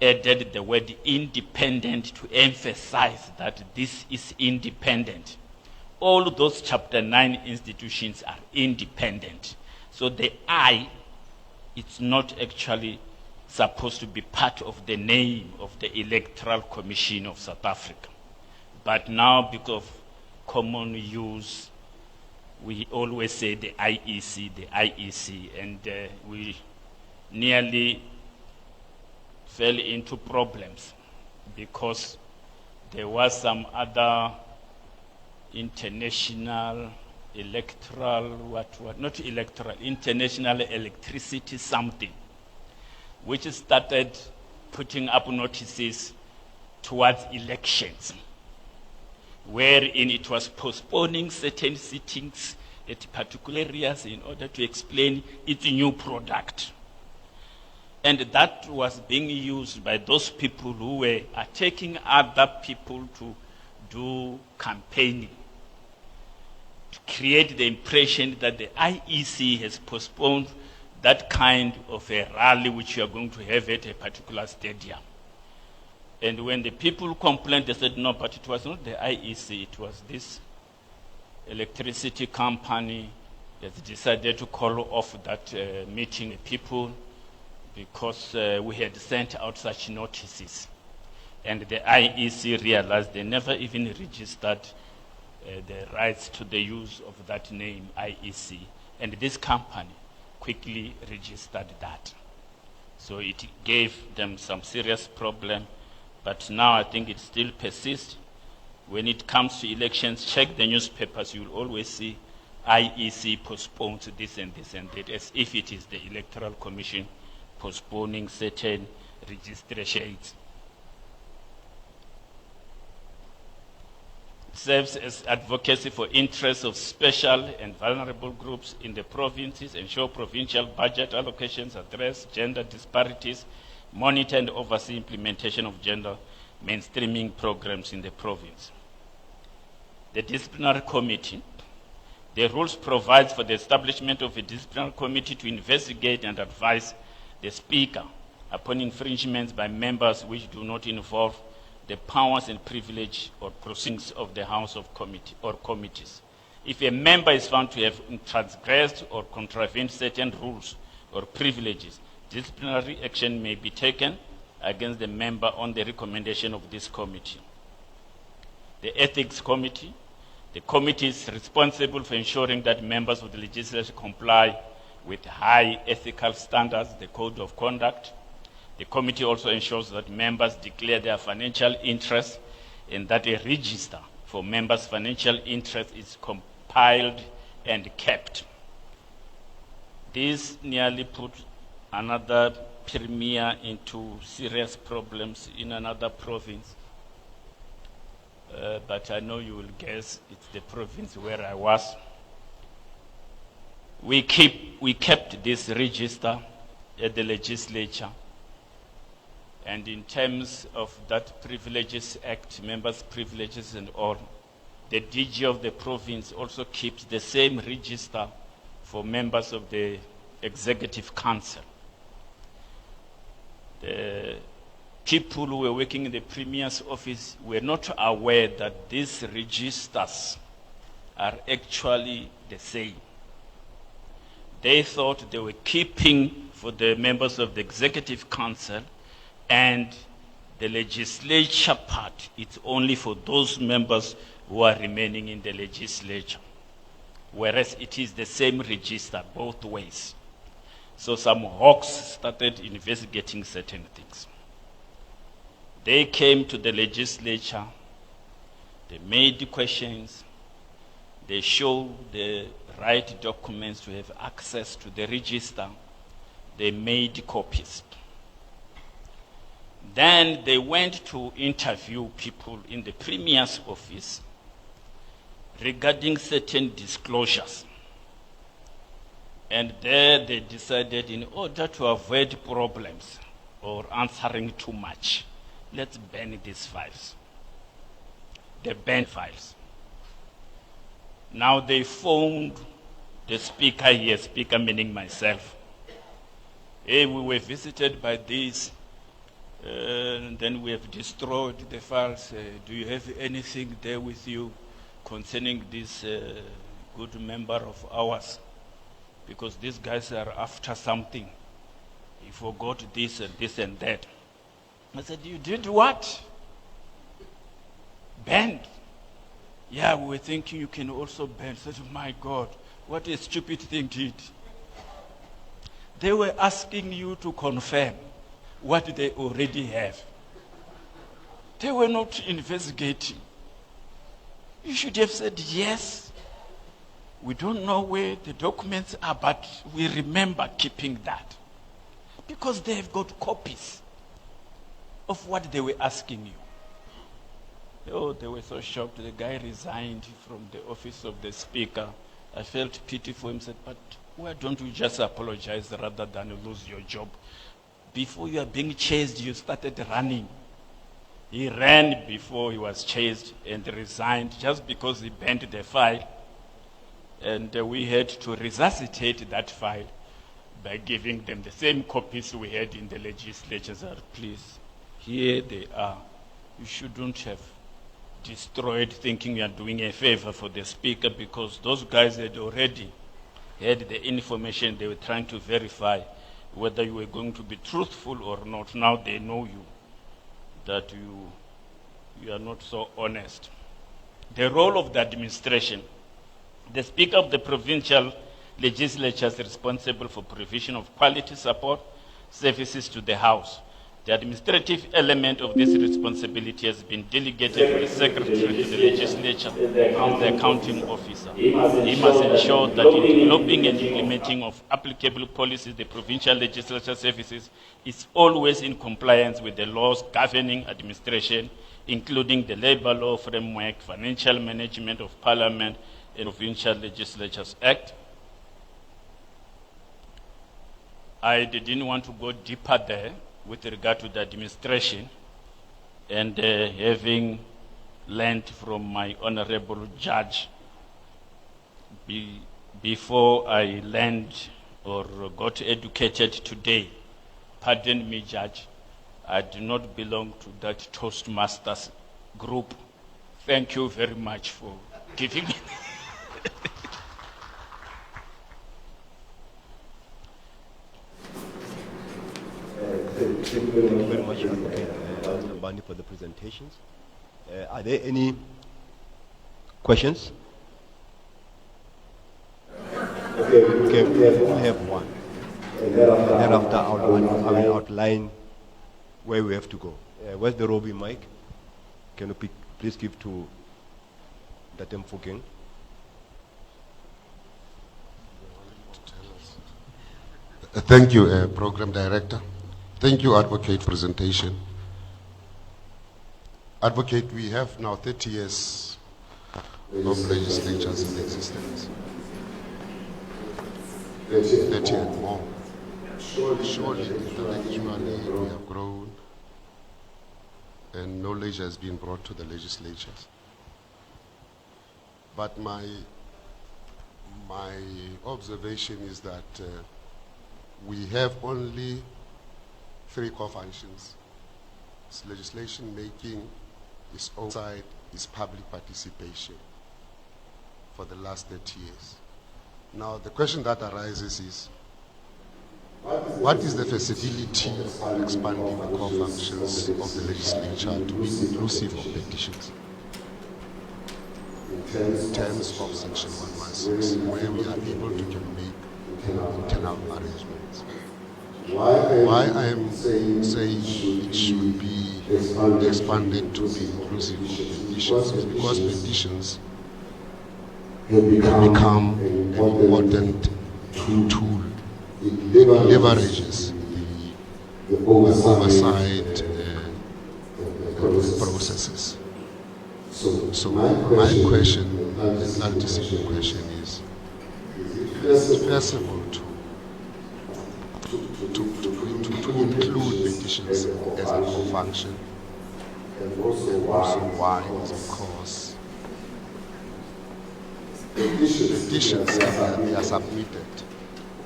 added the word independent to emphasize that this is independent. All those Chapter 9 institutions are independent. So the I, it's not actually supposed to be part of the name of the Electoral Commission of South Africa. But now, because of common use, we always say the IEC, and we nearly fell into problems because there was some other international international electricity something, which started putting up notices towards elections, wherein it was postponing certain sittings at particular areas in order to explain its new product. And that was being used by those people who were attacking other people to do campaigning, to create the impression that the IEC has postponed that kind of a rally which you are going to have at a particular stadium. And when the people complained, they said, no, but it was not the IEC, it was this electricity company that decided to call off that meeting with people because we had sent out such notices. And the IEC realized they never even registered the rights to the use of that name, IEC. And this company quickly registered that. So it gave them some serious problem. But now I think it still persists. When it comes to elections, check the newspapers, you'll always see IEC postpones this and this and that, as if it is the Electoral Commission postponing certain registrations. It serves as advocacy for interests of special and vulnerable groups in the provinces, ensure provincial budget allocations, address gender disparities, monitor and oversee implementation of gender mainstreaming programs in the province. The disciplinary committee. The rules provide for the establishment of a disciplinary committee to investigate and advise the Speaker upon infringements by members which do not involve the powers and privilege or proceedings of the House of Committee or committees. If a member is found to have transgressed or contravened certain rules or privileges, disciplinary action may be taken against the member on the recommendation of this committee. The Ethics Committee. The committee is responsible for ensuring that members of the legislature comply with high ethical standards, the Code of Conduct. The committee also ensures that members declare their financial interests and that a register for members' financial interests is compiled and kept. This nearly put another premier into serious problems in another province. But I know you will guess it's the province where I was. We kept this register at the legislature. And in terms of that Privileges Act, members' privileges and all, the DG of the province also keeps the same register for members of the Executive Council. The people who were working in the Premier's office were not aware that these registers are actually the same. They thought they were keeping for the members of the Executive Council, and the legislature part, it's only for those members who are remaining in the legislature. Whereas it is the same register both ways. So some hawks started investigating certain things. They came to the legislature, they made questions, they showed the right documents to have access to the register, they made copies. Then they went to interview people in the Premier's office regarding certain disclosures. And there they decided, in order to avoid problems or answering too much, let's ban these files. They banned files. Now they phoned the speaker here, speaker meaning myself. Hey, we were visited by this, and then we have destroyed the files. Do you have anything there with you concerning this good member of ours? Because these guys are after something. He forgot this and that. I said, you did what? Banned. Yeah, we were thinking you can also ban. I said, my God, what a stupid thing did. They were asking you to confirm what they already have. They were not investigating. You should have said, yes, we don't know where the documents are, but we remember keeping that. Because they have got copies of what they were asking you. Oh, they were so shocked. The guy resigned from the office of the speaker. I felt pity for him. Said, but why don't you just apologize rather than lose your job? Before you are being chased, you started running. He ran before he was chased and resigned just because he banned the file. And we had to resuscitate that file by giving them the same copies we had in the legislature. So please, here they are. You shouldn't have destroyed thinking you are doing a favor for the speaker, because those guys had already had the information. They were trying to verify whether you were going to be truthful or not. Now they know you, that you are not so honest. The role of the administration. The Speaker of the Provincial Legislature is responsible for provision of quality support services to the House. The administrative element of this responsibility has been delegated to the Secretary to the Legislature as the accounting officer. He must ensure that in developing and implementing of applicable policies, the Provincial Legislature services is always in compliance with the laws governing administration, including the Labour Law Framework, Financial Management of Parliament, and Provincial Legislatures Act. I didn't want to go deeper there with regard to the administration, and having learned from my honorable judge before I learned or got educated today, pardon me, Judge, I do not belong to that Toastmasters group. Thank you very much for giving me. Thank you very much, Advocate Bani, for the presentations. Are there any questions? Okay, we have one. And thereafter, I will outline where we have to go. Where's the Roby mic? Can you please give to Datem Fokeng? Thank you, Program Director. Thank you, Advocate, for presentation. Advocate, we have now 30 years of legislatures in existence. 30 and more. Surely, intellectually, we have grown and knowledge has been brought to the legislatures. But my observation is that we have only 3 core functions legislation making is outside is public participation for the last 30 years. Now, the question that arises is, what is the feasibility of expanding the core functions of the legislature to be inclusive of petitions? In terms of Section 116, where we are able to make internal arrangements. Why I am saying it should be expanded to be inclusive of petitions is because petitions have become an important tool. It leverages the oversight processes. So my question, the anticipated question is it possible to include petitions as a core function? And also why is because petitions, they are submitted.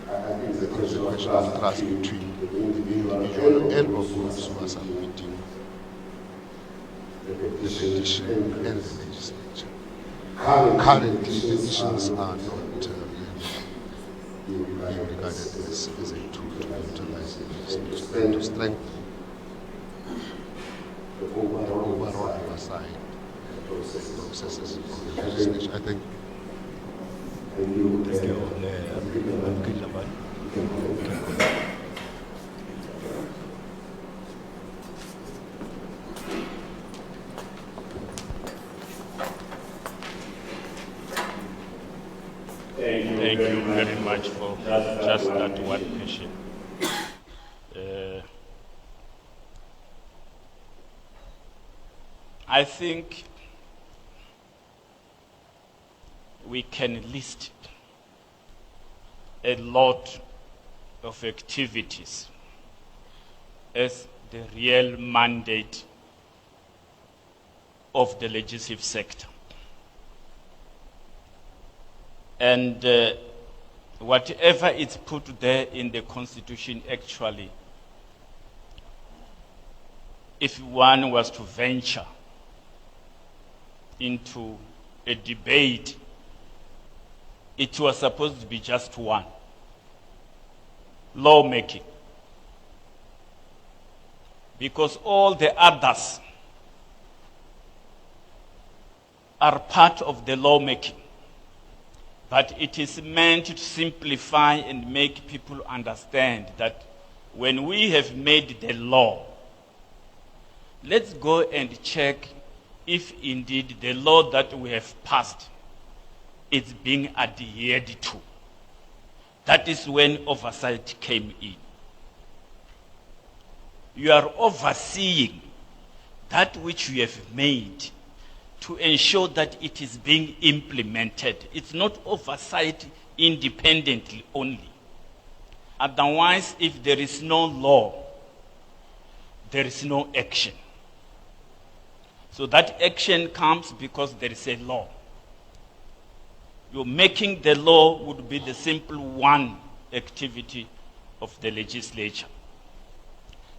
I think the question of trust between the individual and groups who are submitting the petition and the legislature. Currently, petitions are not being regarded as a tool to utilize the legislature to strengthen the overall oversight processes of the legislature. I think. Thank you. Thank you very much for just that one question. I think we can list a lot of activities as the real mandate of the legislative sector. And whatever is put there in the Constitution, actually, if one was to venture into a debate, it was supposed to be just one: lawmaking. Because all the others are part of the lawmaking. But it is meant to simplify and make people understand that when we have made the law, let's go and check if indeed the law that we have passed is being adhered to. That is when oversight came in. You are overseeing that which you have made to ensure that it is being implemented. It's not oversight independently only. Otherwise, if there is no law, there is no action. So that action comes because there is a law. You're making the law would be the simple one activity of the legislature.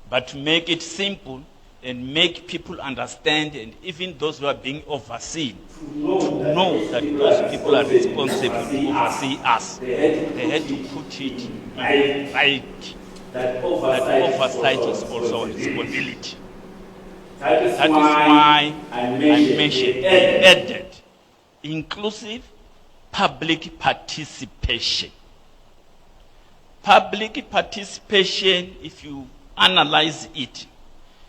But to make it simple and make people understand, and even those who are being overseen, to know that those people are responsible to oversee us. They had to put it in right, that oversight is also a responsibility. That is why I mentioned and added inclusive public participation. Public participation, if you analyze it,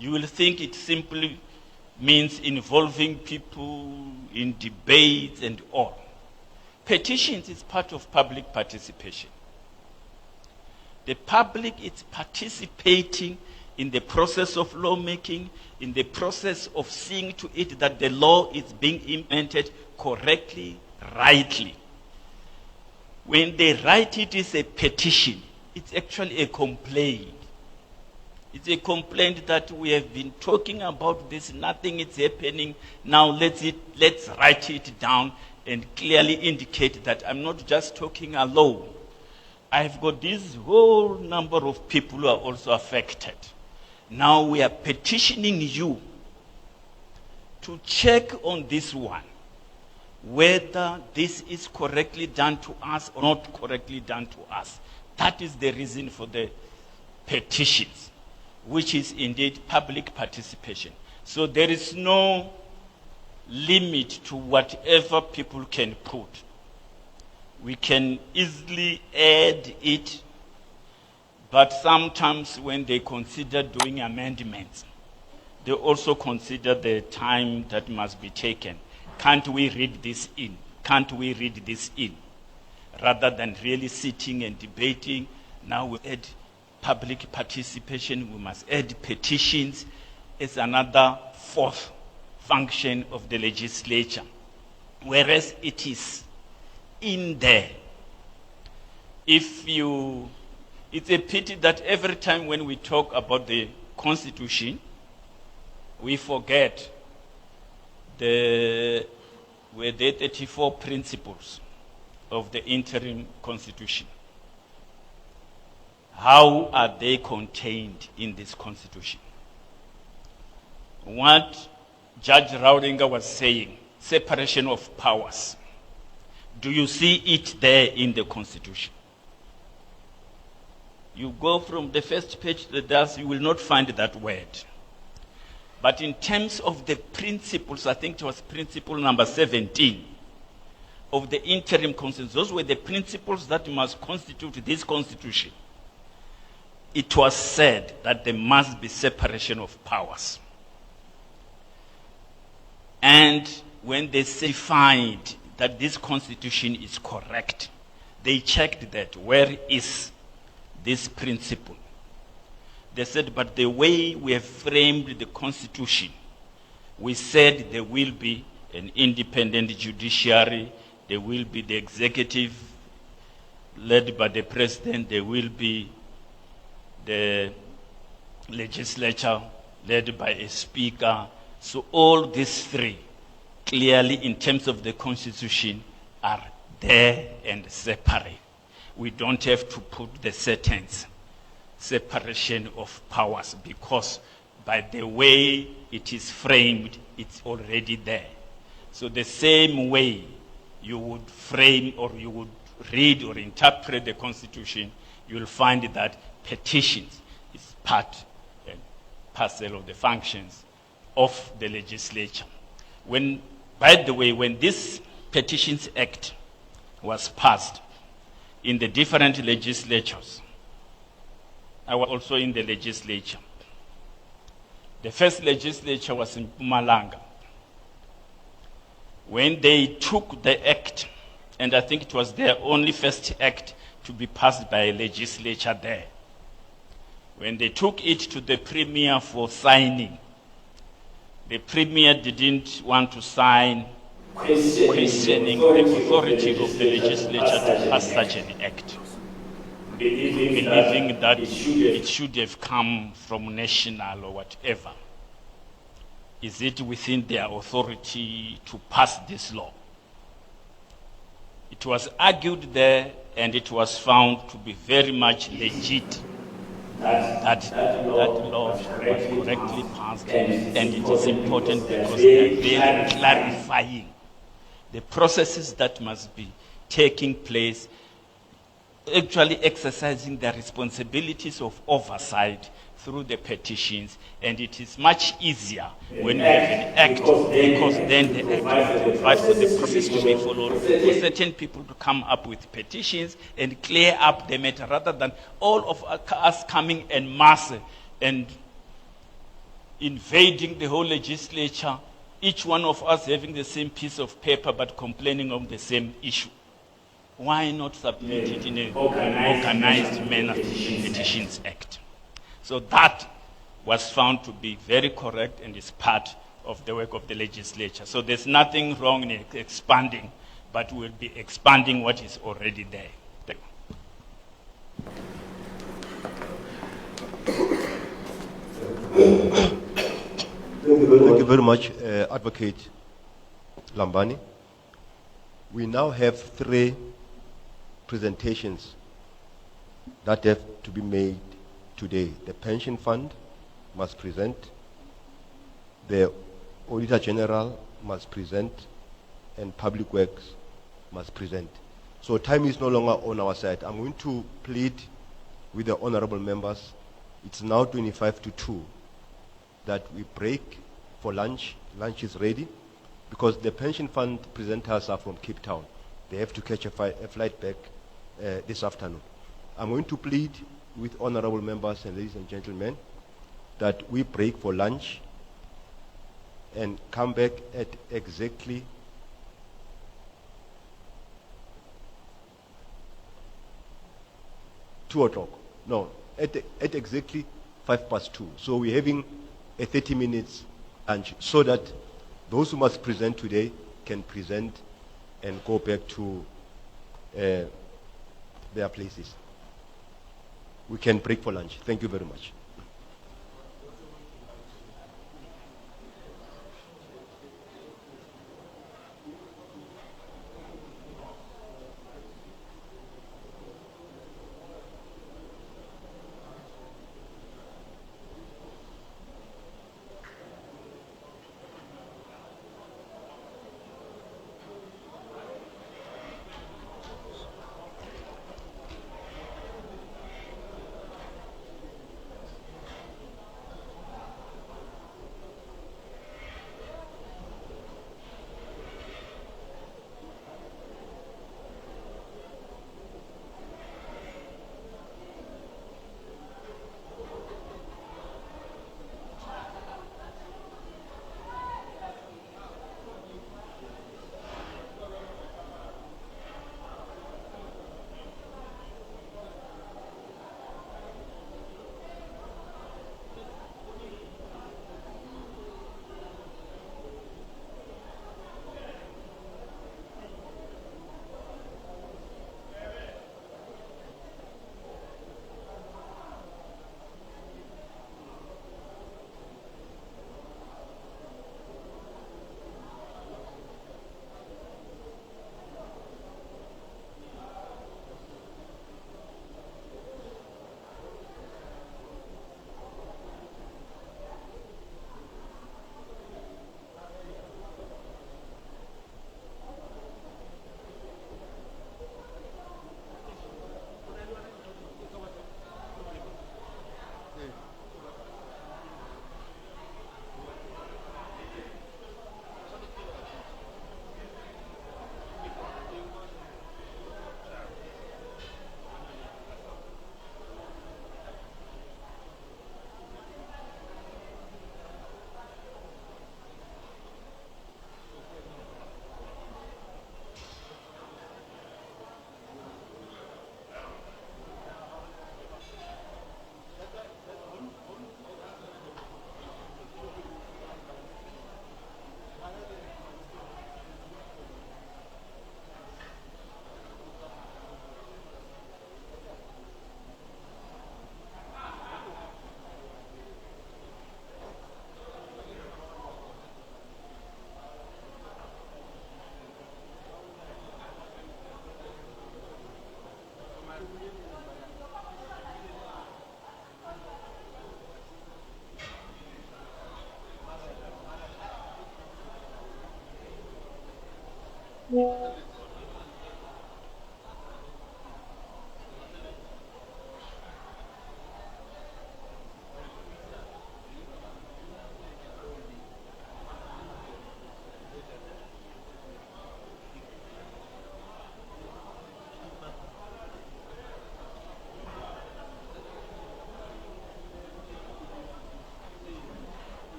you will think it simply means involving people in debates and all. Petitions is part of public participation. The public is participating in the process of lawmaking, in the process of seeing to it that the law is being implemented correctly, rightly. When they write it as a petition, it's actually a complaint. It's a complaint that we have been talking about this, nothing is happening. Now let's write it down and clearly indicate that I'm not just talking alone. I've got this whole number of people who are also affected. Now we are petitioning you to check on this one, whether this is correctly done to us or not correctly done to us. That is the reason for the petitions, which is indeed public participation. So there is no limit to whatever people can put. We can easily add it, but sometimes when they consider doing amendments, they also consider the time that must be taken. Can't we read this in? Can't we read this in? Rather than really sitting and debating, now we add public participation, we must add petitions. It's another fourth function of the legislature. Whereas it is in there. It's a pity that every time when we talk about the Constitution, we forget the 34 principles of the interim Constitution. How are they contained in this Constitution? What Judge Raudinger was saying, separation of powers. Do you see it there in the Constitution? You go from the first page to the last, you will not find that word. But in terms of the principles, I think it was principle number 17 of the interim constitution, those were the principles that must constitute this Constitution. It was said that there must be separation of powers. And when they certified that this Constitution is correct, they checked that, where is this principle? They said, but the way we have framed the Constitution, we said there will be an independent judiciary, there will be the executive led by the president, there will be the legislature led by a speaker. So all these three, clearly in terms of the Constitution, are there and separate. We don't have to put the sentence, separation of powers, because by the way it is framed, it's already there. So the same way you would frame or you would read or interpret the Constitution, you'll find that petitions is part and parcel of the functions of the legislature. By the way, when this Petitions Act was passed in the different legislatures, I was also in the legislature. The first legislature was in Mpumalanga. When they took the act, and I think it was their only first act to be passed by a legislature there, when they took it to the Premier for signing, the Premier didn't want to sign, questioning the authority of the legislature to pass such an act, believing that it should have come from national or whatever. Is it within their authority to pass this law? It was argued there, and it was found to be very much legit that law was correctly passed, and it is important because they are very clarifying the processes that must be taking place, actually exercising their responsibilities of oversight through the petitions. And it is much easier when you have an act, because then the act will provide for the process to be followed, for certain people to come up with petitions and clear up the matter, rather than all of us coming en masse and invading the whole legislature, each one of us having the same piece of paper but complaining of the same issue. Why not submit it in an organized manner to the Petitions Act? So that was found to be very correct and is part of the work of the legislature. So there's nothing wrong in expanding, but we'll be expanding what is already there. Thank you. Thank you very much, Advocate Lambani. We now have 3 presentations that have to be made today: the pension fund, must present, the Auditor General must present, and Public Works must present. So time is no longer on our side. I'm going to plead with the honorable members. It's now 25 to 2 that we break for lunch. Lunch is ready because the pension fund presenters are from Cape Town. They have to catch a flight back this afternoon. I'm going to plead with honorable members and ladies and gentlemen that we break for lunch and come back at exactly 2 o'clock. No, at exactly 2:05. So we're having a 30 minutes lunch so that those who must present today can present and go back to their places. We can break for lunch. Thank you very much.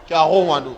Ke a go ngwano.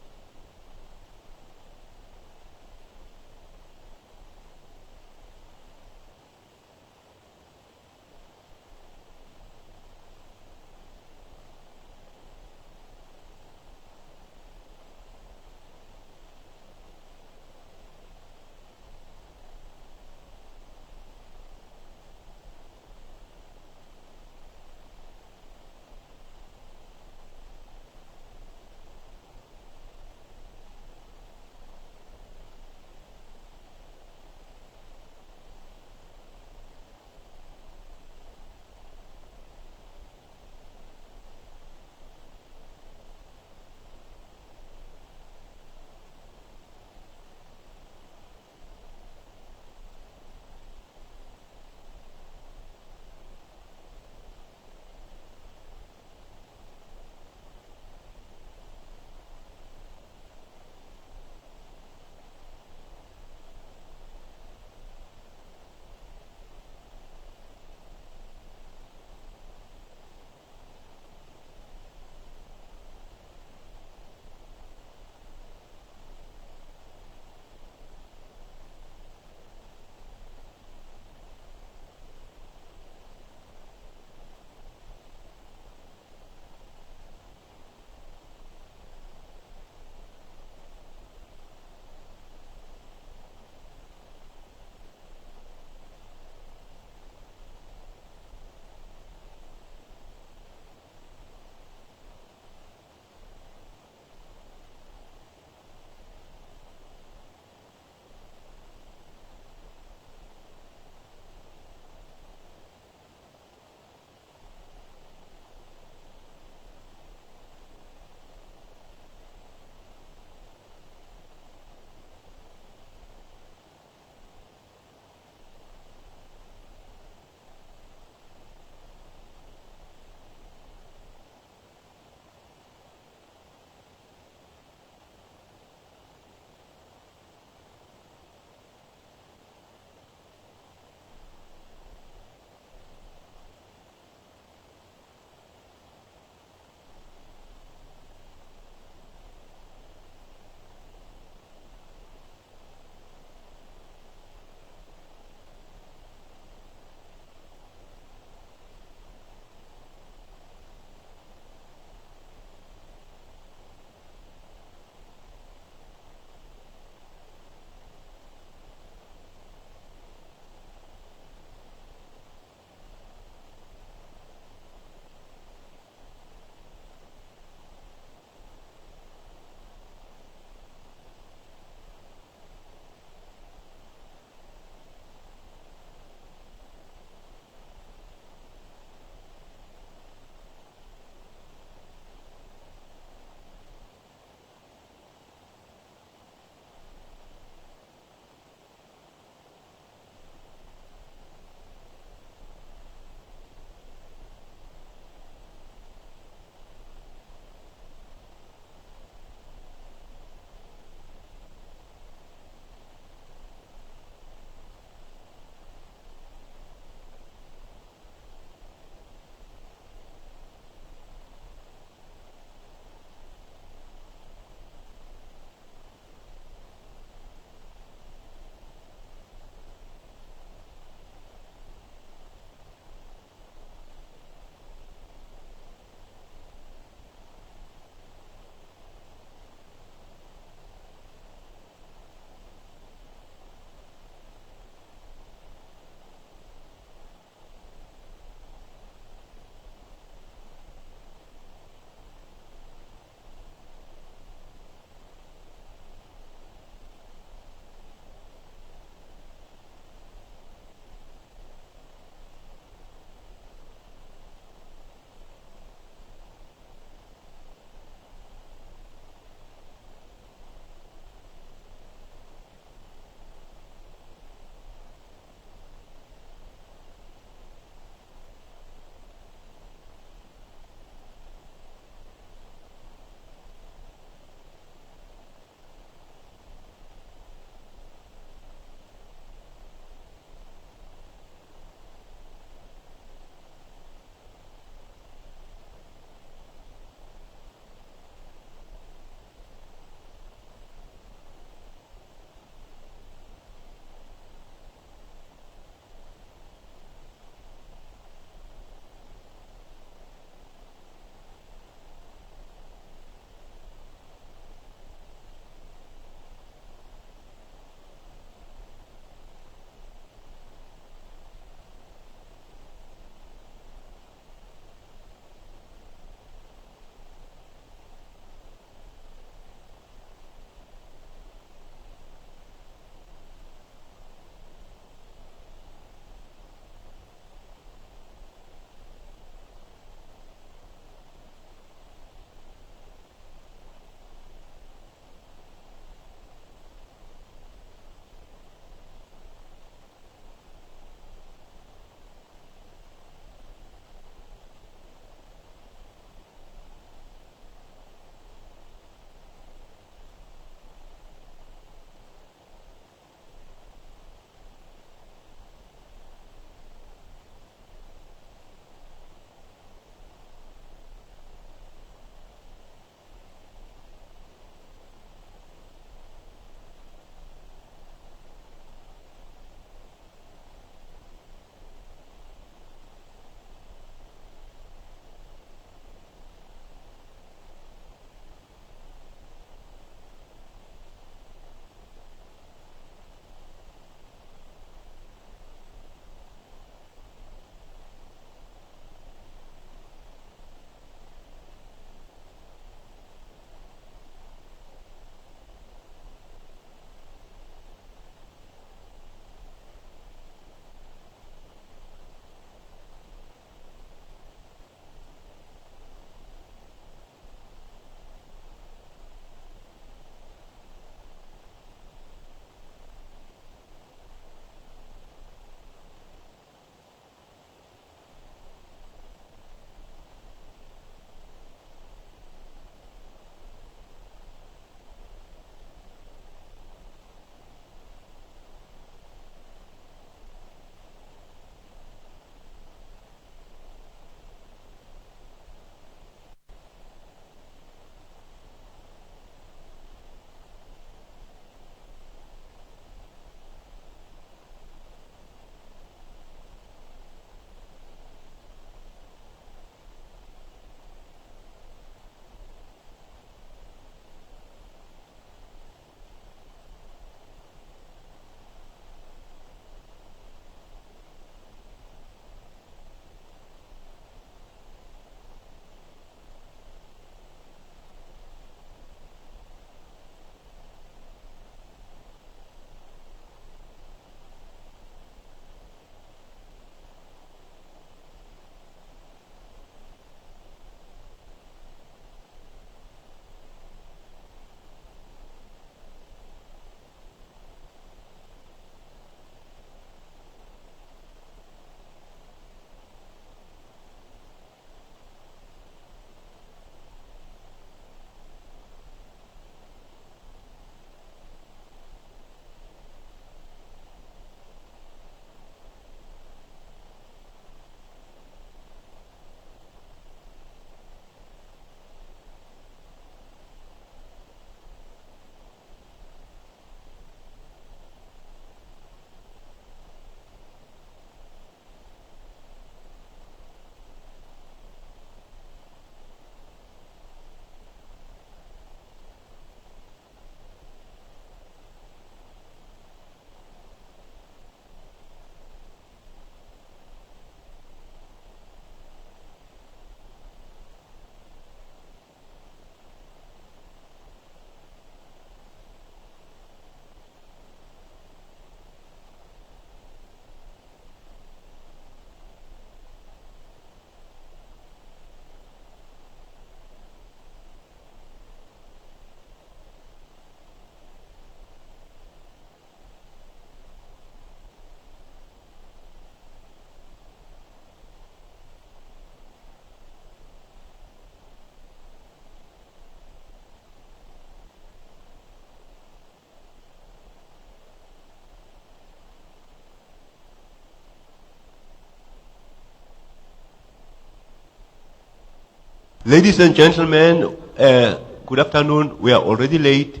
Ladies and gentlemen, good afternoon. We are already late.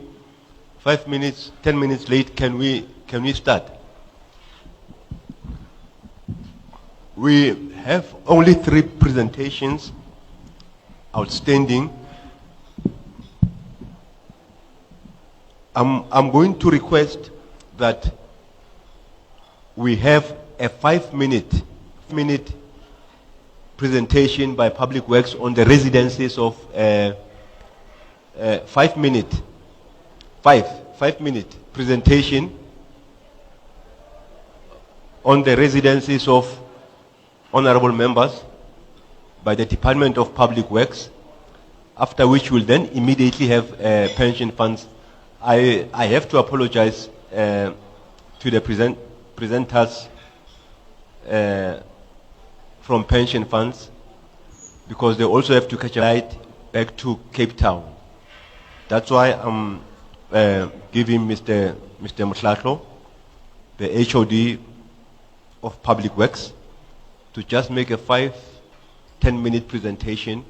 5 minutes, 10 minutes late. Can we start? We have only 3 presentations outstanding. I'm going to request that we have a 5-minute presentation by Public Works on the residences of 5-minute presentation on the residences of honorable members by the Department of Public Works, after which we'll then immediately have pension funds. I have to apologize to the presenters from pension funds, because they also have to catch a flight back to Cape Town. That's why I'm giving Mr. Motlatlo, the HOD of Public Works, to just make a 5-10-minute presentation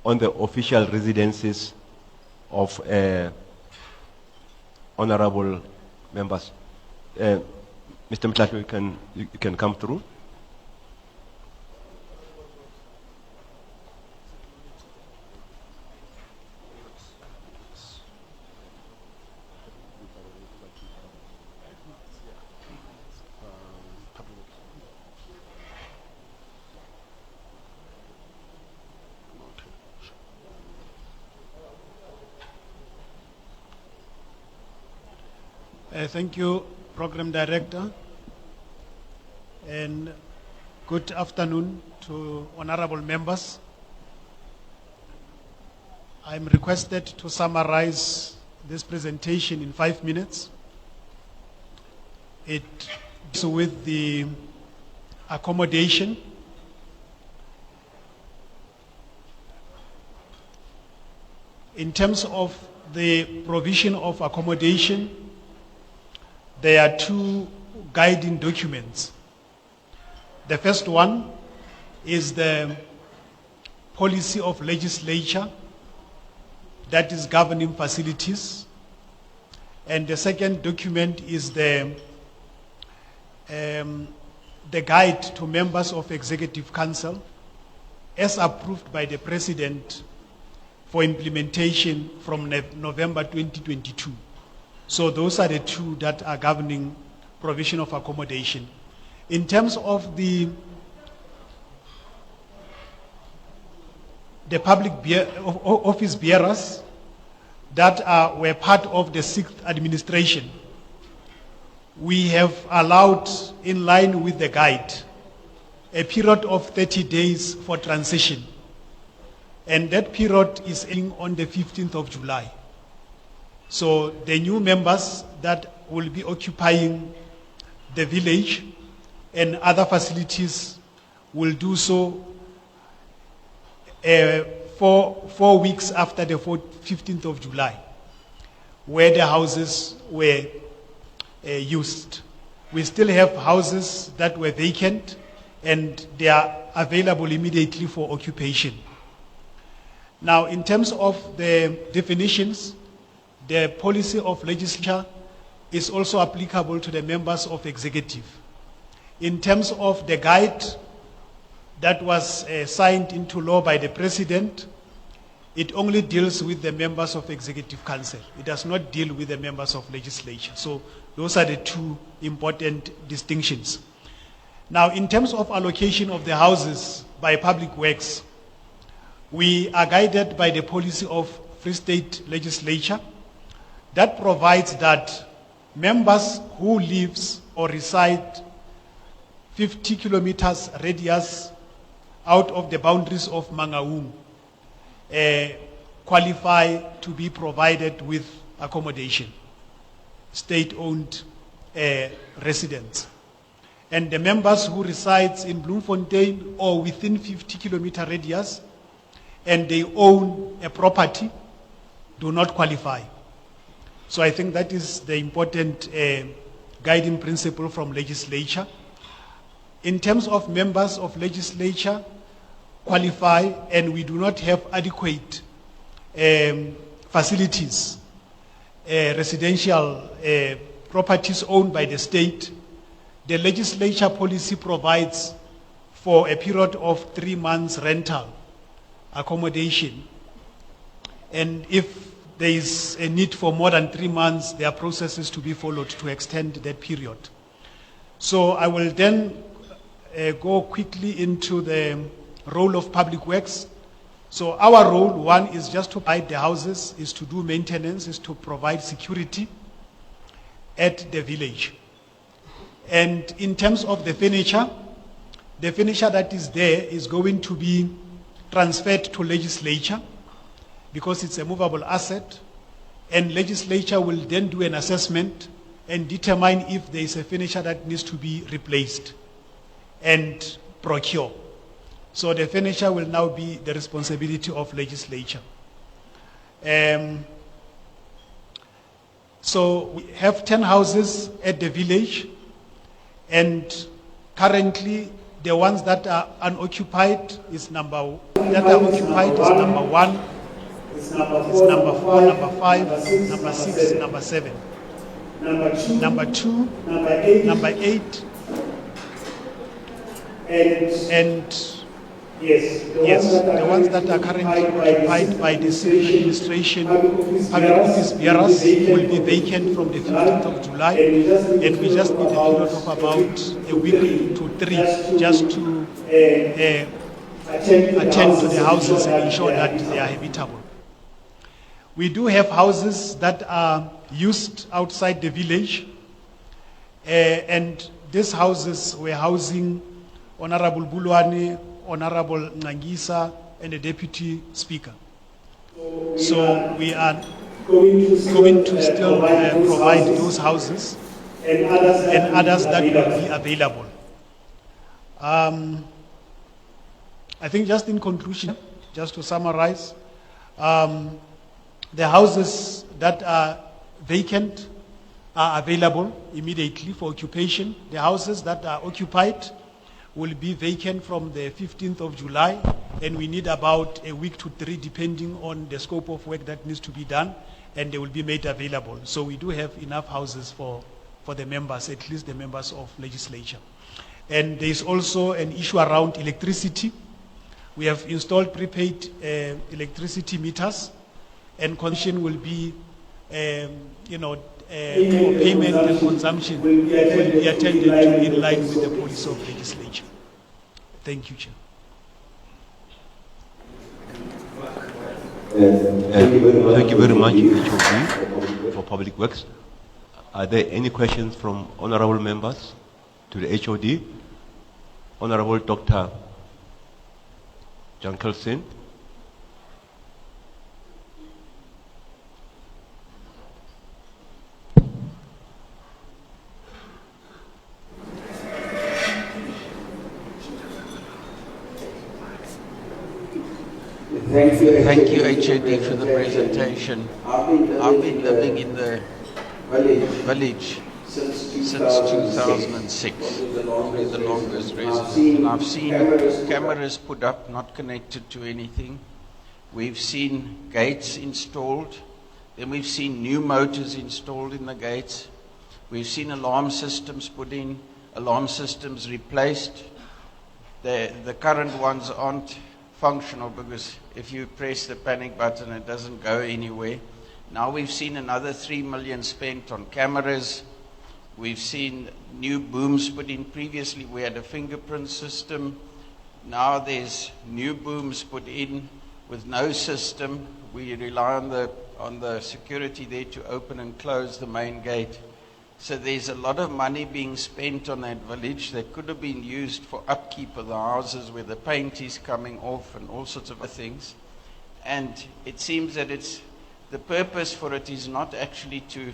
on the official residences of honorable members. Mr. Motlatlo, you can come through. Thank you, Program Director, and good afternoon to honorable members. I'm requested to summarize this presentation in 5 minutes. It deals with the accommodation, in terms of the provision of accommodation. There are 2 guiding documents. The first one is the policy of legislature that is governing facilities. And the second document is the guide to members of Executive Council as approved by the President for implementation from November 2022. So those are the 2 that are governing provision of accommodation. In terms of the public office bearers that were part of the 6th administration, we have allowed, in line with the guide, a period of 30 days for transition. And that period is ending on the 15th of July. So the new members that will be occupying the village and other facilities will do so 4 weeks after the 15th of July, where the houses were used. We still have houses that were vacant and they are available immediately for occupation. Now, in terms of the definitions, the policy of legislature is also applicable to the members of executive. In terms of the guide that was signed into law by the President, it only deals with the members of Executive Council. It does not deal with the members of legislature. So those are the 2 important distinctions. Now, in terms of allocation of the houses by Public Works, we are guided by the policy of Free State Legislature that provides that members who lives or reside 50 kilometers radius out of the boundaries of Mangaung qualify to be provided with accommodation, state-owned residents. And the members who reside in Bloemfontein or within 50-kilometer radius and they own a property do not qualify. So I think that is the important guiding principle from legislature. In terms of members of legislature, qualify, and we do not have adequate facilities, residential properties owned by the state, the legislature policy provides for a period of 3 months rental accommodation. And if there is a need for more than 3 months, there are processes to be followed to extend that period. So I will then go quickly into the role of public works. So our role, one, is just to buy the houses, is to do maintenance, is to provide security at the village. And in terms of the furniture that is there is going to be transferred to legislature because it's a movable asset, and legislature will then do an assessment and determine if there is a furniture that needs to be replaced and procure. So the furniture will now be the responsibility of legislature. So we have 10 houses at the village, and currently the ones that are unoccupied is number 1, it's number 4, number 5, number 6, number 7. Number 2, number 8, and the ones that are currently occupied by the civil administration, public office bearers, will be vacant from the 15th of July, and we just need a period of about a week to 3 just to attend to the houses and ensure that they are habitable. We do have houses that are used outside the village, and these houses were housing Honorable Bulwane, Honorable Ngangisa, and the Deputy Speaker. So we are going to still provide those houses and others that will be available. I think just in conclusion, just to summarize, the houses that are vacant are available immediately for occupation. The houses that are occupied will be vacant from the 15th of July, and we need about a week to 3 depending on the scope of work that needs to be done, and they will be made available. So we do have enough houses for the members, at least the members of legislature. And there is also an issue around electricity. We have installed prepaid electricity meters, and consumption will be, for payment and consumption will be attended to in line with the policy of legislature. Thank you, Chair. Thank you very much, HOD, for Public Works. Are there any questions from honorable members to the HOD? Honorable Dr. Jankel Singh. Thank you, HOD, for the presentation. I've been living in the village since 2006, probably the longest resident. And I've seen cameras put up, not connected to anything. We've seen gates installed. Then we've seen new motors installed in the gates. We've seen alarm systems put in, alarm systems replaced. The current ones aren't functional because if you press the panic button, it doesn't go anywhere. Now we've seen another 3 million spent on cameras. We've seen new booms put in. Previously we had a fingerprint system. Now there's new booms put in with no system. We rely on the security there to open and close the main gate. So there's a lot of money being spent on that village that could have been used for upkeep of the houses where the paint is coming off and all sorts of other things. And it seems that the purpose for it is not actually to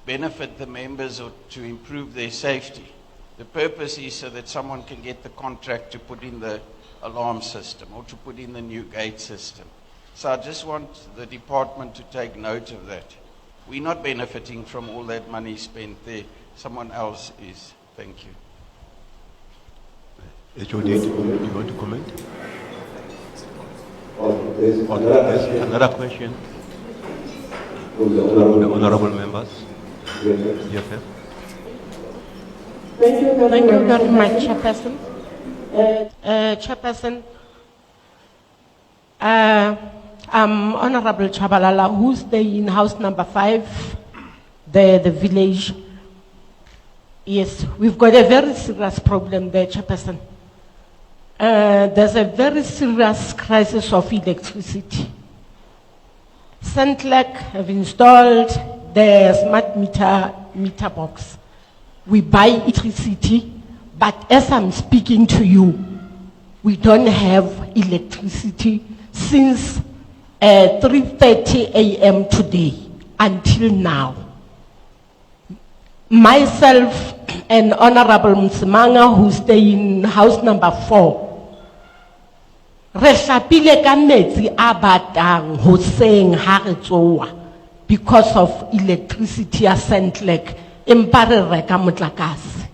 benefit the members or to improve their safety. The purpose is so that someone can get the contract to put in the alarm system or to put in the new gate system. So I just want the department to take note of that. We're not benefiting from all that money spent there. Someone else is. Thank you. HOD, you want to comment? there's another question from the honorable members. Yes, sir. Thank you very much, Chairperson. Chairperson, I'm Honorable Chabalala, who stay in house number 5, the village. Yes, we've got a very serious problem there, Chairperson. There's a very serious crisis of electricity. Centlec have installed the smart meter box. We buy electricity, but as I'm speaking to you, we don't have electricity since 3:30 a.m. today until now. Myself and Honorable Msimanga, who stay in house number 4, re hlapile ka metsi a batang hoseng ha re tsoa because of electricity ya Centlec empa re reka motlakase.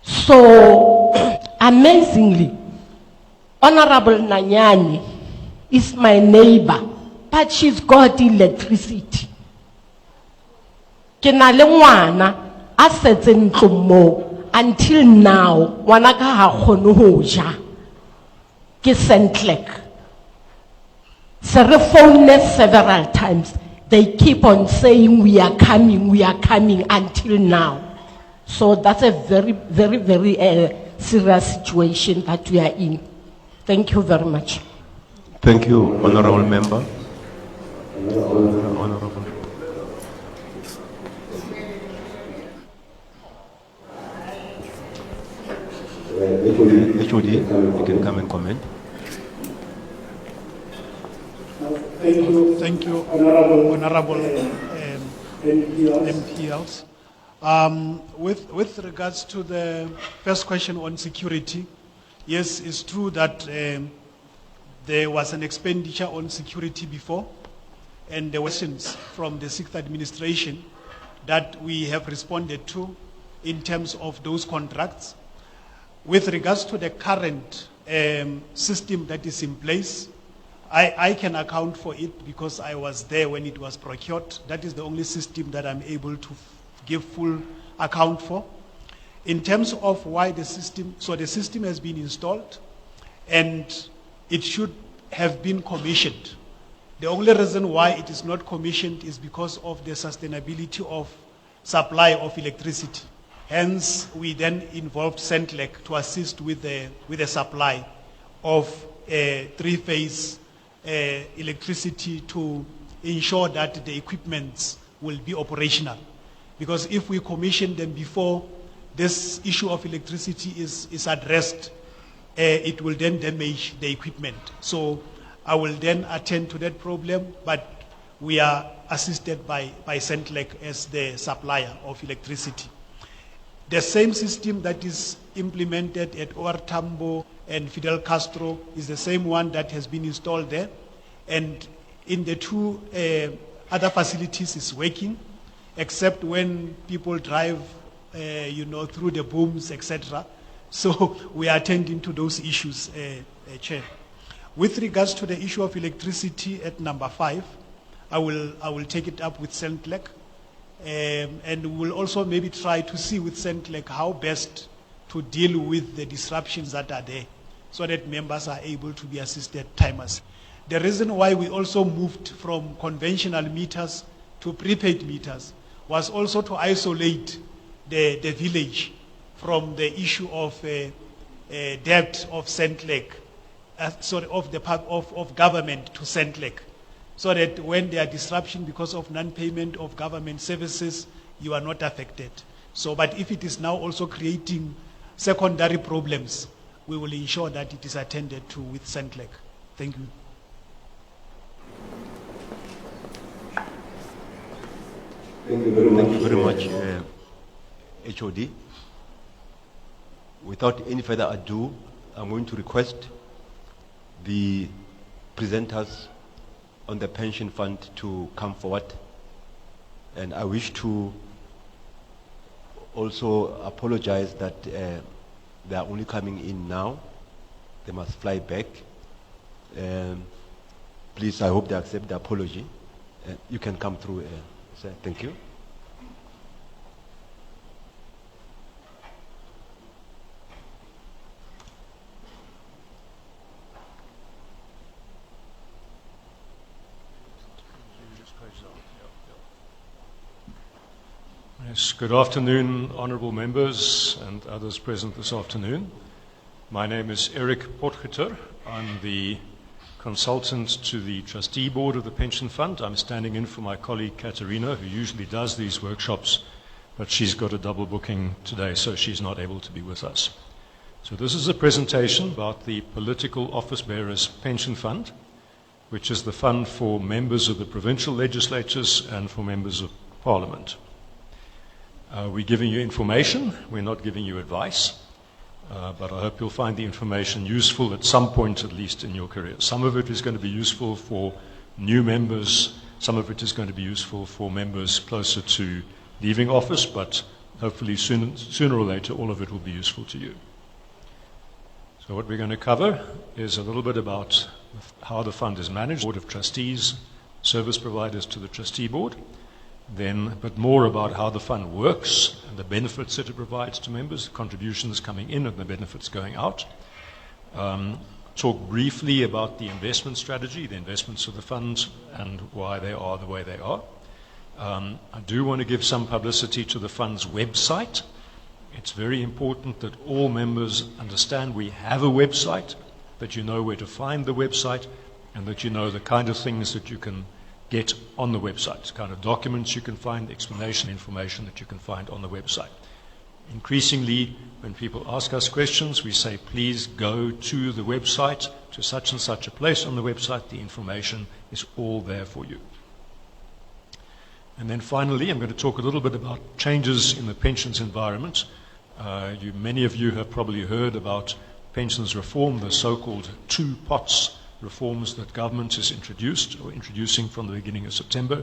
So amazingly, Honorable Nanyani is my neighbor, but she's got electricity. Ke na le ngwana a setse ntlong mo until now ngwana ka ha kgone ho ja ke Centlec. So re phone several times. They keep on saying we are coming until now. So that's a very, very, very serious situation that we are in. Thank you very much. Thank you, honorable member. Honorable. HOD, you can come and comment. Thank you, honorable MPLs. With regards to the first question on security, yes, it's true that there was an expenditure on security before, and there were questions from the 6th administration that we have responded to in terms of those contracts. With regards to the current system that is in place, I can account for it because I was there when it was procured. That is the only system that I'm able to give full account for. In terms of why the system, so the system has been installed and it should have been commissioned. The only reason why it is not commissioned is because of the sustainability of supply of electricity. Hence, we then involved Centlec to assist with the supply of three-phase electricity to ensure that the equipment will be operational. Because if we commission them before this issue of electricity is addressed, it will then damage the equipment. So I will then attend to that problem, but we are assisted by Centlec as the supplier of electricity. The same system that is implemented at OR Tambo and Fidel Castro is the same one that has been installed there. And in the two other facilities is working, except when people drive, through the booms, etc. So we are attending to those issues, Chair. With regards to the issue of electricity at number 5, I will take it up with Centlec. And we'll also maybe try to see with Centlec how best to deal with the disruptions that are there so that members are able to be assisted timers. The reason why we also moved from conventional meters to prepaid meters was also to isolate the village from the issue of debt of Centlec, of government to Centlec, so that when there are disruption because of non-payment of government services, you are not affected. So, but if it is now also creating secondary problems, we will ensure that it is attended to with Centlec. Thank you. Thank you very much, HOD. Without any further ado, I'm going to request the presenters on the pension fund to come forward. And I wish to also apologize that they are only coming in now. They must fly back. Please, I hope they accept the apology. You can come through, sir. Thank you. Yes, good afternoon, honourable members and others present this afternoon. My name is Eric Potgieter. I'm the consultant to the trustee board of the pension fund. I'm standing in for my colleague Katerina, who usually does these workshops, but she's got a double booking today, so she's not able to be with us. So this is a presentation about the Political Office Bearers Pension Fund, which is the fund for members of the provincial legislatures and for members of Parliament. We're giving you information, we're not giving you advice, but I hope you'll find the information useful at some point, at least in your career. Some of it is going to be useful for new members, some of it is going to be useful for members closer to leaving office, but hopefully sooner or later all of it will be useful to you. So what we're going to cover is a little bit about how the fund is managed, board of trustees, service providers to the trustee board, then a bit more about how the fund works and the benefits that it provides to members, the contributions coming in and the benefits going out. Talk briefly about the investment strategy, the investments of the fund and why they are the way they are. I do want to give some publicity to the fund's website. It's very important that all members understand we have a website, that you know where to find the website, and that you know the kind of things that you can get on the website, kind of documents you can find, explanation, information that you can find on the website. Increasingly, when people ask us questions, we say, please go to the website, to such and such a place on the website. The information is all there for you. And then finally, I'm going to talk a little bit about changes in the pensions environment. Many of you have probably heard about pensions reform, the so-called two pots reforms that government has introduced or introducing from the beginning of September.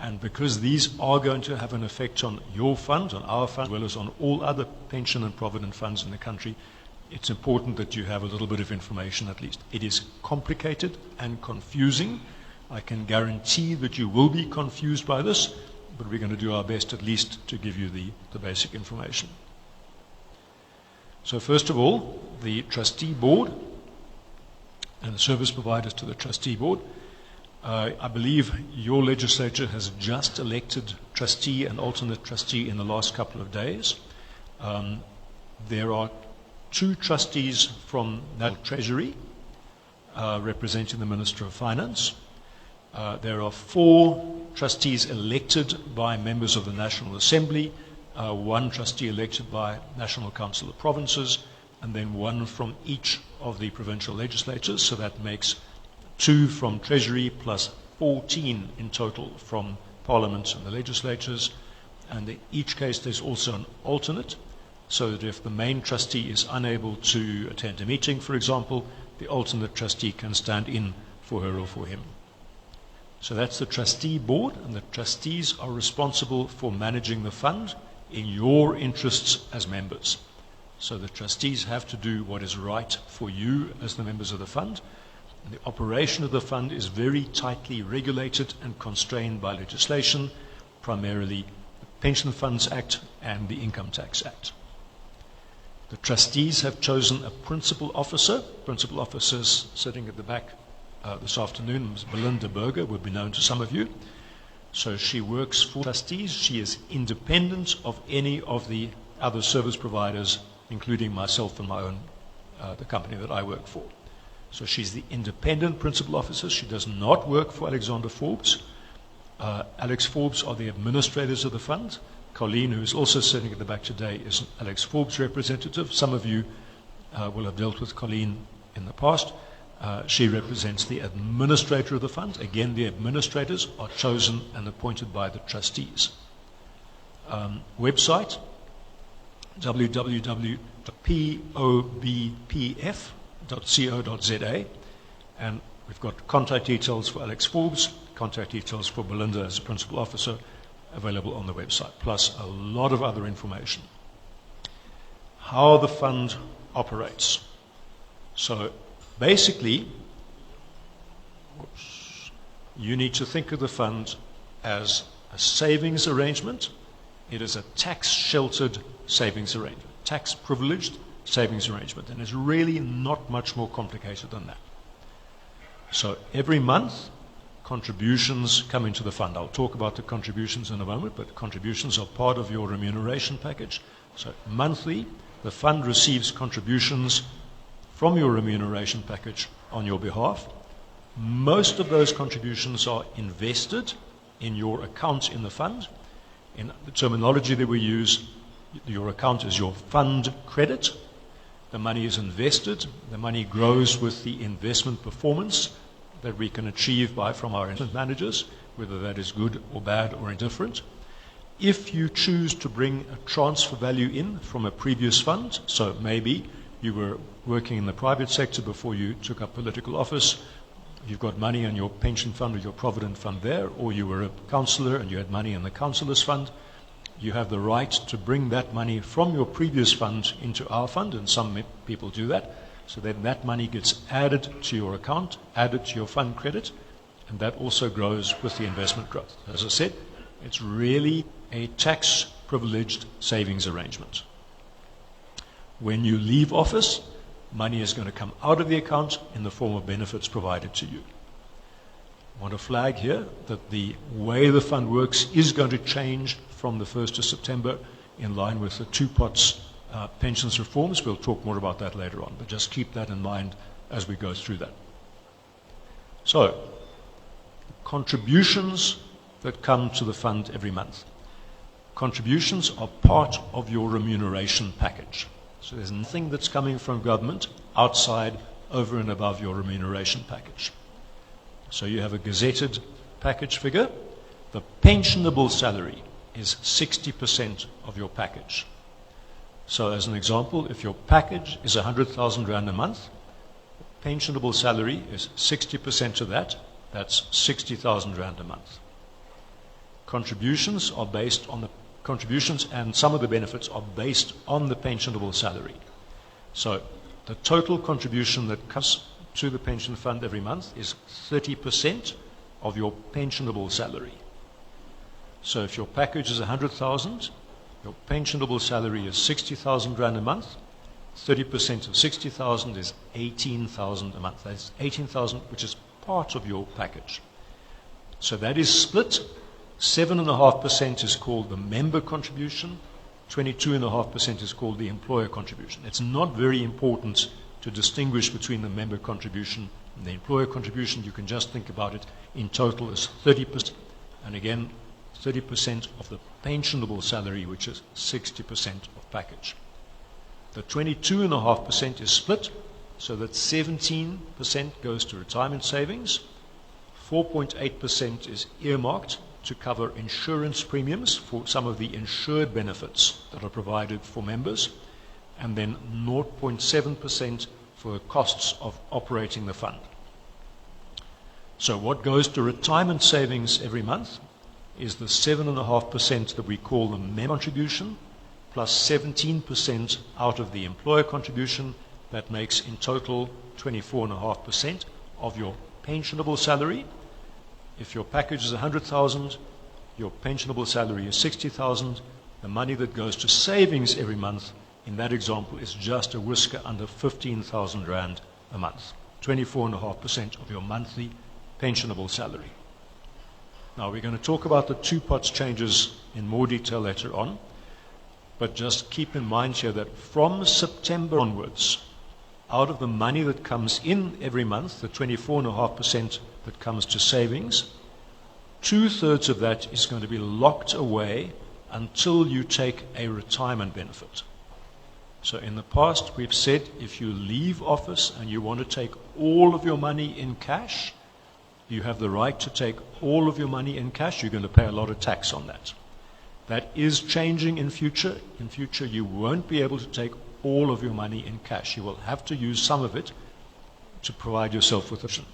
And because these are going to have an effect on your fund, on our fund, as well as on all other pension and provident funds in the country, it's important that you have a little bit of information at least. It is complicated and confusing. I can guarantee that you will be confused by this, but we're going to do our best at least to give you the basic information. So first of all, the trustee board and the service providers to the trustee board. I believe your legislature has just elected trustee and alternate trustee in the last couple of days. There are two trustees from National Treasury representing the Minister of Finance. There are 4 trustees elected by members of the National Assembly, 1 trustee elected by National Council of Provinces, and then 1 from each of the provincial legislatures, so that makes 2 from Treasury plus 14 in total from Parliament and the legislatures. And in each case there's also an alternate, so that if the main trustee is unable to attend a meeting, for example, the alternate trustee can stand in for her or for him. So that's the trustee board, and the trustees are responsible for managing the fund in your interests as members. So the trustees have to do what is right for you as the members of the fund. And the operation of the fund is very tightly regulated and constrained by legislation, primarily the Pension Funds Act and the Income Tax Act. The trustees have chosen a principal officer. Principal officers sitting at the back this afternoon, Ms. Belinda Berger, will be known to some of you. So she works for trustees. She is independent of any of the other service providers, including myself and my own, the company that I work for. So she's the independent principal officer. She does not work for Alexander Forbes. Alex Forbes are the administrators of the fund. Colleen, who is also sitting at the back today, is an Alex Forbes representative. Some of you will have dealt with Colleen in the past. She represents the administrator of the fund. Again, the administrators are chosen and appointed by the trustees. Website, www.pobpf.co.za, and we've got contact details for Alex Forbes, contact details for Belinda as a principal officer available on the website, plus a lot of other information. How the fund operates. So basically, You need to think of the fund as a savings arrangement. It is a tax-sheltered savings arrangement, tax-privileged savings arrangement, and it's really not much more complicated than that. So every month, contributions come into the fund. I'll talk about the contributions in a moment, but contributions are part of your remuneration package. So monthly, the fund receives contributions from your remuneration package on your behalf. Most of those contributions are invested in your account in the fund. In the terminology that we use, your account is your fund credit. The money is invested. The money grows with the investment performance that we can achieve from our investment managers, whether that is good or bad or indifferent. If you choose to bring a transfer value in from a previous fund, so maybe you were working in the private sector before you took up political office, you've got money in your pension fund or your provident fund there, or you were a councillor and you had money in the councillor's fund, you have the right to bring that money from your previous fund into our fund, and some people do that. So then that money gets added to your account, added to your fund credit, and that also grows with the investment growth. As I said, it's really a tax-privileged savings arrangement. When you leave office, money is going to come out of the account in the form of benefits provided to you. I want to flag here that the way the fund works is going to change from the 1st of September in line with the two pots pensions reforms. We'll talk more about that later on, but just keep that in mind as we go through that. So, contributions that come to the fund every month. Contributions are part of your remuneration package. So there's nothing that's coming from government outside, over and above your remuneration package. So you have a gazetted package figure. The pensionable salary is 60% of your package. So as an example, if your package is 100,000 Rand a month, pensionable salary is 60% of that. That's 60,000 Rand a month. Contributions are based on the contributions, and some of the benefits are based on the pensionable salary. So the total contribution that comes to the pension fund every month is 30% of your pensionable salary. So if your package is 100,000, your pensionable salary is 60,000 Rand a month. 30% of 60,000 is 18,000 a month. That's 18,000, which is part of your package. So that is split. 7.5% is called the member contribution. 22.5% is called the employer contribution. It's not very important to distinguish between the member contribution and the employer contribution. You can just think about it in total as 30%. And again, 30% of the pensionable salary, which is 60% of package. The 22.5% is split, so that 17% goes to retirement savings, 4.8% is earmarked to cover insurance premiums for some of the insured benefits that are provided for members, and then 0.7% for the costs of operating the fund. So what goes to retirement savings every month is the 7.5% that we call the member contribution, plus 17% out of the employer contribution. That makes in total 24.5% of your pensionable salary. If your package is 100,000, your pensionable salary is 60,000. The money that goes to savings every month in that example is just a whisker under 15,000 Rand a month, 24.5% of your monthly pensionable salary. Now we're going to talk about the two pots changes in more detail later on, but just keep in mind here that from September onwards, out of the money that comes in every month, the 24.5% that comes to savings, 2/3 of that is going to be locked away until you take a retirement benefit. So in the past, we've said if you leave office and you want to take all of your money in cash, you have the right to take all of your money in cash. You're going to pay a lot of tax on that. That is changing in future. In future, you won't be able to take all of your money in cash. You will have to use some of it to provide yourself with option.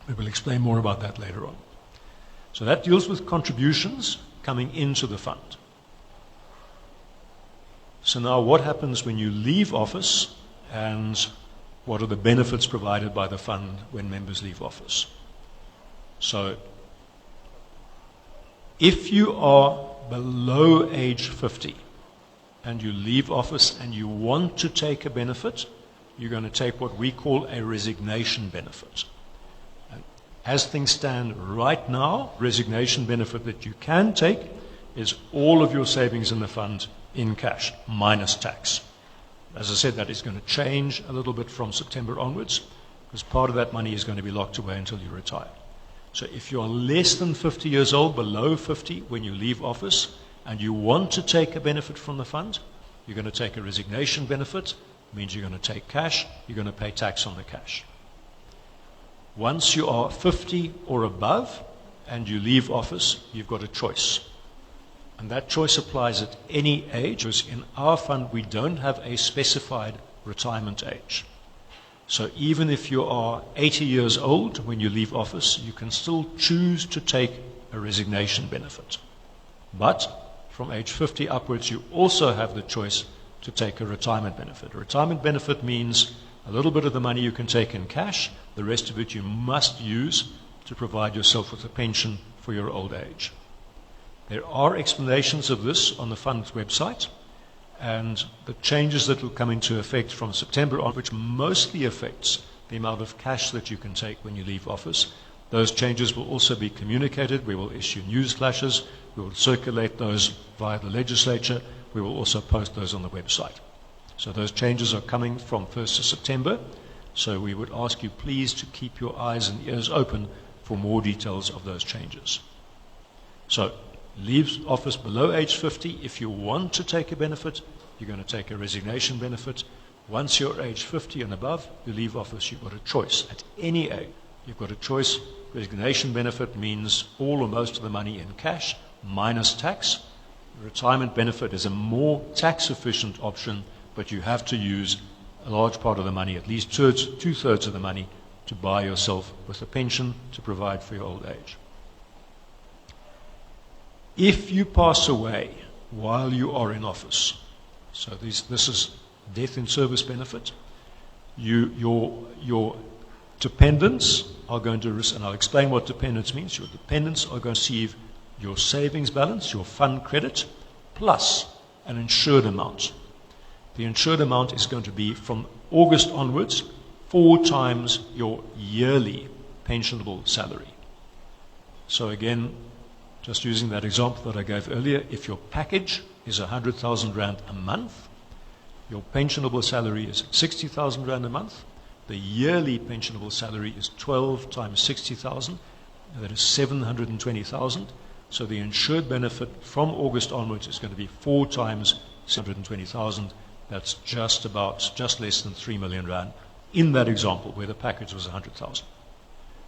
We will explain more about that later on. So that deals with contributions coming into the fund. So now what happens when you leave office and what are the benefits provided by the fund when members leave office. So, if you are below age 50 and you leave office and you want to take a benefit, you're going to take what we call a resignation benefit. And as things stand right now, resignation benefit that you can take is all of your savings in the fund in cash, minus tax. As I said, that is going to change a little bit from September onwards, because part of that money is going to be locked away until you retire. So if you're less than 50 years old, below 50 when you leave office, and you want to take a benefit from the fund, you're going to take a resignation benefit, means you're going to take cash, you're going to pay tax on the cash. Once you are 50 or above and you leave office, you've got a choice. And that choice applies at any age, because in our fund we don't have a specified retirement age. So even if you are 80 years old when you leave office, you can still choose to take a resignation benefit. But from age 50 upwards, you also have the choice to take a retirement benefit. A retirement benefit means a little bit of the money you can take in cash, the rest of it you must use to provide yourself with a pension for your old age. There are explanations of this on the fund's website, and the changes that will come into effect from September on, which mostly affects the amount of cash that you can take when you leave office. Those changes will also be communicated. We will issue news flashes. We will circulate those via the legislature. We will also post those on the website. So those changes are coming from 1st of September. So we would ask you please to keep your eyes and ears open for more details of those changes. So leaves office below age 50. If you want to take a benefit, you're going to take a resignation benefit. Once you're age 50 and above, you leave office, you've got a choice. At any age, you've got a choice. Resignation benefit means all or most of the money in cash, minus tax. Retirement benefit is a more tax-efficient option, but you have to use a large part of the money, at least two-thirds of the money, to buy yourself with a pension to provide for your old age. If you pass away while you are in office, so this is death in service benefit, your dependents are going to, and I'll explain what dependents means, your dependents are going to receive your savings balance, your fund credit, plus an insured amount. The insured amount is going to be from August onwards 4 times your yearly pensionable salary. So again, just using that example that I gave earlier, if your package is 100,000 Rand a month, your pensionable salary is 60,000 Rand a month, the yearly pensionable salary is 12 times 60,000, that is 720,000. So the insured benefit from August onwards is going to be 4 times 720,000. That's just less than 3 million Rand in that example where the package was 100,000.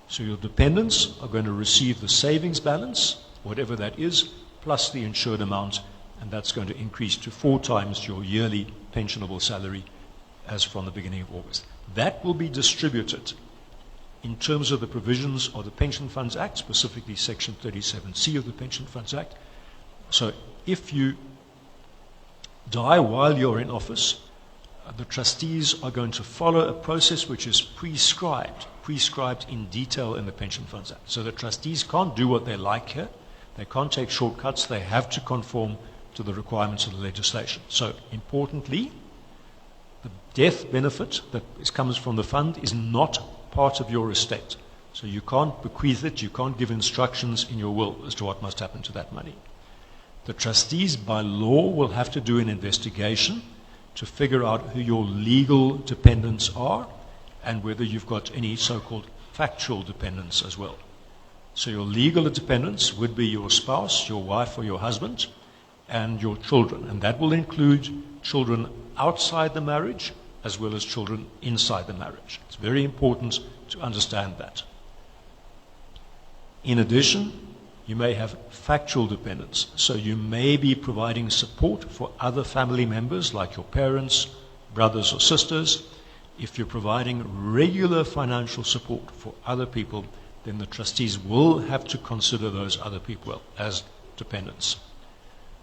So your dependents are going to receive the savings balance, whatever that is, plus the insured amount, and that's going to increase to 4 times your yearly pensionable salary as from the beginning of August. That will be distributed in terms of the provisions of the Pension Funds Act, specifically Section 37C of the Pension Funds Act. So if you die while you're in office, the trustees are going to follow a process which is prescribed in detail in the Pension Funds Act. So the trustees can't do what they like here. They can't take shortcuts. They have to conform to the requirements of the legislation. So importantly, the death benefit that comes from the fund is not part of your estate. So you can't bequeath it, you can't give instructions in your will as to what must happen to that money. The trustees by law will have to do an investigation to figure out who your legal dependents are and whether you've got any so-called factual dependents as well. So your legal dependents would be your spouse, your wife or your husband, and your children. And that will include children outside the marriage as well as children inside the marriage. It's very important to understand that. In addition, you may have factual dependents. So you may be providing support for other family members like your parents, brothers or sisters. If you're providing regular financial support for other people, then the trustees will have to consider those other people as dependents.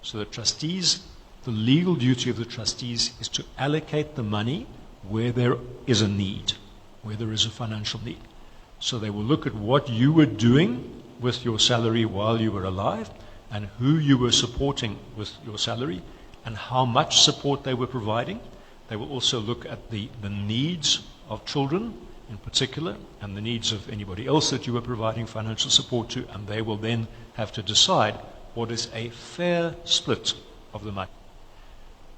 So the trustees, the legal duty of the trustees is to allocate the money where there is a need, where there is a financial need. So they will look at what you were doing with your salary while you were alive and who you were supporting with your salary and how much support they were providing. They will also look at the needs of children in particular and the needs of anybody else that you were providing financial support to, and they will then have to decide what is a fair split of the money.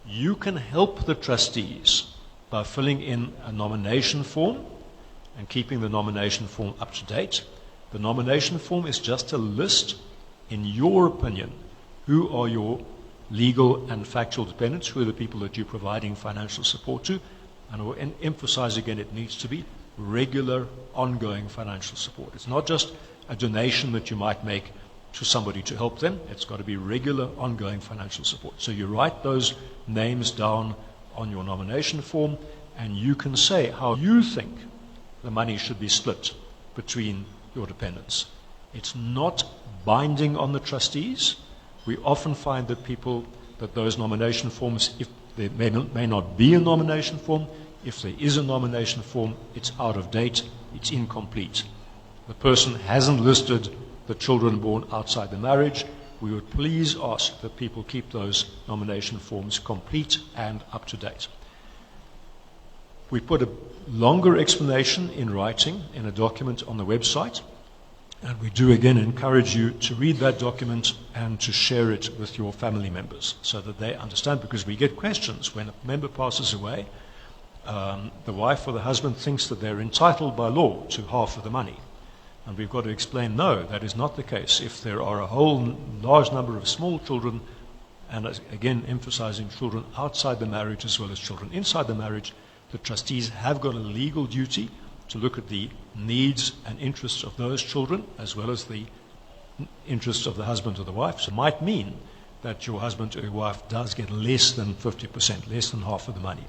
You can help the trustees by filling in a nomination form and keeping the nomination form up to date. The nomination form is just a list, in your opinion, who are your legal and factual dependents, who are the people that you're providing financial support to, and I will emphasize again, it needs to be regular, ongoing financial support. It's not just a donation that you might make to somebody to help them. It's got to be regular, ongoing financial support. So you write those names down on your nomination form, and you can say how you think the money should be split between your dependents. It's not binding on the trustees. We often find that those nomination forms, if there may not be a nomination form, if there is a nomination form, it's out of date, it's incomplete. The person hasn't listed the children born outside the marriage. We would please ask that people keep those nomination forms complete and up to date. We put a longer explanation in writing in a document on the website, and we do again encourage you to read that document and to share it with your family members so that they understand, because we get questions when a member passes away. The wife or the husband thinks that they're entitled by law to half of the money. And we've got to explain, no, that is not the case. If there are a whole large number of small children, and again emphasizing children outside the marriage as well as children inside the marriage, the trustees have got a legal duty to look at the needs and interests of those children as well as the interests of the husband or the wife. So it might mean that your husband or your wife does get less than 50%, less than half of the money.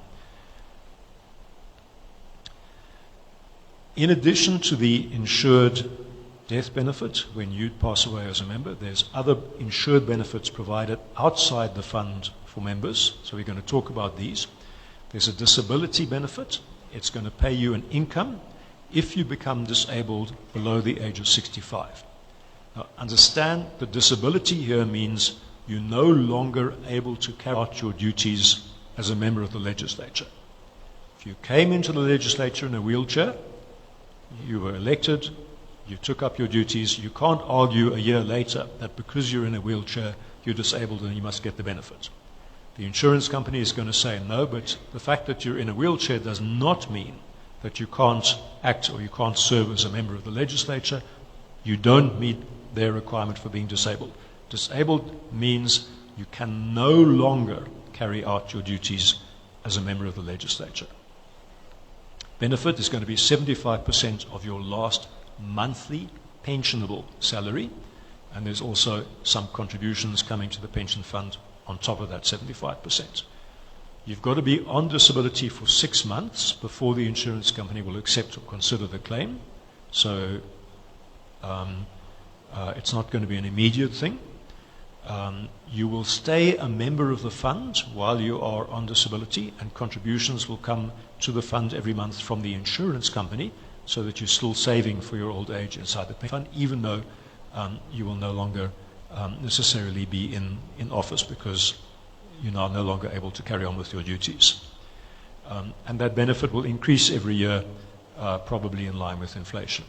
In addition to the insured death benefit, when you pass away as a member, there's other insured benefits provided outside the fund for members. So we're going to talk about these. There's a disability benefit. It's going to pay you an income if you become disabled below the age of 65. Now, understand the disability here means you're no longer able to carry out your duties as a member of the legislature. If you came into the legislature in a wheelchair, you were elected, you took up your duties, you can't argue a year later that because you're in a wheelchair, you're disabled and you must get the benefit. The insurance company is going to say no, but the fact that you're in a wheelchair does not mean that you can't act or you can't serve as a member of the legislature. You don't meet their requirement for being disabled. Disabled means you can no longer carry out your duties as a member of the legislature. Benefit is going to be 75% of your last monthly pensionable salary, and there's also some contributions coming to the pension fund on top of that 75%. You've got to be on disability for 6 months before the insurance company will accept or consider the claim. So it's not going to be an immediate thing. You will stay a member of the fund while you are on disability, and contributions will come to the fund every month from the insurance company so that you're still saving for your old age inside the fund, even though you will no longer necessarily be in office because you're now no longer able to carry on with your duties. And that benefit will increase every year, probably in line with inflation.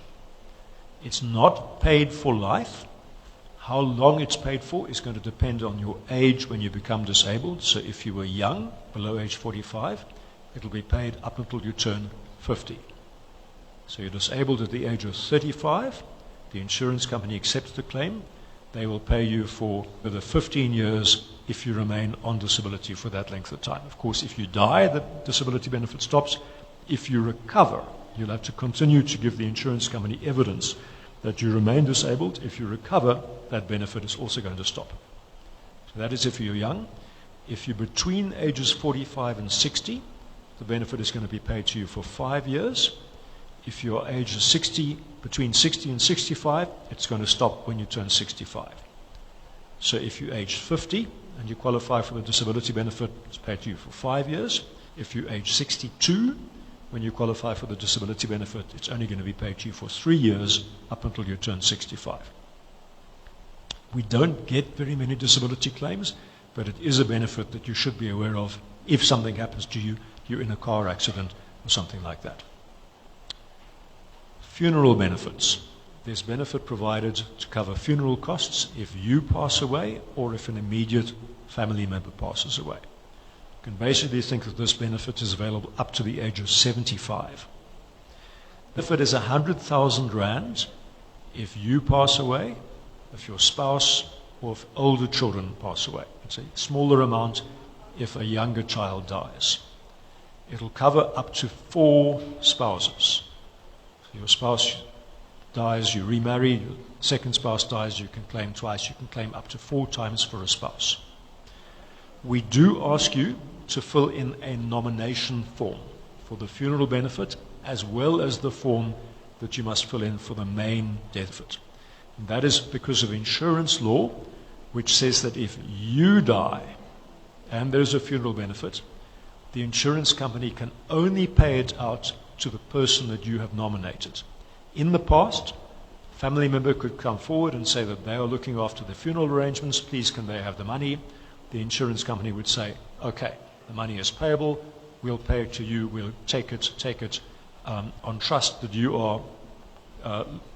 It's not paid for life. How long it's paid for is going to depend on your age when you become disabled. So if you were young, below age 45, it'll be paid up until you turn 50. So you're disabled at the age of 35, the insurance company accepts the claim, they will pay you for the 15 years if you remain on disability for that length of time. Of course, if you die, the disability benefit stops. If you recover, you'll have to continue to give the insurance company evidence that you remain disabled. If you recover, that benefit is also going to stop. So that is if you're young. If you're between ages 45 and 60, the benefit is going to be paid to you for 5 years. If your age is 60, between 60 and 65, it's going to stop when you turn 65. So if you age 50 and you qualify for the disability benefit, it's paid to you for 5 years. If you're age 62, when you qualify for the disability benefit, it's only going to be paid to you for 3 years up until you turn 65. We don't get very many disability claims, but it is a benefit that you should be aware of if something happens to you, you're in a car accident or something like that. Funeral benefits. There's benefit provided to cover funeral costs if you pass away or if an immediate family member passes away. You can basically think that this benefit is available up to the age of 75. Benefit is 100,000 rand if you pass away, if your spouse or if older children pass away. It's a smaller amount if a younger child dies. It'll cover up to 4 spouses. If your spouse dies, you remarry, your second spouse dies, you can claim twice, you can claim up to 4 times for a spouse. We do ask you to fill in a nomination form for the funeral benefit as well as the form that you must fill in for the main death benefit. And that is because of insurance law, which says that if you die and there's a funeral benefit, the insurance company can only pay it out to the person that you have nominated. In the past, a family member could come forward and say that they are looking after the funeral arrangements, please can they have the money? The insurance company would say, okay, the money is payable, we'll pay it to you, we'll take it on trust that you are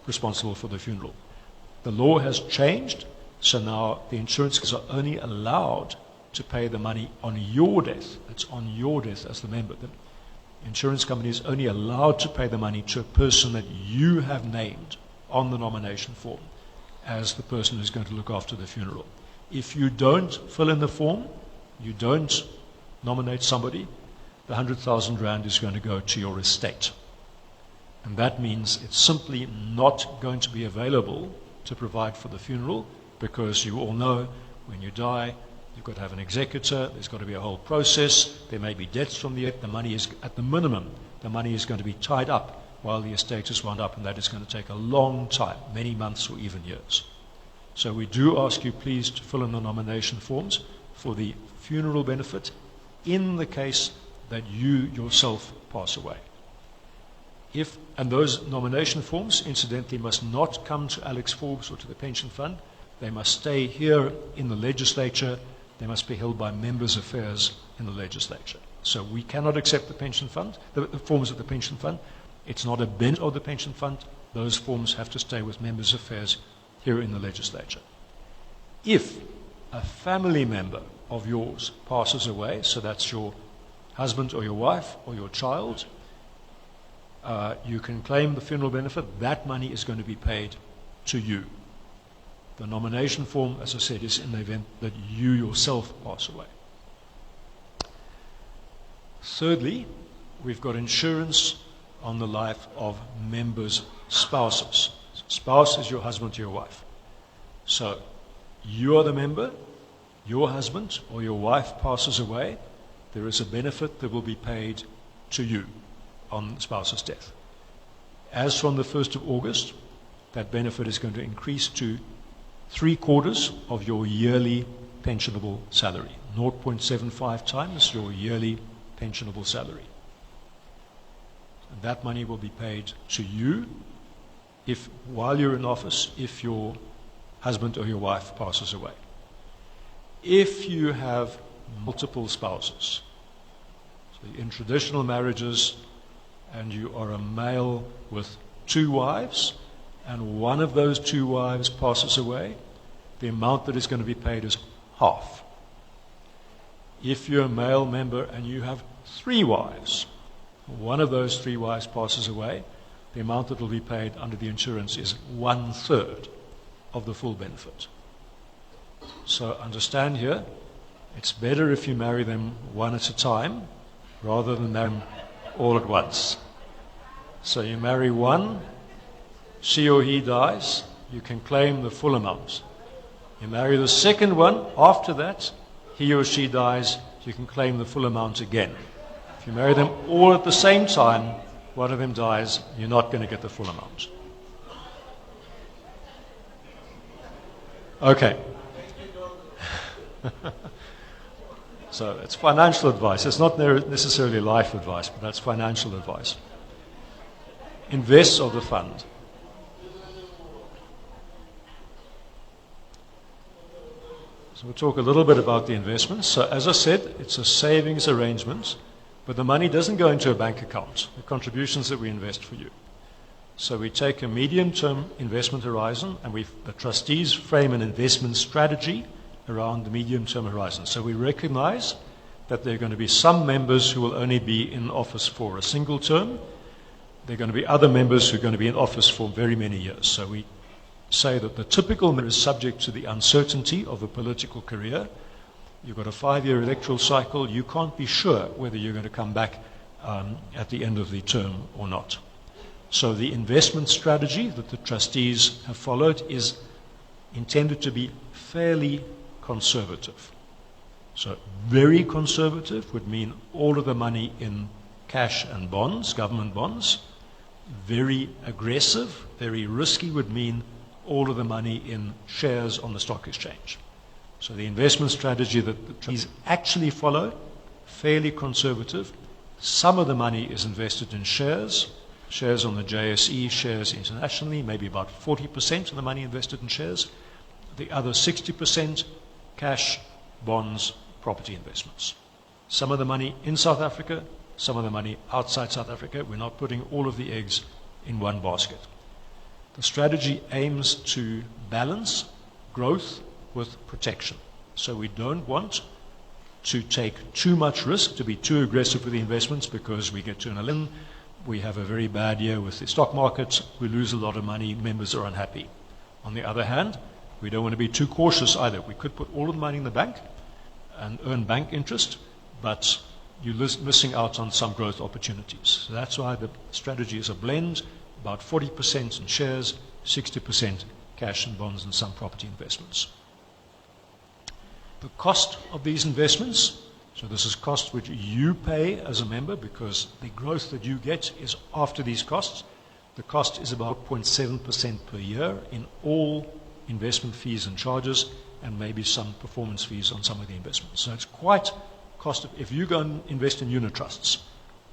responsible for the funeral. The law has changed, so now the insurance companies are only allowed to pay the money on your death. It's on your death as the member. The insurance company is only allowed to pay the money to a person that you have named on the nomination form as the person who's going to look after the funeral. If you don't fill in the form, you don't nominate somebody, the 100,000 rand is going to go to your estate. And that means it's simply not going to be available to provide for the funeral, because you all know when you die, you've got to have an executor, there's got to be a whole process, there may be debts from the money is, at the minimum, the money is going to be tied up while the estate is wound up, and that is going to take a long time, many months or even years. So we do ask you please to fill in the nomination forms for the funeral benefit in the case that you yourself pass away. And those nomination forms, incidentally, must not come to Alex Forbes or to the pension fund. They must stay here in the legislature. They must be held by members' affairs in the legislature. So we cannot accept the pension fund, the forms of the pension fund. It's not a benefit of the pension fund. Those forms have to stay with members' affairs here in the legislature. If a family member of yours passes away, so that's your husband or your wife or your child, you can claim the funeral benefit. That money is going to be paid to you. The nomination form, as I said, is in the event that you yourself pass away. Thirdly, we've got insurance on the life of members' spouses. Spouse is your husband or your wife. So you are the member, your husband or your wife passes away, there is a benefit that will be paid to you on the spouse's death. As from the 1st of August, that benefit is going to increase to 3/4 of your yearly pensionable salary, 0.75 times your yearly pensionable salary. And that money will be paid to you if, while you're in office, if your husband or your wife passes away. If you have multiple spouses, so in traditional marriages, and you are a male with 2 wives, and one of those 2 wives passes away, the amount that is going to be paid is half. If you're a male member and you have 3 wives, one of those 3 wives passes away, the amount that will be paid under the insurance is 1/3 of the full benefit. So understand here, it's better if you marry them one at a time rather than marry them all at once. So you marry one, she or he dies, you can claim the full amount. You marry the second one, after that, he or she dies, you can claim the full amount again. If you marry them all at the same time, one of them dies, you're not going to get the full amount. Okay. So it's financial advice. It's not necessarily life advice, but that's financial advice. Invest of the fund. So we'll talk a little bit about the investments. So as I said, it's a savings arrangement, but the money doesn't go into a bank account, the contributions that we invest for you. So we take a medium-term investment horizon, and the trustees frame an investment strategy around the medium-term horizon. So we recognize that there are going to be some members who will only be in office for a single term. There are going to be other members who are going to be in office for very many years. So we say that the typical member is subject to the uncertainty of a political career. You've got a 5-year electoral cycle. You can't be sure whether you're going to come back at the end of the term or not. So the investment strategy that the trustees have followed is intended to be fairly conservative. So very conservative would mean all of the money in cash and bonds, government bonds. Very aggressive, very risky would mean all of the money in shares on the stock exchange. So the investment strategy that the trustees actually follow, fairly conservative. Some of the money is invested in shares on the JSE, shares internationally, maybe about 40% of the money invested in shares. The other 60%, cash, bonds, property investments. Some of the money in South Africa, some of the money outside South Africa. We're not putting all of the eggs in one basket. The strategy aims to balance growth with protection. So we don't want to take too much risk, to be too aggressive with the investments, because we get to an 11, we have a very bad year with the stock market, we lose a lot of money, members are unhappy. On the other hand, we don't want to be too cautious either. We could put all of the money in the bank and earn bank interest, but you're missing out on some growth opportunities. So that's why the strategy is a blend, about 40% in shares, 60% cash and bonds and some property investments. The cost of these investments, so this is cost which you pay as a member, because the growth that you get is after these costs. The cost is about 0.7% per year in all investment fees and charges, and maybe some performance fees on some of the investments. So it's quite cost. If you go and invest in unit trusts,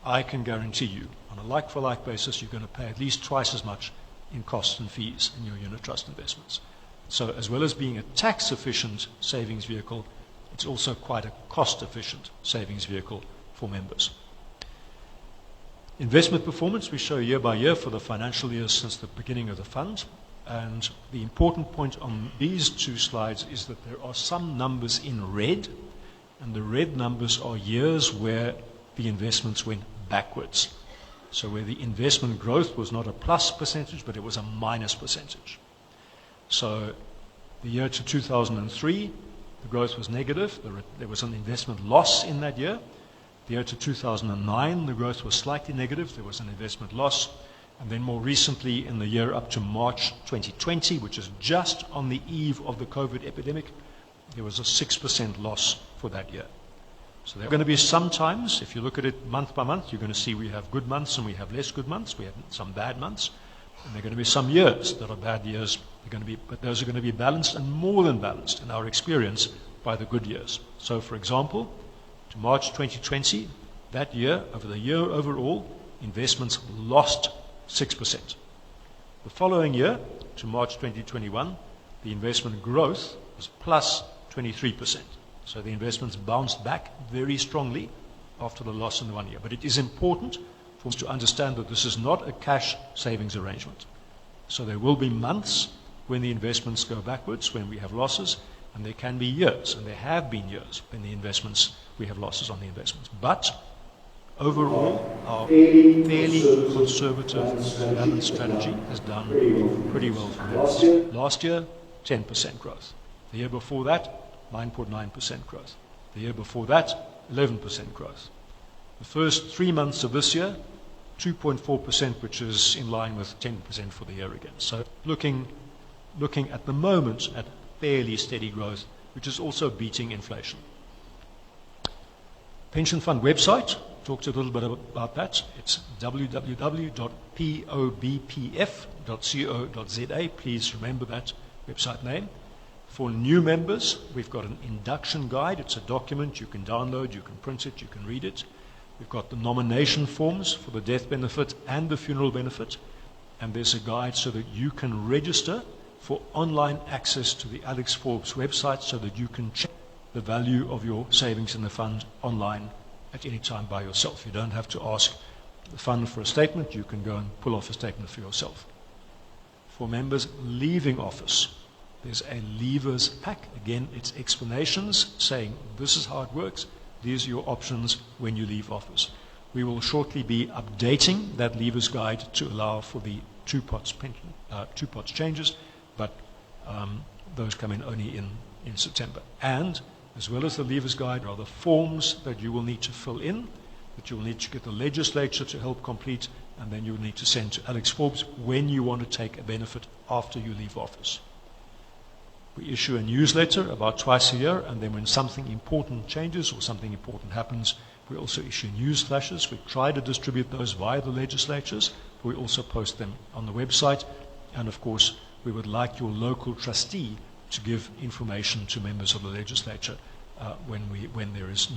I can guarantee you, on a like-for-like basis, you're going to pay at least twice as much in costs and fees in your unit trust investments. So as well as being a tax-efficient savings vehicle, it's also quite a cost-efficient savings vehicle for members. Investment performance we show year by year for the financial years since the beginning of the fund. And the important point on these two slides is that there are some numbers in red, and the red numbers are years where the investments went backwards. So where the investment growth was not a plus percentage, but it was a minus percentage. So the year to 2003, the growth was negative. There was an investment loss in that year. The year to 2009, the growth was slightly negative. There was an investment loss. And then more recently, in the year up to March 2020, which is just on the eve of the COVID epidemic, there was a 6% loss for that year. So there are going to be some times, if you look at it month by month, you're going to see we have good months and we have less good months. We have some bad months. And there are going to be some years that are bad years. But those are going to be balanced, and more than balanced in our experience, by the good years. So for example, to March 2020, that year, over the year overall, investments lost 6%. The following year, to March 2021, the investment growth was plus 23%. So the investments bounced back very strongly after the loss in the 1 year. But it is important for us to understand that this is not a cash savings arrangement. So there will be months when the investments go backwards, when we have losses, and there can be years, and there have been years when we have losses on the investments. But overall, our fairly conservative and balanced strategy has done pretty well for members. Last year, 10% growth. The year before that, 9.9% growth. The year before that, 11% growth. The first 3 months of this year, 2.4%, which is in line with 10% for the year again. So looking at the moment at fairly steady growth, which is also beating inflation. Pension fund website, talked a little bit about that. It's www.pobpf.co.za. Please remember that website name. For new members, we've got an induction guide. It's a document you can download, you can print it, you can read it. We've got the nomination forms for the death benefit and the funeral benefit. And there's a guide so that you can register for online access to the Alex Forbes website so that you can check the value of your savings in the fund online at any time by yourself. You don't have to ask the fund for a statement. You can go and pull off a statement for yourself. For members leaving office, there's a leavers pack. Again, it's explanations saying this is how it works. These are your options when you leave office. We will shortly be updating that leavers guide to allow for the two pots changes, but those come in only in September. And as well as the leavers guide are the forms that you will need to fill in, that you will need to get the legislature to help complete, and then you will need to send to Alex Forbes when you want to take a benefit after you leave office. We issue a newsletter about twice a year, and then when something important changes or something important happens, we also issue news flashes. We try to distribute those via the legislatures. We also post them on the website. And of course, we would like your local trustee to give information to members of the legislature when there is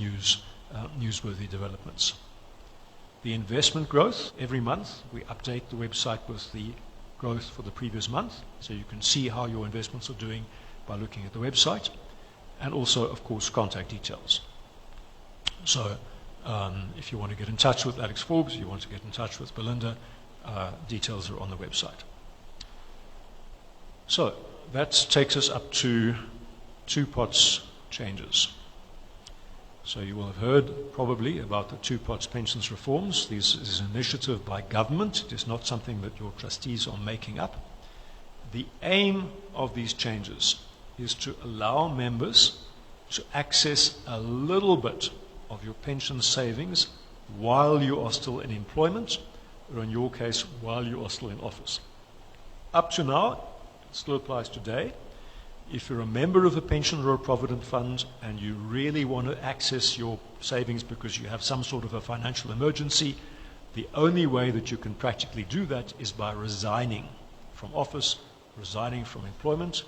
newsworthy developments. The investment growth, every month we update the website with the growth for the previous month, so you can see how your investments are doing by looking at the website, and also, of course, contact details. So if you want to get in touch with Alex Forbes, you want to get in touch with Belinda, details are on the website. So that takes us up to two pots changes. So you will have heard probably about the two pots pensions reforms. This is an initiative by government. It is not something that your trustees are making up. The aim of these changes is to allow members to access a little bit of your pension savings while you are still in employment, or in your case, while you are still in office. Up to now, it still applies today. If you're a member of a pension or a provident fund and you really want to access your savings because you have some sort of a financial emergency, the only way that you can practically do that is by resigning from office, resigning from employment,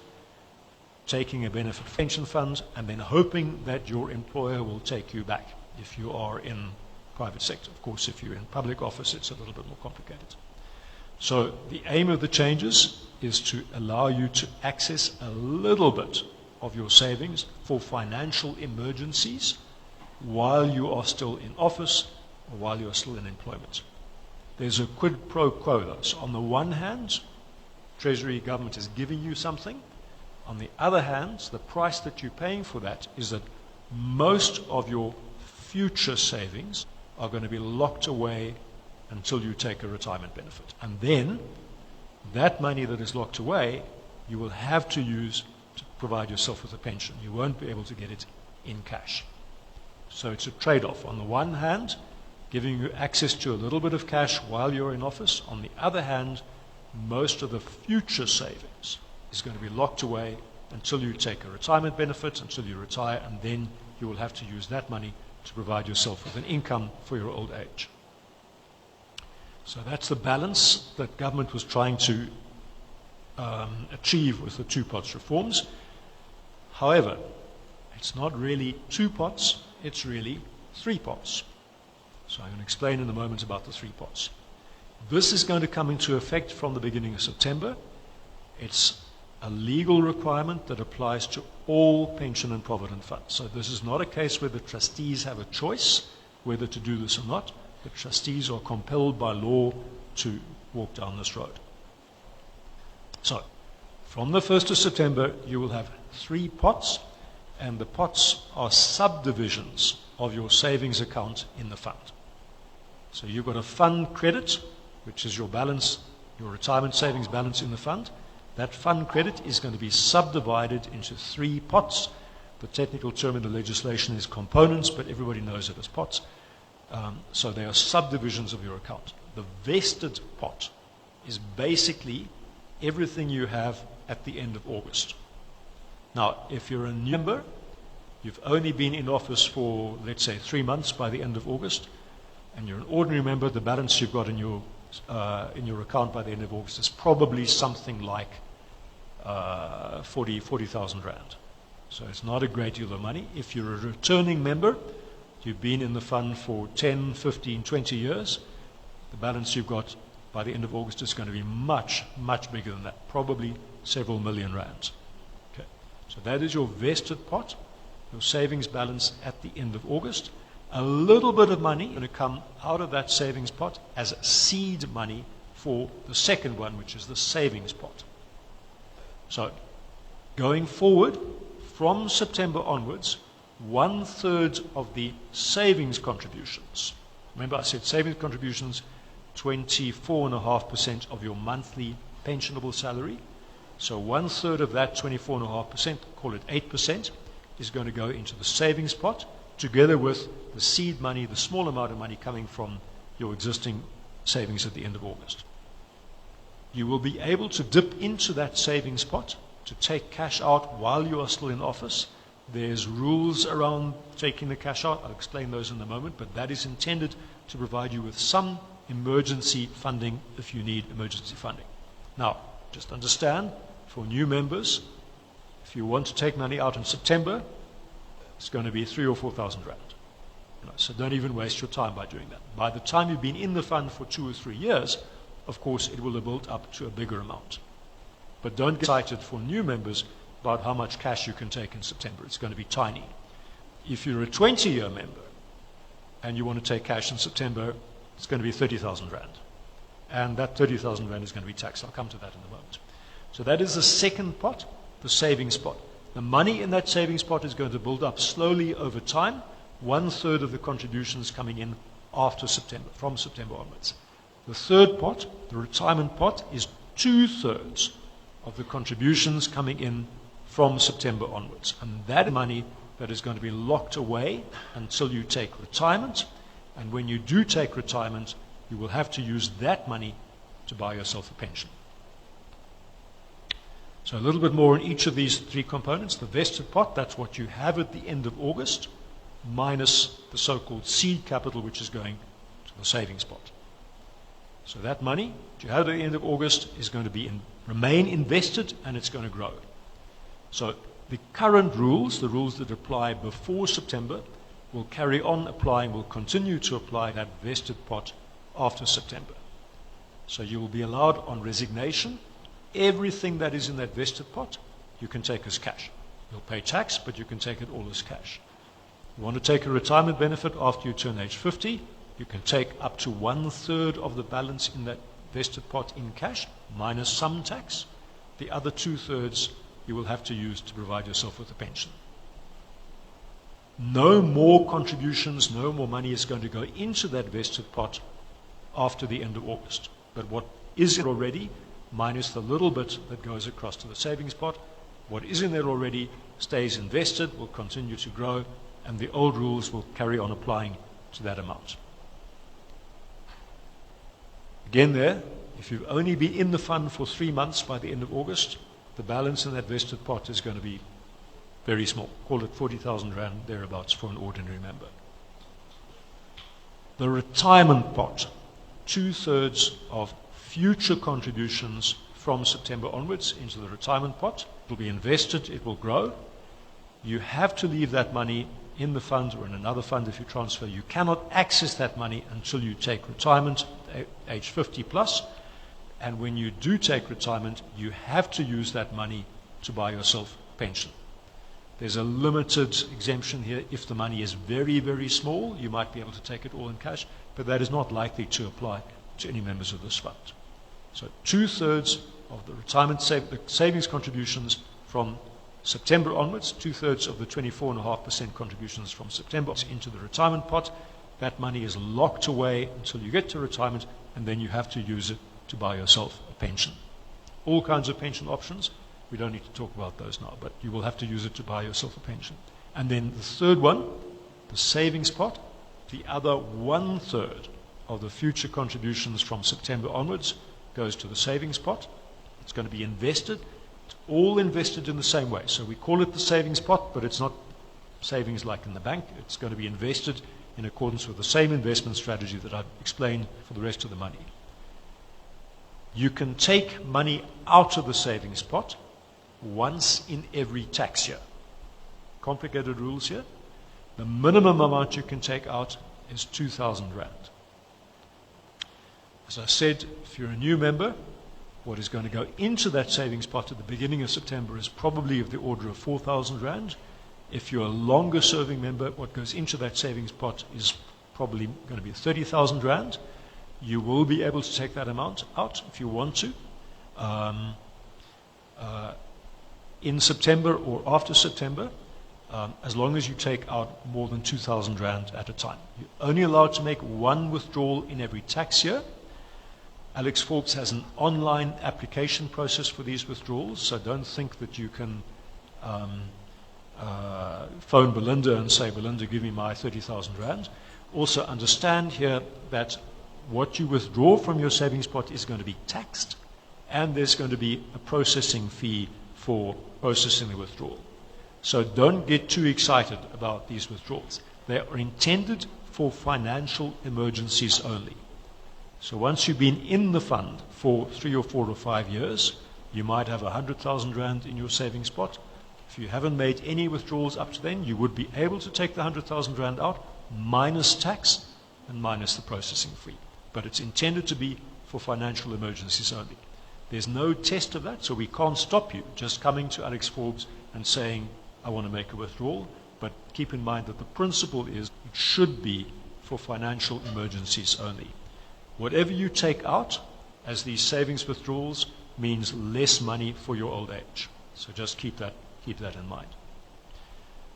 taking a benefit pension fund, and then hoping that your employer will take you back if you are in private sector. Of course, if you're in public office, it's a little bit more complicated. So the aim of the changes is to allow you to access a little bit of your savings for financial emergencies while you are still in office or while you are still in employment. There's a quid pro quo though. So on the one hand, Treasury government is giving you something. On the other hand, the price that you're paying for that is that most of your future savings are going to be locked away until you take a retirement benefit. And then that money that is locked away, you will have to use to provide yourself with a pension. You won't be able to get it in cash. So it's a trade-off. On the one hand, giving you access to a little bit of cash while you're in office. On the other hand, most of the future savings is going to be locked away until you take a retirement benefit, until you retire, and then you will have to use that money to provide yourself with an income for your old age. So that's the balance that government was trying to achieve with the two pots reforms. However, it's not really two pots, it's really three pots. So I'm going to explain in a moment about the three pots. This is going to come into effect from the beginning of September. It's a legal requirement that applies to all pension and provident funds. So this is not a case where the trustees have a choice whether to do this or not. The trustees are compelled by law to walk down this road. So, from the 1st of September, you will have three pots, and the pots are subdivisions of your savings account in the fund. So you've got a fund credit, which is your balance, your retirement savings balance in the fund. That fund credit is going to be subdivided into three pots. The technical term in the legislation is components, but everybody knows it as pots. So they are subdivisions of your account. The vested pot is basically everything you have at the end of August. Now, if you're a new member, you've only been in office for, let's say, 3 months by the end of August, and you're an ordinary member, the balance you've got in your account by the end of August is probably something like 40,000 rand. So it's not a great deal of money. If you're a returning member, you've been in the fund for 10, 15, 20 years, the balance you've got by the end of August is going to be much, much bigger than that, probably several million rands. Okay. So that is your vested pot, your savings balance at the end of August. A little bit of money going to come out of that savings pot as seed money for the second one, which is the savings pot. So going forward, from September onwards, 1/3 of the savings contributions, remember I said savings contributions, 24.5% of your monthly pensionable salary. So 1/3 of that 24.5%, call it 8%, is going to go into the savings pot, together with the seed money, the small amount of money coming from your existing savings at the end of August. You will be able to dip into that savings pot to take cash out while you are still in office. There's rules around taking the cash out. I'll explain those in a moment, but that is intended to provide you with some emergency funding if you need emergency funding. Now, just understand, for new members, if you want to take money out in September, it's going to be 3,000 or 4,000 rand. So don't even waste your time by doing that. By the time you've been in the fund for 2 or 3 years, of course, it will have built up to a bigger amount. But don't get excited for new members about how much cash you can take in September. It's going to be tiny. If you're a 20-year member and you want to take cash in September, it's going to be 30,000 rand. And that 30,000 rand is going to be taxed. I'll come to that in a moment. So that is the second pot, the savings pot. The money in that savings pot is going to build up slowly over time, 1/3 of the contributions coming in after September, from September onwards. The third pot, the retirement pot, is 2/3 of the contributions coming in from September onwards. And that money that is going to be locked away until you take retirement. And when you do take retirement, you will have to use that money to buy yourself a pension. So a little bit more in each of these three components. The vested pot, that's what you have at the end of August, minus the so-called seed capital, which is going to the savings pot. So that money that you have at the end of August is going to remain invested, and it's going to grow. So the current rules, the rules that apply before September, will carry on applying, will continue to apply that vested pot after September. So you will be allowed on resignation, everything that is in that vested pot, you can take as cash. You'll pay tax, but you can take it all as cash. You want to take a retirement benefit after you turn age 50, you can take up to 1/3 of the balance in that vested pot in cash, minus some tax. The other 2/3 you will have to use to provide yourself with a pension. No more contributions, no more money is going to go into that vested pot after the end of August. But what is in already, minus the little bit that goes across to the savings pot, what is in there already stays invested, will continue to grow, and the old rules will carry on applying to that amount. Again there, if you've only been in the fund for 3 months by the end of August, the balance in that vested pot is going to be very small. Call it 40,000 rand thereabouts for an ordinary member. The retirement pot, 2/3 of future contributions from September onwards into the retirement pot. It will be invested, it will grow. You have to leave that money in the fund or in another fund if you transfer. You cannot access that money until you take retirement, age 50 plus. And when you do take retirement, you have to use that money to buy yourself a pension. There's a limited exemption here. If the money is very, very small, you might be able to take it all in cash, but that is not likely to apply to any members of this fund. So 2/3 of the retirement the savings contributions from September onwards, 2/3 of the 24.5% contributions from September into the retirement pot. That money is locked away until you get to retirement, and then you have to use it to buy yourself a pension. All kinds of pension options. We don't need to talk about those now, but you will have to use it to buy yourself a pension. And then the third one, the savings pot, the other 1/3 of the future contributions from September onwards goes to the savings pot. It's going to be invested. It's all invested in the same way. So we call it the savings pot, but it's not savings like in the bank. It's going to be invested in accordance with the same investment strategy that I've explained for the rest of the money. You can take money out of the savings pot once in every tax year. Complicated rules here. The minimum amount you can take out is 2,000 rand. As I said, if you're a new member, what is going to go into that savings pot at the beginning of September is probably of the order of 4,000 rand. If you're a longer serving member, what goes into that savings pot is probably going to be 30,000 rand. You will be able to take that amount out if you want to. In September or after September, as long as you take out more than 2,000 rand at a time. You're only allowed to make one withdrawal in every tax year. Alex Forbes has an online application process for these withdrawals, so don't think that you can phone Belinda and say, Belinda, give me my 30,000 rand. Also understand here that what you withdraw from your savings pot is going to be taxed, and there's going to be a processing fee for processing the withdrawal. So don't get too excited about these withdrawals. They are intended for financial emergencies only. So once you've been in the fund for 3 or 4 or 5 years, you might have 100,000 rand in your savings pot. If you haven't made any withdrawals up to then, you would be able to take the 100,000 rand out, minus tax and minus the processing fee. But it's intended to be for financial emergencies only. There's no test of that, so we can't stop you just coming to Alex Forbes and saying, I want to make a withdrawal. But keep in mind that the principle is it should be for financial emergencies only. Whatever you take out as these savings withdrawals means less money for your old age. So just keep that in mind.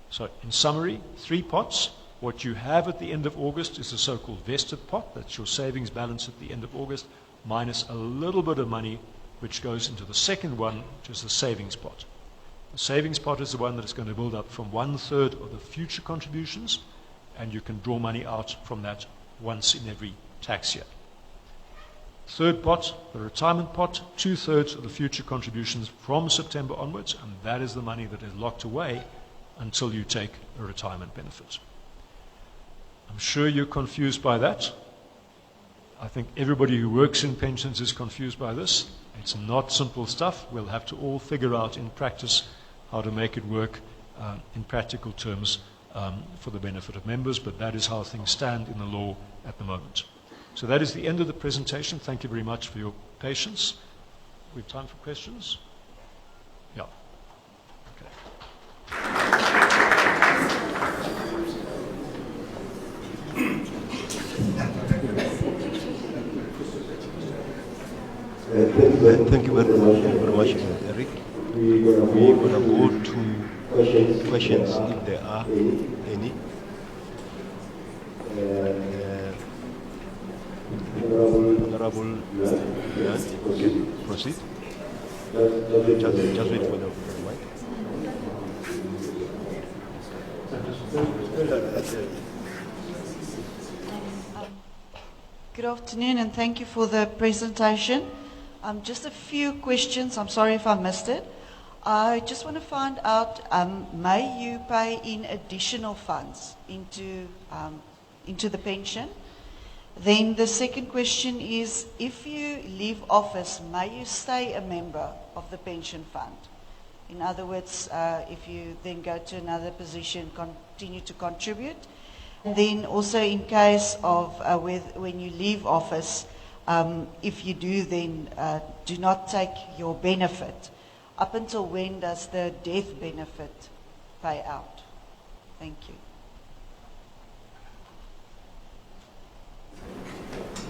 So in summary, 3 pots. What you have at the end of August is a so-called vested pot. That's your savings balance at the end of August, minus a little bit of money which goes into the second one, which is the savings pot. The savings pot is the one that is going to build up from 1/3 of the future contributions, and you can draw money out from that once in every tax year. Third pot, the retirement pot, 2/3 of the future contributions from September onwards, and that is the money that is locked away until you take a retirement benefit. I'm sure you're confused by that. I think everybody who works in pensions is confused by this. It's not simple stuff. We'll have to all figure out in practice how to make it work in practical terms for the benefit of members, but that is how things stand in the law at the moment. So that is the end of the presentation. Thank you very much for your patience. We have time for questions? Yeah. Okay. Thank you very much, Eric. We're going to go to questions if there are any. Honorable, okay, proceed. Just wait for the mic. Good afternoon, and thank you for the presentation. Just a few questions. I'm sorry if I missed it. I just want to find out, may you pay in additional funds into the pension? Then the second question is, if you leave office, may you stay a member of the pension fund? In other words, if you then go to another position, continue to contribute. And then also in case of when you leave office, if you do then do not take your benefit, up until when does the death benefit pay out? Thank you.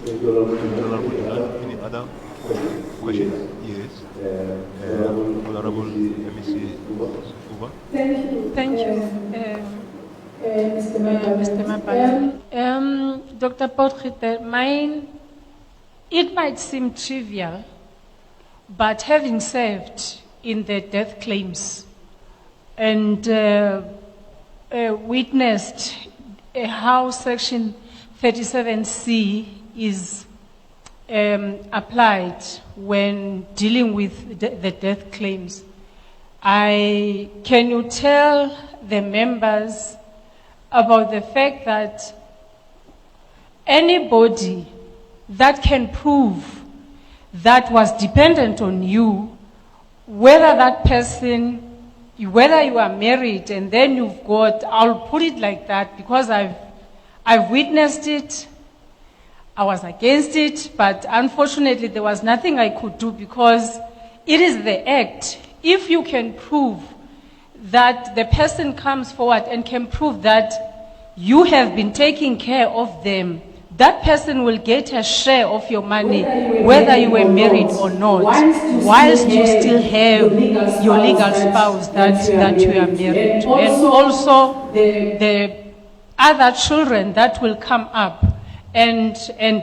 Any other questions? Yes. Honorable MEC Uba. Thank you. Mr. Mapaya. Dr. Potgieter, it might seem trivial, but having served in the death claims and witnessed how Section 37C is applied when dealing with the death claims, can you tell the members about the fact that anybody that can prove that was dependent on you whether that person, whether you are married and then you've got, I'll put it like that because I've witnessed it. I was against it, but unfortunately there was nothing I could do because it is the act. If you can prove that the person comes forward and can prove that you have been taking care of them, that person will get a share of your money, whether you were married or not, whilst you still have your legal spouse that you are married to. And also the other children that will come up and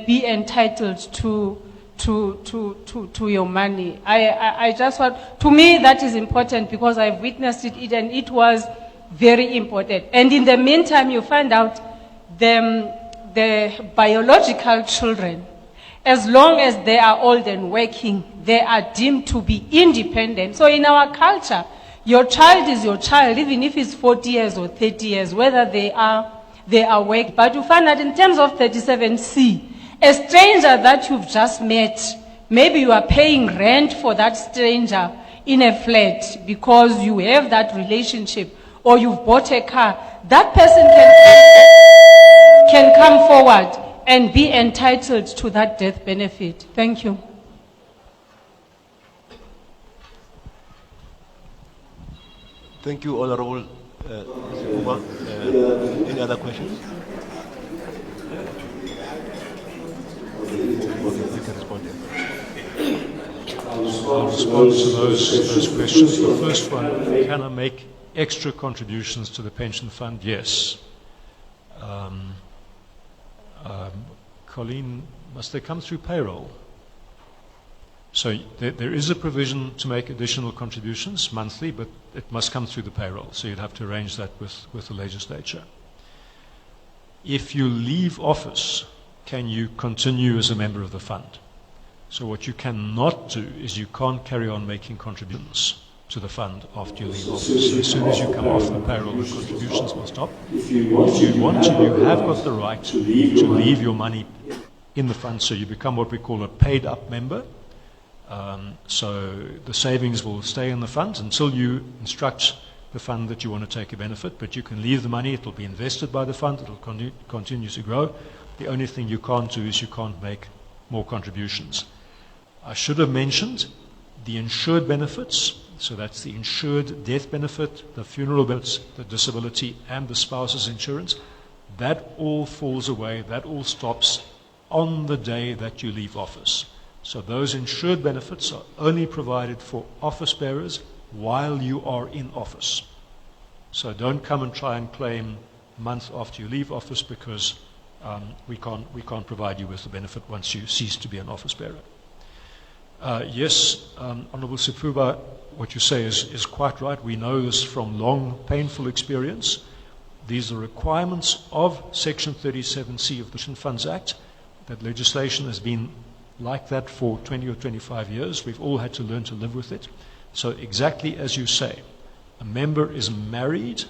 be entitled to your money. I just want, to me that is important because I've witnessed it and it was very important. And in the meantime you find out the biological children, as long as they are old and working, they are deemed to be independent. So in our culture, your child is your child, even if it's 40 years or 30 years, whether they are working. But you find that in terms of 37C, a stranger that you've just met, maybe you are paying rent for that stranger in a flat because you have that relationship, or you've bought a car, that person can come forward and be entitled to that death benefit. Thank you. Thank you, Honorable Mr. Any other questions? Okay, you can respond there. I'll respond to those questions. The first one, can I make extra contributions to the pension fund? Yes. Colleen, must they come through payroll? So there is a provision to make additional contributions monthly, but it must come through the payroll. So you'd have to arrange that with the legislature. If you leave office, can you continue as a member of the fund? So what you cannot do is you can't carry on making contributions to the fund after you leave office. So as soon as you come off the payroll, the contributions will stop. If you want to, you have got the right to leave your money in the fund, so you become what we call a paid-up member. So the savings will stay in the fund until you instruct the fund that you want to take a benefit, but you can leave the money, it will be invested by the fund, it will continue to grow. The only thing you can't do is you can't make more contributions. I should have mentioned the insured benefits, so that's the insured death benefit, the funeral benefits, the disability, and the spouse's insurance. That all falls away, that all stops on the day that you leave office. So those insured benefits are only provided for office bearers while you are in office. So don't come and try and claim a month after you leave office because we can't provide you with the benefit once you cease to be an office bearer. Yes, Honourable Sifuba, what you say is quite right. We know this from long, painful experience. These are requirements of Section 37C of the Pension Funds Act. That legislation has been like that for 20 or 25 years. We've all had to learn to live with it. So exactly as you say, a member is married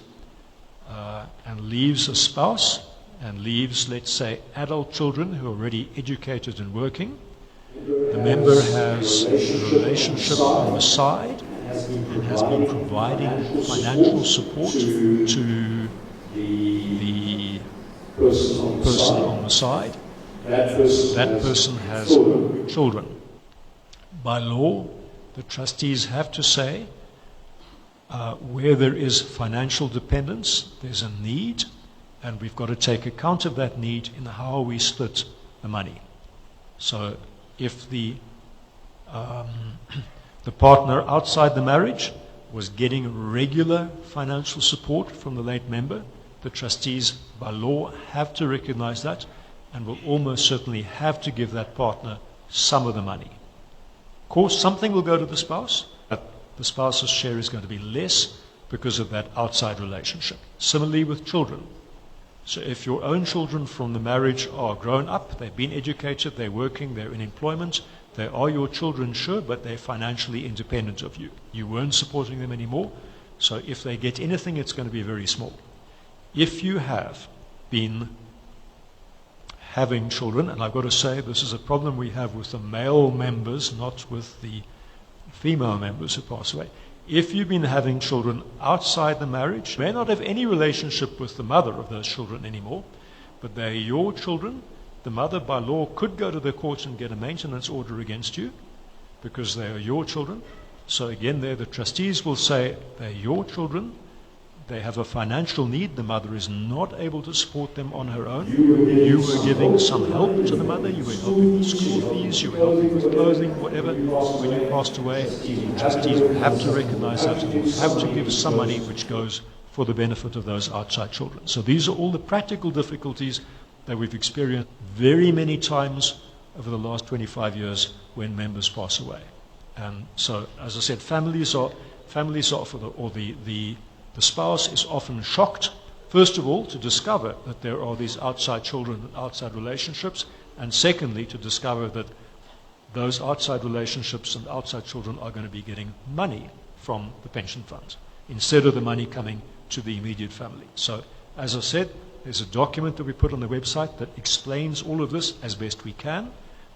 and leaves a spouse and leaves, let's say, adult children who are already educated and working. The member has a relationship on the side and has been providing financial support to the person on the side. That person has children. By law, the trustees have to say where there is financial dependence, there's a need, and we've got to take account of that need in how we split the money. So if the partner outside the marriage was getting regular financial support from the late member, the trustees by law have to recognize that and will almost certainly have to give that partner some of the money. Of course, something will go to the spouse, but the spouse's share is going to be less because of that outside relationship. Similarly with children. So if your own children from the marriage are grown up, they've been educated, they're working, they're in employment, they are your children, sure, but they're financially independent of you. You weren't supporting them anymore, so if they get anything, it's going to be very small. If you have been having children, and I've got to say this is a problem we have with the male members, not with the female members who pass away. If you've been having children outside the marriage, you may not have any relationship with the mother of those children anymore, but they're your children. The mother, by law, could go to the court and get a maintenance order against you because they are your children. So again, there the trustees will say they're your children. They have a financial need. The mother is not able to support them on her own. You were giving some help to the mother. You were helping with school fees. You were helping with clothing, whatever. When you passed away, the trustees have to recognize that and have to give some money which goes for the benefit of those outside children. So these are all the practical difficulties that we've experienced very many times over the last 25 years when members pass away. And so, as I said, families are the spouse is often shocked, first of all, to discover that there are these outside children and outside relationships, and secondly, to discover that those outside relationships and outside children are going to be getting money from the pension funds instead of the money coming to the immediate family. So, as I said, there's a document that we put on the website that explains all of this as best we can.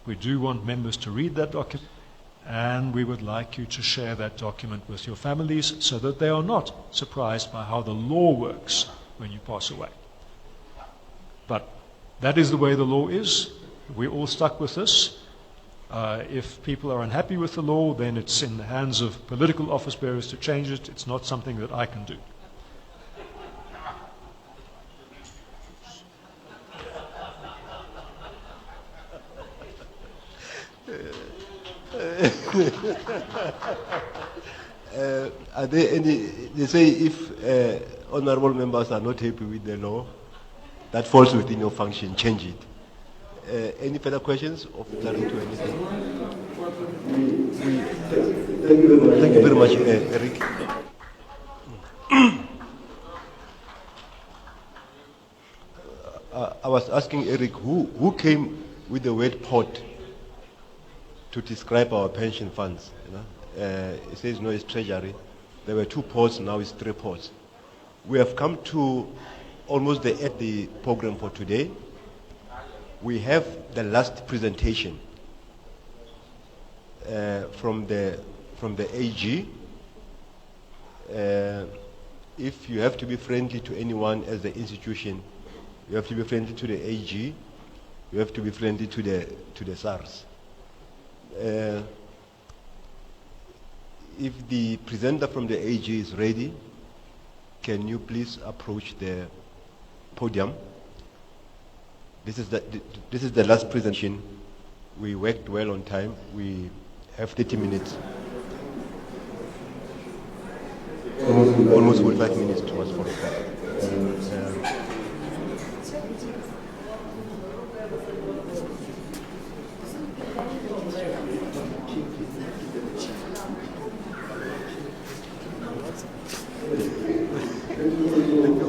We do want members to read that document, and we would like you to share that document with your families so that they are not surprised by how the law works when you pass away. But that is the way the law is. We're all stuck with this. If people are unhappy with the law, then it's in the hands of political office bearers to change it. It's not something that I can do. Are there any, they say if honorable members are not happy with the law, that falls within your function, change it. Any further questions of clarity to anything? Thank you very much, Eric. I was asking Eric, who came with the word port to describe our pension funds? You know? It says no, it's treasury. There were 2 ports, now it's 3 ports. We have come to almost the end of the program for today. We have the last presentation from the AG. If you have to be friendly to anyone as the institution, you have to be friendly to the AG. You have to be friendly to the SARS. If the presenter from the AG is ready, can you please approach the podium? This is the last presentation. We worked well on time. We have 30 minutes. Almost 45 minutes towards 45.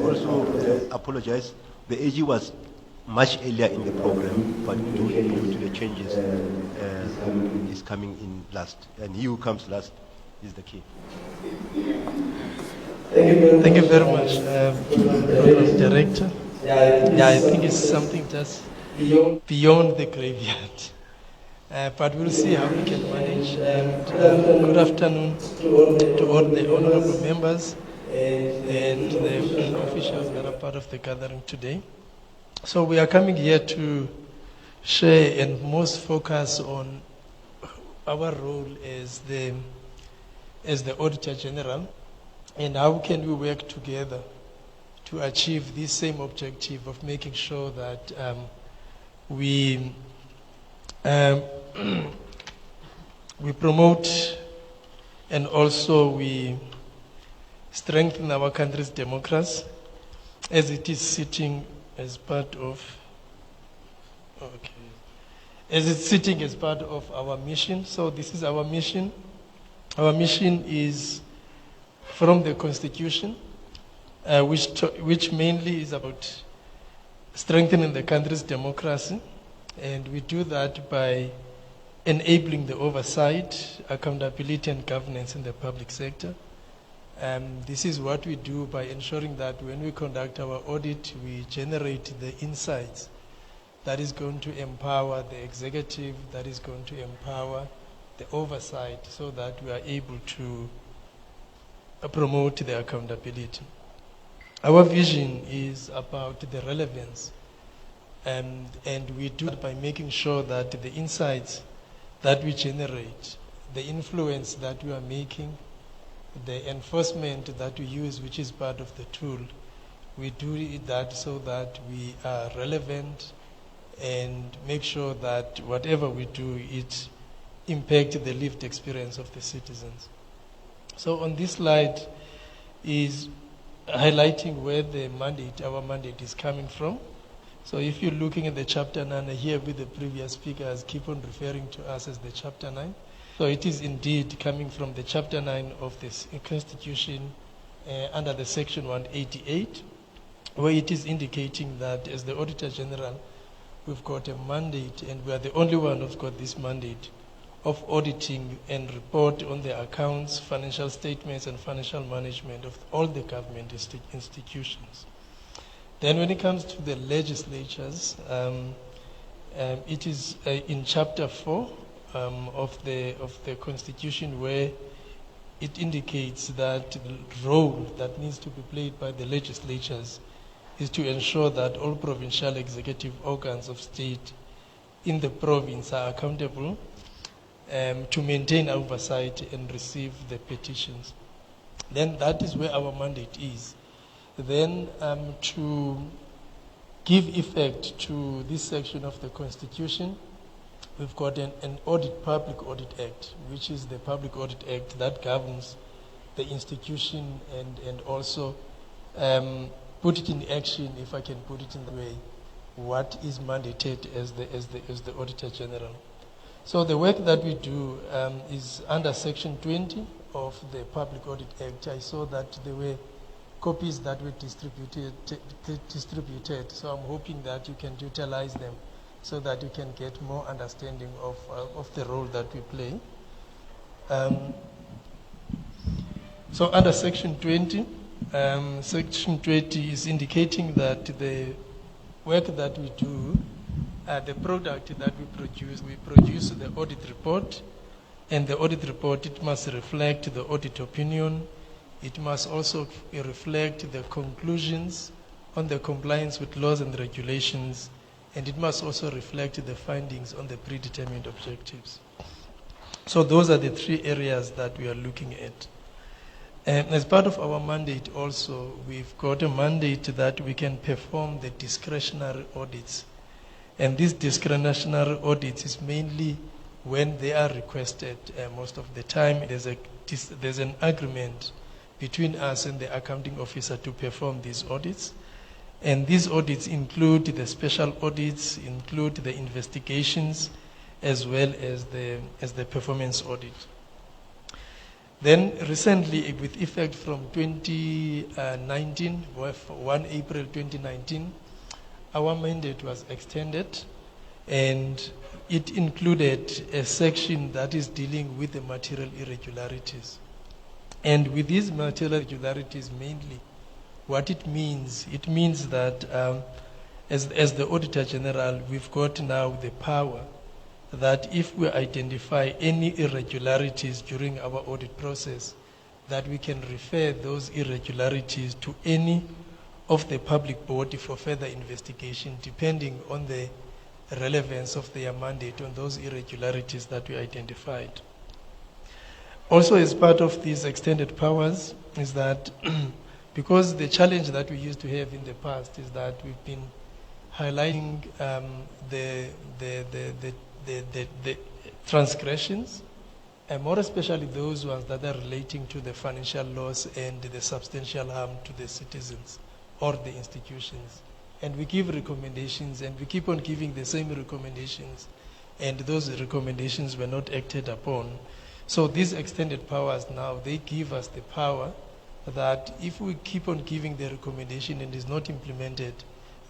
Also apologize. The AG was much earlier in the program, but due to the changes, is coming in last. And he who comes last is the key. Thank you very much, Program Director. Yeah, I think it's something just beyond the graveyard. But we'll see how we can manage. Good afternoon to all the honorable members and the officials that are part of the gathering today. So we are coming here to share and most focus on our role as the Auditor General and how can we work together to achieve this same objective of making sure that we promote and also we strengthen our country's democracy as it is sitting as part of our mission. So this is our mission. Our mission is from the Constitution, which mainly is about strengthening the country's democracy, and we do that by enabling the oversight, accountability, and governance in the public sector. This is what we do by ensuring that when we conduct our audit, we generate the insights that is going to empower the executive, that is going to empower the oversight so that we are able to promote the accountability. Our vision is about the relevance, and we do it by making sure that the insights that we generate, the influence that we are making, the enforcement that we use, which is part of the tool, we do that so that we are relevant and make sure that whatever we do, it impacts the lived experience of the citizens. So on this slide is highlighting where the mandate, our mandate, is coming from. So if you're looking at the chapter 9, here with the previous speakers keep on referring to us as the chapter 9. So it is indeed coming from the chapter 9 of this Constitution under the section 188, where it is indicating that as the Auditor General, we've got a mandate, and we are the only one who's got this mandate of auditing and report on the accounts, financial statements, and financial management of all the government institutions. Then when it comes to the legislatures, it is in chapter 4 of the Constitution, where it indicates that the role that needs to be played by the legislatures is to ensure that all provincial executive organs of state in the province are accountable to maintain oversight and receive the petitions. Then that is where our mandate is. Then to give effect to this section of the Constitution, we've got an Public Audit Act, which is the Public Audit Act that governs the institution and also put it in action, if I can put it in the way, what is mandated as the Auditor General. So the work that we do is under Section 20 of the Public Audit Act. I saw that there were copies that were distributed, so I'm hoping that you can utilize them so that you can get more understanding of the role that we play. So under Section 20, Section 20 is indicating that the work that we do, the product that we produce the audit report, and the audit report, it must reflect the audit opinion. It must also reflect the conclusions on the compliance with laws and regulations, and it must also reflect the findings on the predetermined objectives. So those are the three areas that we are looking at. And as part of our mandate also, we've got a mandate that we can perform the discretionary audits. And these discretionary audits is mainly when they are requested. Most of the time, there's an agreement between us and the accounting officer to perform these audits. And these audits include the special audits, include the investigations, as well as the performance audit. Then recently, with effect from 2019, 1 April 2019, our mandate was extended, and it included a section that is dealing with the material irregularities. And with these material irregularities mainly, what it means that as the Auditor General, we've got now the power that if we identify any irregularities during our audit process, that we can refer those irregularities to any of the public body for further investigation, depending on the relevance of their mandate on those irregularities that we identified. Also, as part of these extended powers is that because the challenge that we used to have in the past is that we've been highlighting the transgressions, and more especially those ones that are relating to the financial loss and the substantial harm to the citizens or the institutions. And we give recommendations, and we keep on giving the same recommendations, and those recommendations were not acted upon. So these extended powers now, they give us the power that if we keep on giving the recommendation and is not implemented,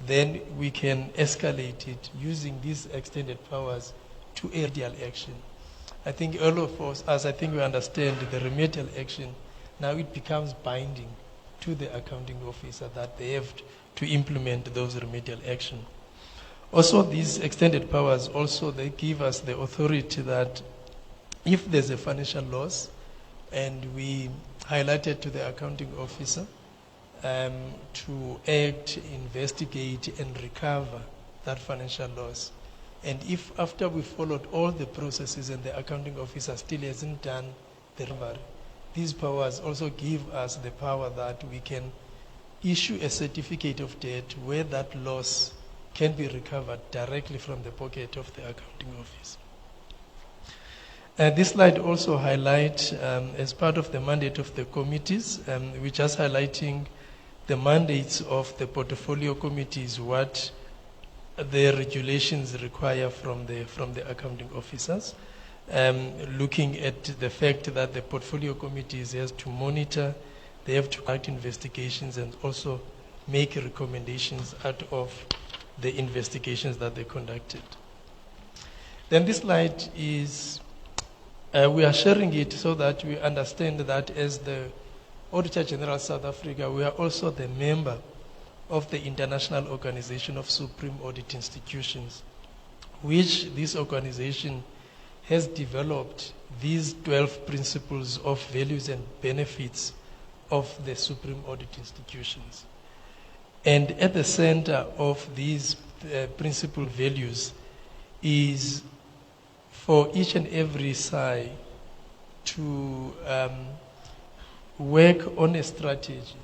then we can escalate it using these extended powers to remedial action. I think all of us, as I think we understand the remedial action, now it becomes binding to the accounting officer that they have to implement those remedial action. Also, these extended powers also, they give us the authority that if there's a financial loss, and we highlighted to the accounting officer to act, investigate, and recover that financial loss. And if after we followed all the processes and the accounting officer still hasn't done the recovery, these powers also give us the power that we can issue a certificate of debt where that loss can be recovered directly from the pocket of the accounting office. This slide also highlights, as part of the mandate of the committees, we're just highlighting the mandates of the portfolio committees, what the regulations require from the accounting officers, looking at the fact that the portfolio committees has to monitor, they have to conduct investigations and also make recommendations out of the investigations that they conducted. Then this slide is, we are sharing it so that we understand that as the Auditor General South Africa, we are also the member of the International Organization of Supreme Audit Institutions, which this organization has developed these 12 principles of values and benefits of the Supreme Audit Institutions. And at the center of these principal values is for each and every side to work on a strategy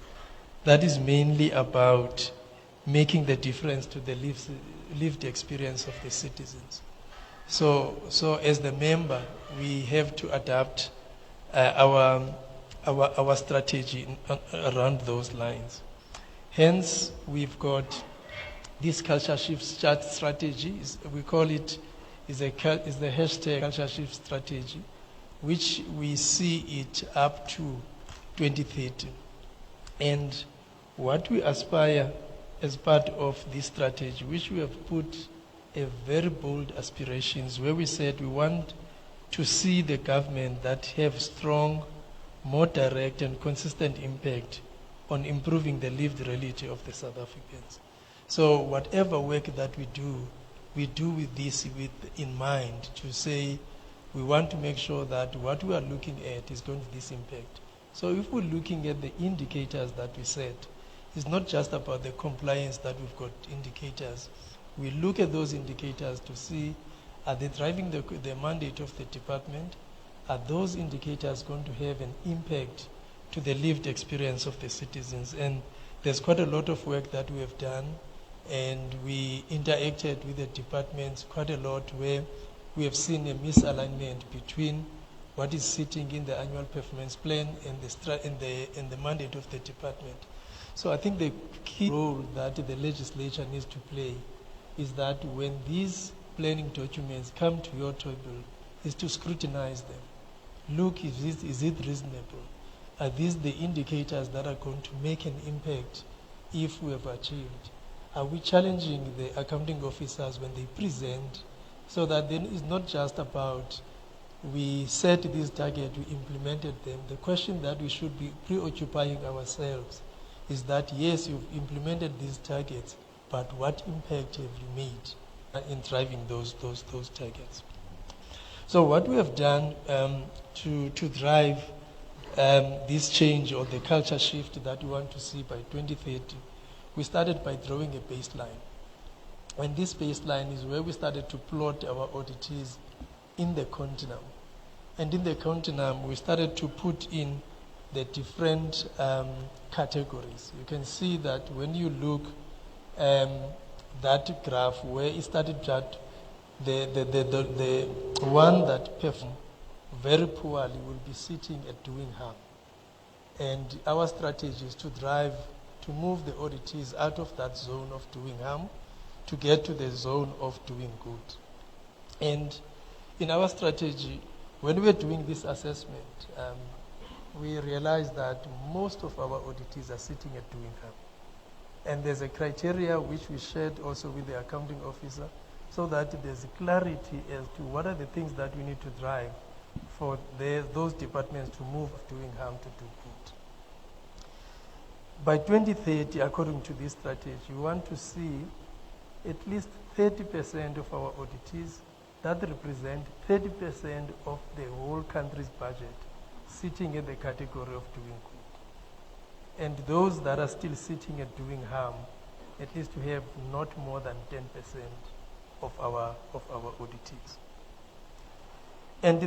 that is mainly about making the difference to the lived experience of the citizens. So as the member, we have to adapt our strategy around those lines. Hence, we've got this culture shift strategy. We call it is the hashtag culture shift strategy, which we see it up to 2030. And what we aspire as part of this strategy, which we have put a very bold aspirations, where we said we want to see the government that have strong, more direct and consistent impact on improving the lived reality of the South Africans. So whatever work that we do with this in mind, to say we want to make sure that what we are looking at is going to this impact. So if we're looking at the indicators that we set, it's not just about the compliance that we've got indicators. We look at those indicators to see, are they driving the mandate of the department? Are those indicators going to have an impact to the lived experience of the citizens? And there's quite a lot of work that we have done, and we interacted with the departments quite a lot, where we have seen a misalignment between what is sitting in the annual performance plan and the mandate of the department. So I think the key role that the legislature needs to play is that when these planning documents come to your table, is to scrutinize them. Look, is it reasonable? Are these the indicators that are going to make an impact if we have achieved? Are we challenging the accounting officers when they present, so that then it's not just about we set this target, we implemented them. The question that we should be preoccupying ourselves is that, yes, you've implemented these targets, but what impact have you made in driving those targets? So what we have done to drive this change or the culture shift that we want to see by 2030, we started by drawing a baseline. And this baseline is where we started to plot our oddities in the continuum. And in the continuum, we started to put in the different categories. You can see that when you look that graph where it started that the one that performed very poorly will be sitting at doing harm. And our strategy is to move the oddities out of that zone of doing harm to get to the zone of doing good. And in our strategy, when we were doing this assessment, we realized that most of our oddities are sitting at doing harm. And there's a criteria which we shared also with the accounting officer, so that there's clarity as to what are the things that we need to drive for those departments to move doing harm to do good. By 2030, according to this strategy, we want to see at least 30% of our oddities that represent 30% of the whole country's budget sitting in the category of doing good. And those that are still sitting at doing harm, at least to have not more than 10% of our auditees. And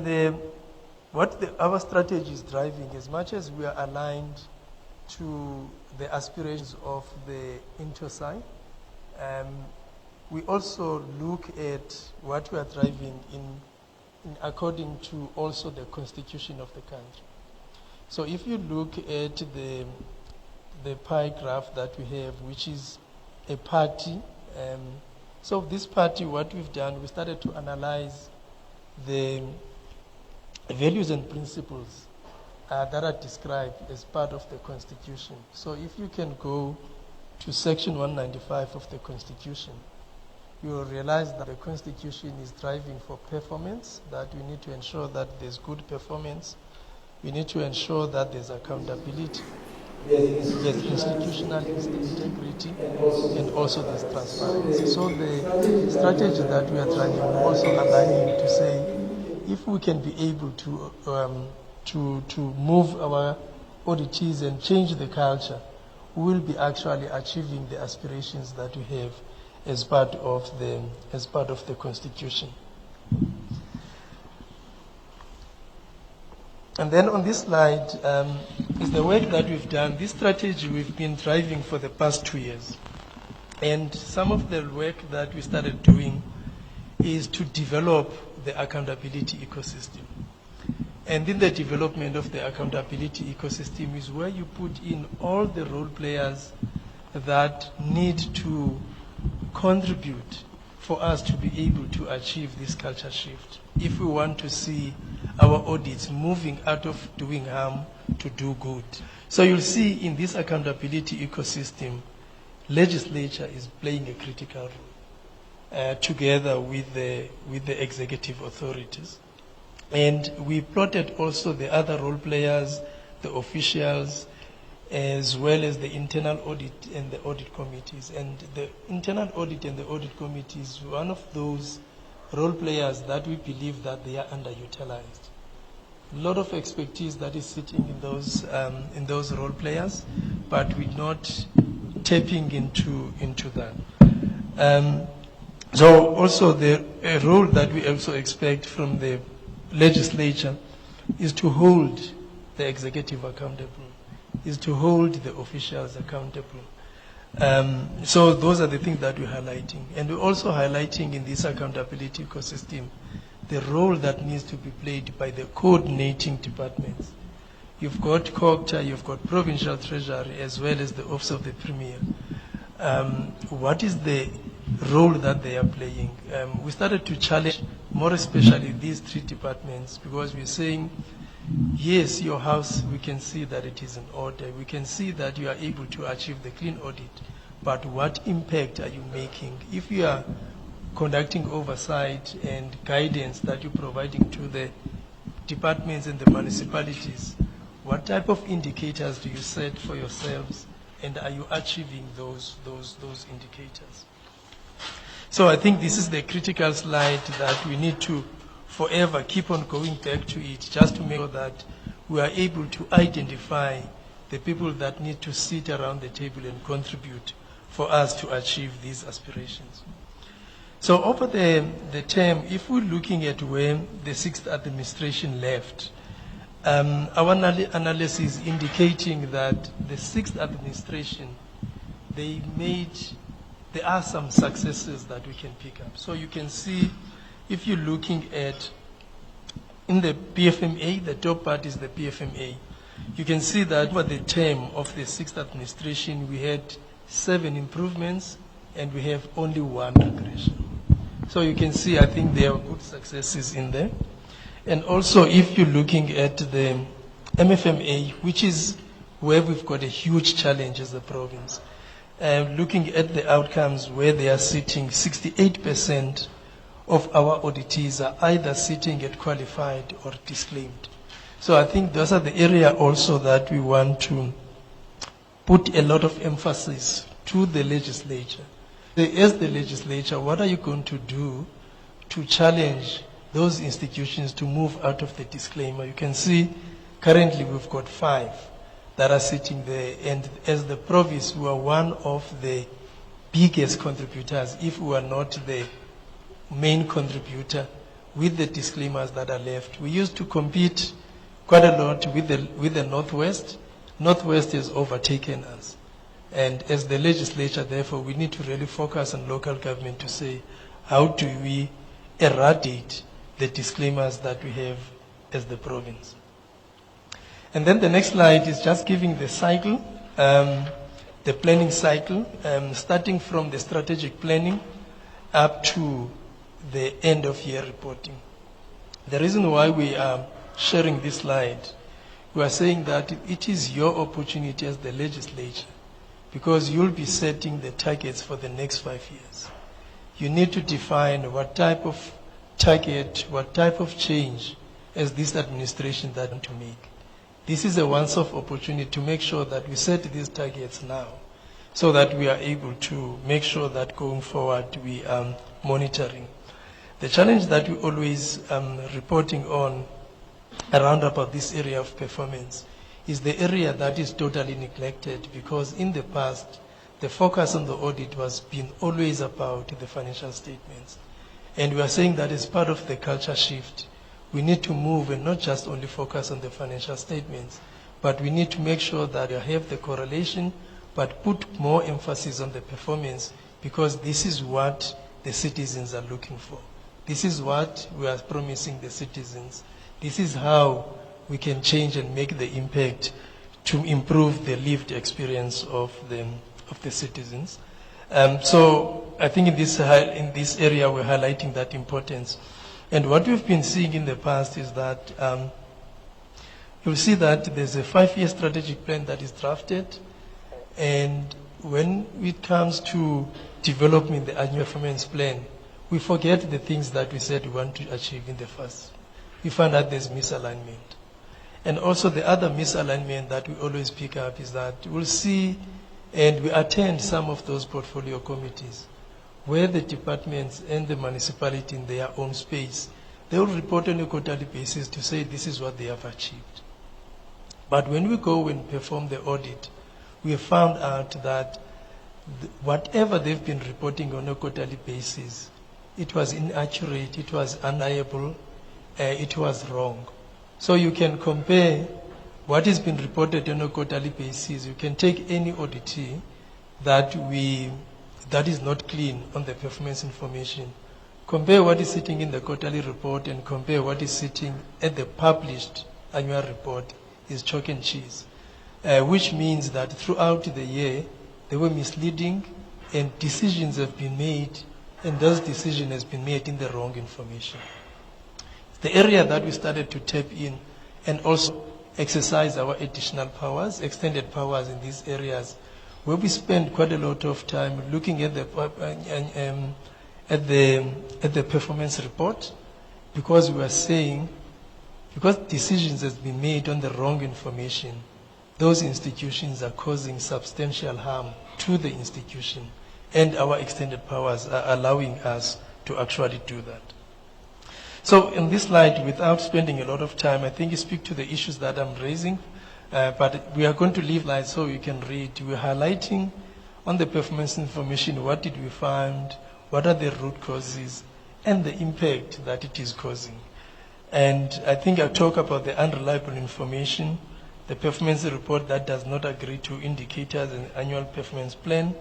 our strategy is driving, as much as we are aligned to the aspirations of the INTOSAI, we also look at what we are driving in according to also the constitution of the country. So if you look at the pie graph that we have, which is a party, so this party, what we've done, we started to analyze the values and principles that are described as part of the Constitution. So if you can go to Section 195 of the Constitution, you will realize that the Constitution is driving for performance, that we need to ensure that there's good performance. We need to ensure that there's accountability, there's institutional integrity, and also there's transparency. So the strategy that we are trying to also aligning to say, if we can be able to move our auditees and change the culture, we will be actually achieving the aspirations that we have as part of the Constitution. And then on this slide is the work that we've done. This strategy we've been driving for the past 2 years. And some of the work that we started doing is to develop the accountability ecosystem. And in the development of the accountability ecosystem is where you put in all the role players that need to contribute for us to be able to achieve this culture shift. If we want to see our audits moving out of doing harm to do good. So you'll see in this accountability ecosystem, legislature is playing a critical role together with the executive authorities. And we plotted also the other role players, the officials, as well as the internal audit and the audit committees. And the internal audit and the audit committees, one of those role players that we believe that they are underutilized. A lot of expertise that is sitting in those role players, but we're not tapping into that. So also the role that we also expect from the legislature is to hold the executive accountable, is to hold the officials accountable. So those are the things that we're highlighting. And we're also highlighting in this accountability ecosystem the role that needs to be played by the coordinating departments. You've got COGTA, you've got Provincial Treasury, as well as the Office of the Premier. What is the role that they are playing? We started to challenge more especially these three departments, because we're saying, yes, your house, we can see that it is in order. We can see that you are able to achieve the clean audit. But what impact are you making? If you are conducting oversight and guidance that you're providing to the departments and the municipalities, what type of indicators do you set for yourselves, and are you achieving those indicators? So I think this is the critical slide that we need to forever keep on going back to it, just to make sure that we are able to identify the people that need to sit around the table and contribute for us to achieve these aspirations. So over the term, if we're looking at where the sixth administration left, our analysis indicating that the sixth administration, there are some successes that we can pick up. So you can see, if you're looking at in the PFMA, the top part is the PFMA. You can see that over the term of the sixth administration, we had 7 improvements and we have only 1 regression. So you can see, I think there are good successes in there. And also, if you're looking at the MFMA, which is where we've got a huge challenge as a province, looking at the outcomes where they are sitting, 68% of our auditees are either sitting at qualified or disclaimed. So I think those are the area also that we want to put a lot of emphasis to the legislature. As the legislature, what are you going to do to challenge those institutions to move out of the disclaimer. You can see currently we've got 5 that are sitting there, and as the province, we are one of the biggest contributors, if we are not the main contributor, with the disclaimers that are left. We used to compete quite a lot with the Northwest. Northwest has overtaken us. And as the legislature, therefore, we need to really focus on local government to say, how do we eradicate the disclaimers that we have as the province? And then the next slide is just giving the cycle, the planning cycle, starting from the strategic planning up to the end of year reporting. The reason why we are sharing this slide, we are saying that it is your opportunity as the legislature, because you'll be setting the targets for the next 5 years. You need to define what type of target, what type of change as this administration that want to make. This is a once-off opportunity to make sure that we set these targets now, so that we are able to make sure that going forward we are monitoring. The challenge that we always reporting on around about this area of performance is the area that is totally neglected, because in the past the focus on the audit was been always about the financial statements. And we are saying that as part of the culture shift, we need to move and not just only focus on the financial statements, but we need to make sure that we have the correlation, but put more emphasis on the performance, because this is what the citizens are looking for. This is what we are promising the citizens. This is how we can change and make the impact to improve the lived experience of the citizens. So I think in this area we're highlighting that importance. And what we've been seeing in the past is that you'll see that there's a 5-year strategic plan that is drafted, and when it comes to developing the annual performance plan, we forget the things that we said we want to achieve in the first. We find out there's misalignment. And also the other misalignment that we always pick up is that we'll see and we attend some of those portfolio committees where the departments and the municipality in their own space, they will report on a quarterly basis to say this is what they have achieved. But when we go and perform the audit, we have found out that whatever they've been reporting on a quarterly basis, it was inaccurate, it was unliable, it was wrong. So you can compare what has been reported on a quarterly basis. You can take any auditee that is not clean on the performance information, compare what is sitting in the quarterly report and compare what is sitting at the published annual report, is chalk and cheese, which means that throughout the year they were misleading and decisions have been made, and those decisions has been made in the wrong information. The area that we started to tap in and also exercise our additional powers, extended powers in these areas, where we spend quite a lot of time looking at the performance report, because we are saying, because decisions has been made on the wrong information, those institutions are causing substantial harm to the institution, and our extended powers are allowing us to actually do that. So in this slide, without spending a lot of time, I think you speak to the issues that I'm raising, but we are going to leave slides so you can read. We're highlighting on the performance information, what did we find, what are the root causes, and the impact that it is causing. And I think I'll talk about the unreliable information, the performance report that does not agree to indicators in the annual performance plan,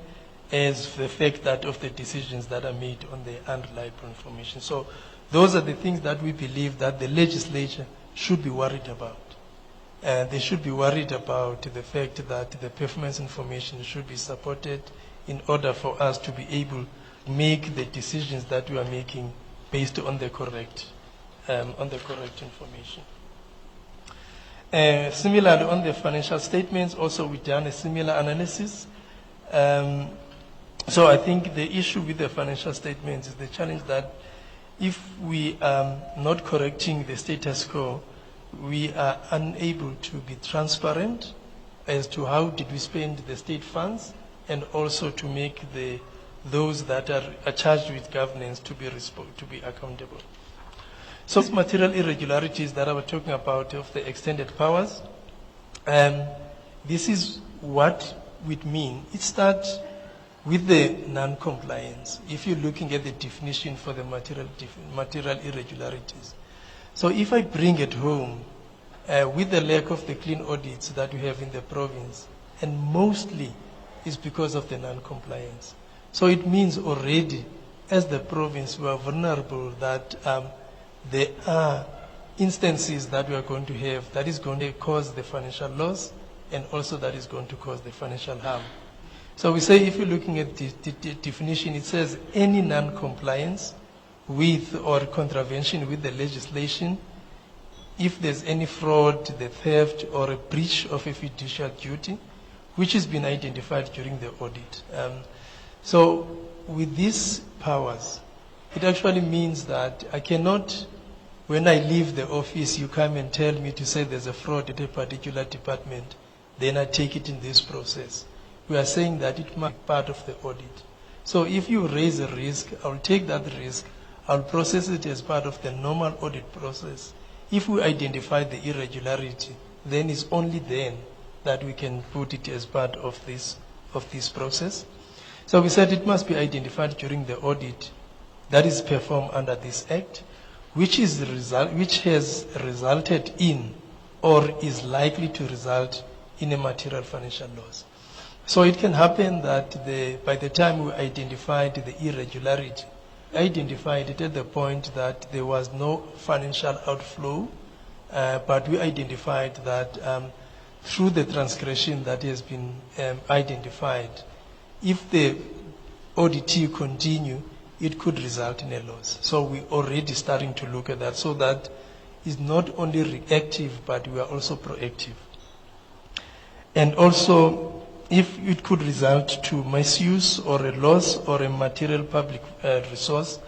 as the fact that of the decisions that are made on the unreliable information. So those are the things that we believe that the legislature should be worried about. They should be worried about the fact that the performance information should be supported in order for us to be able to make the decisions that we are making based on the correct information. Similarly, on the financial statements, also we've done a similar analysis. So I think the issue with the financial statements is the challenge that if we are not correcting the status quo, we are unable to be transparent as to how did we spend the state funds, and also to make the those that are charged with governance to be accountable. So these material irregularities that I was talking about of the extended powers, this is what it means. It starts with the non-compliance, if you're looking at the definition for the material irregularities. So if I bring it home, with the lack of the clean audits that we have in the province, and mostly is because of the non-compliance. So it means already, as the province, we are vulnerable that there are instances that we are going to have that is going to cause the financial loss, and also that is going to cause the financial harm. So we say, if you're looking at the definition, it says any non-compliance with or contravention with the legislation, if there's any fraud, the theft, or a breach of a fiduciary duty, which has been identified during the audit. So with these powers, it actually means that I cannot, when I leave the office, you come and tell me to say there's a fraud at a particular department, then I take it in this process. We are saying that it must be part of the audit. So if you raise a risk, I'll take that risk, I'll process it as part of the normal audit process. If we identify the irregularity, then it's only then that we can put it as part of this process. So we said it must be identified during the audit that is performed under this Act, which has resulted in or is likely to result in a material financial loss. So it can happen that by the time we identified the irregularity, identified it at the point that there was no financial outflow, but we identified that through the transgression that has been identified, if the auditee continue, it could result in a loss. So we're already starting to look at that, so that is not only reactive, but we are also proactive. And also, if it could result to misuse or a loss or a material public resource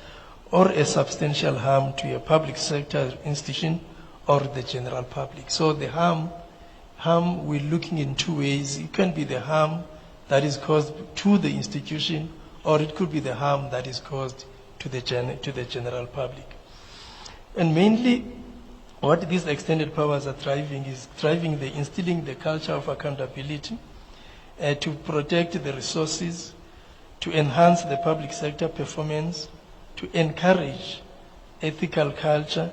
or a substantial harm to a public sector institution or the general public. So the harm we're looking in two ways. It can be the harm that is caused to the institution, or it could be the harm that is caused to the general public. And mainly, what these extended powers are driving is instilling the culture of accountability, to protect the resources, to enhance the public sector performance, to encourage ethical culture,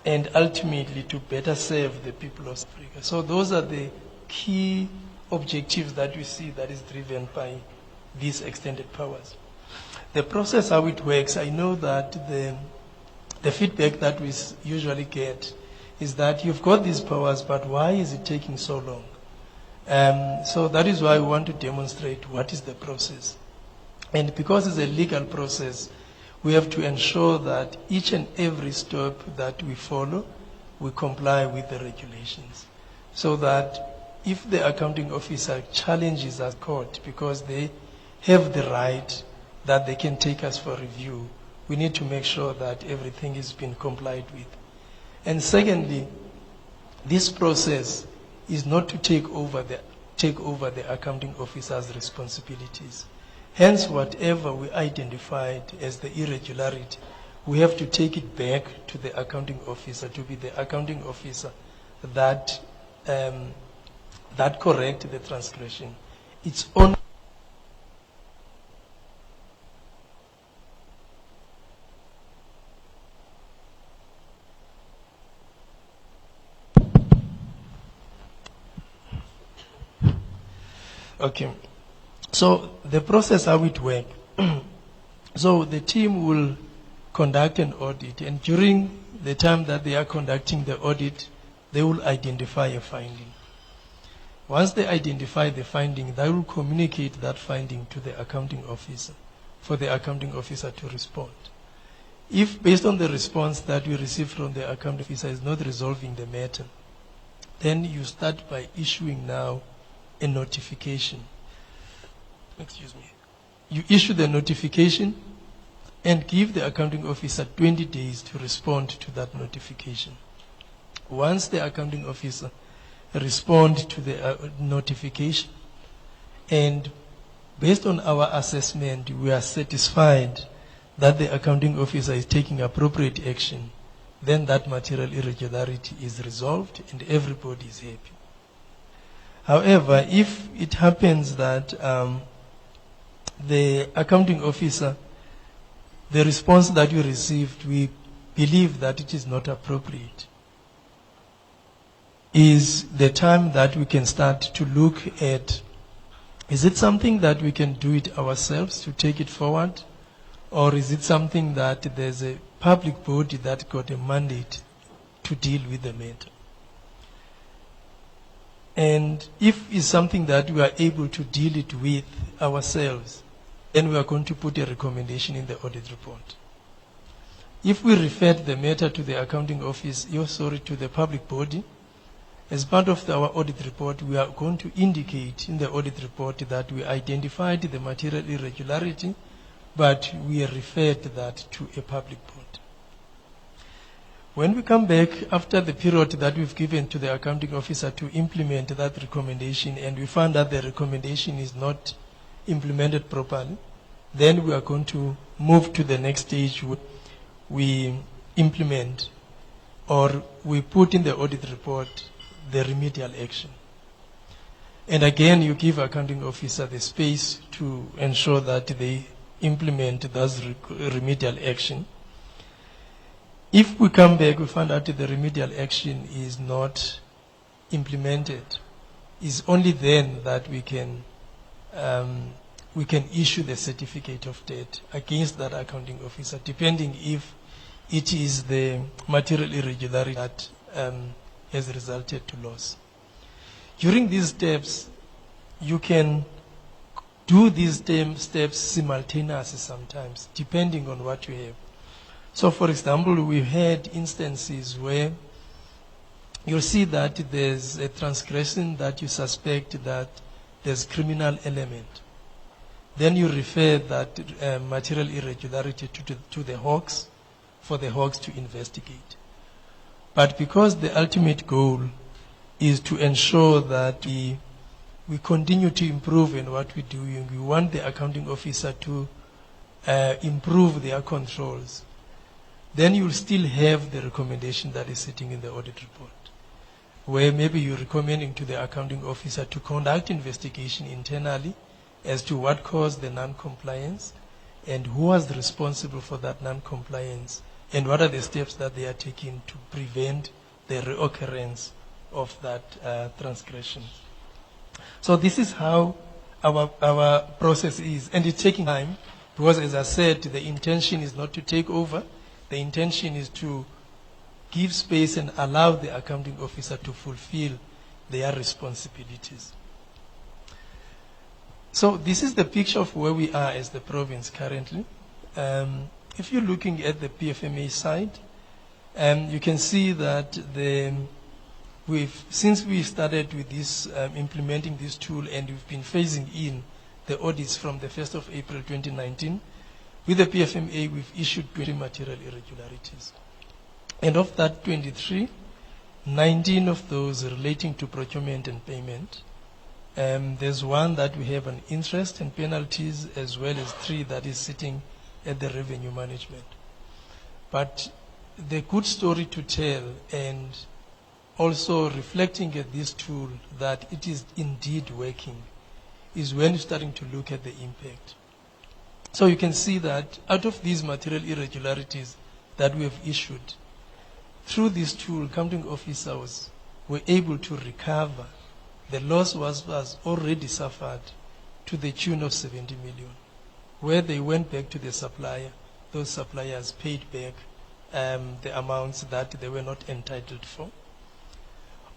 and ultimately to better serve the people of Africa. So those are the key objectives that we see that is driven by these extended powers. The process, how it works, I know that the feedback that we usually get is that you've got these powers, but why is it taking so long? So that is why we want to demonstrate what is the process. And because it's a legal process, we have to ensure that each and every step that we follow, we comply with the regulations. So that if the accounting officer challenges us court because they have the right that they can take us for review, we need to make sure that everything is being complied with. And secondly, this process is not to take over the accounting officer's responsibilities. Hence, whatever we identified as the irregularity, we have to take it back to the accounting officer, to be the accounting officer that correct the transgression. It's only okay. So the process, how it works. So the team will conduct an audit, and during the time that they are conducting the audit, they will identify a finding. Once they identify the finding, they will communicate that finding to the accounting officer for the accounting officer to respond. If based on the response that we receive from the accounting officer is not resolving the matter, then you start by issuing now a notification. Excuse me. You issue the notification and give the accounting officer 20 days to respond to that notification. Once the accounting officer responds to the notification and Based on our assessment, we are satisfied that the accounting officer is taking appropriate action. Then that material irregularity is resolved and everybody is happy. However, if it happens that the accounting officer, the response that we received, we believe that it is not appropriate, is the time that we can start to look at, is it something that we can do it ourselves to take it forward? Or is it something that there's a public body that got a mandate to deal with the matter? And if it's something that we are able to deal it with ourselves, then we are going to put a recommendation in the audit report. If we refer the matter to the accounting office, to the public body, as part of our audit report, we are going to indicate in the audit report that we identified the material irregularity, but we referred that to a public body. When we come back after the period that we've given to the accounting officer to implement that recommendation, and we find that the recommendation is not implemented properly, then we are going to move to the next stage where we implement or we put in the audit report the remedial action. And again, you give accounting officer the space to ensure that they implement those remedial action. If we come back, we find out that the remedial action is not implemented, it's only then that we can issue the certificate of debt against that accounting officer, depending if it is the material irregularity that has resulted to loss. During these steps, you can do these steps simultaneously sometimes, depending on what you have. So, for example, we've had instances where you'll see that there's a transgression that you suspect that there's criminal element. Then you refer that material irregularity to the Hawks for the Hawks to investigate. But because the ultimate goal is to ensure that we continue to improve in what we're doing, we want the accounting officer to improve their controls, then you'll still have the recommendation that is sitting in the audit report, where maybe you're recommending to the accounting officer to conduct investigation internally as to what caused the non-compliance and who was responsible for that non-compliance and what are the steps that they are taking to prevent the reoccurrence of that transgression. So this is how our process is, and it's taking time because, as I said, the intention is not to take over. The intention is to give space and allow the accounting officer to fulfill their responsibilities. So this is the picture of where we are as the province currently. If you're looking at the PFMA side, you can see that since we started with this, implementing this tool, and we've been phasing in the audits from the 1st of April 2019, with the PFMA, we've issued 20 material irregularities. And of that 23, 19 of those relating to procurement and payment. There's one that we have on interest and penalties, as well as 3 that is sitting at the revenue management. But the good story to tell, and also reflecting at this tool that it is indeed working, is when you're starting to look at the impact. So you can see that out of these material irregularities that we have issued, through this tool, accounting officers were able to recover. The loss was already suffered to the tune of 70 million. Where they went back to the supplier, those suppliers paid back the amounts that they were not entitled for.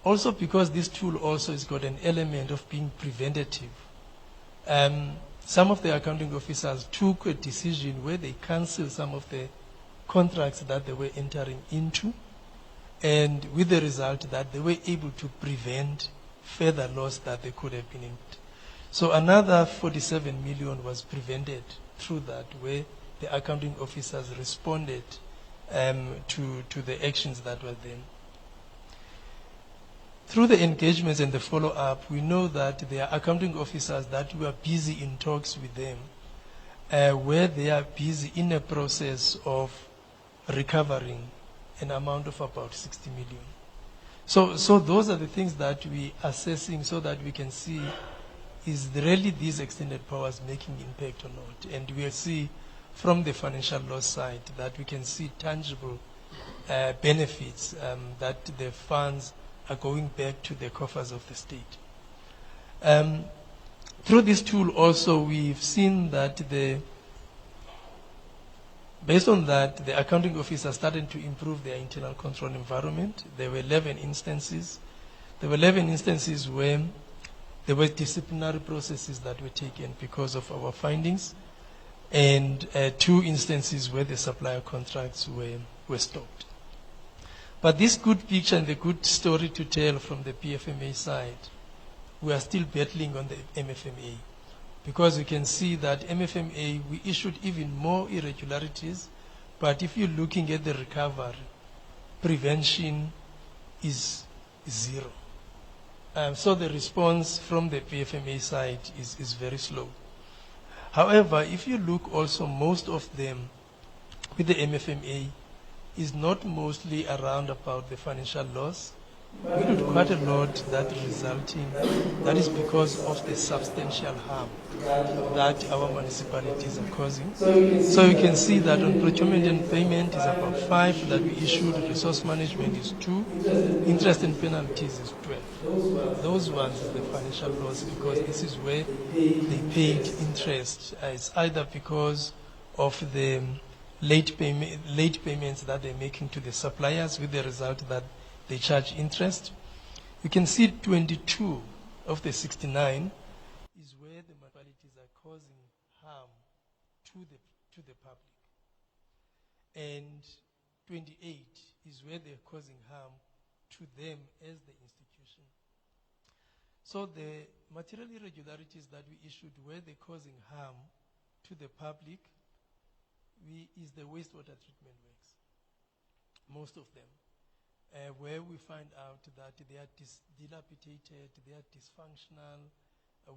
Also, because this tool also has got an element of being preventative, some of the accounting officers took a decision where they canceled some of the contracts that they were entering into, and with the result that they were able to prevent further loss that they could have been in. So another 47 million was prevented through that, where the accounting officers responded to the actions that were then. through the engagements and the follow-up, we know that there are accounting officers that we are busy in talks with them, where they are busy in a process of recovering an amount of about 60 million. So those are the things that we are assessing so that we can see is really these extended powers making impact or not. And we'll see from the financial loss side that we can see tangible benefits that the funds are going back to the coffers of the state. Through this tool also, we've seen that based on that, the accounting officers started to improve their internal control environment. There were 11 instances. There were 11 instances where there were disciplinary processes that were taken because of our findings, and 2 instances where the supplier contracts were stopped. But this good picture and the good story to tell from the PFMA side, we are still battling on the MFMA. Because we can see that MFMA, we issued even more irregularities, but if you're looking at the recovery, prevention is 0. So the response from the PFMA side is very slow. However, if you look also, most of them with the MFMA is not mostly around about the financial loss. We did quite a lot that is because of the substantial harm that our municipalities are causing. So you can see that on procurement and payment is about 5 that we issued, resource management is 2, interest and penalties is 12. Those ones is the financial loss because this is where they paid interest. It's either because of the late payments that they're making to the suppliers with the result that they charge interest. You can see 22 of the 69 is where the municipalities are causing harm to the public. And 28 is where they're causing harm to them as the institution. So the material irregularities that we issued where they're causing harm to the public is the wastewater treatment works, most of them. Where we find out that they are dilapidated, they are dysfunctional,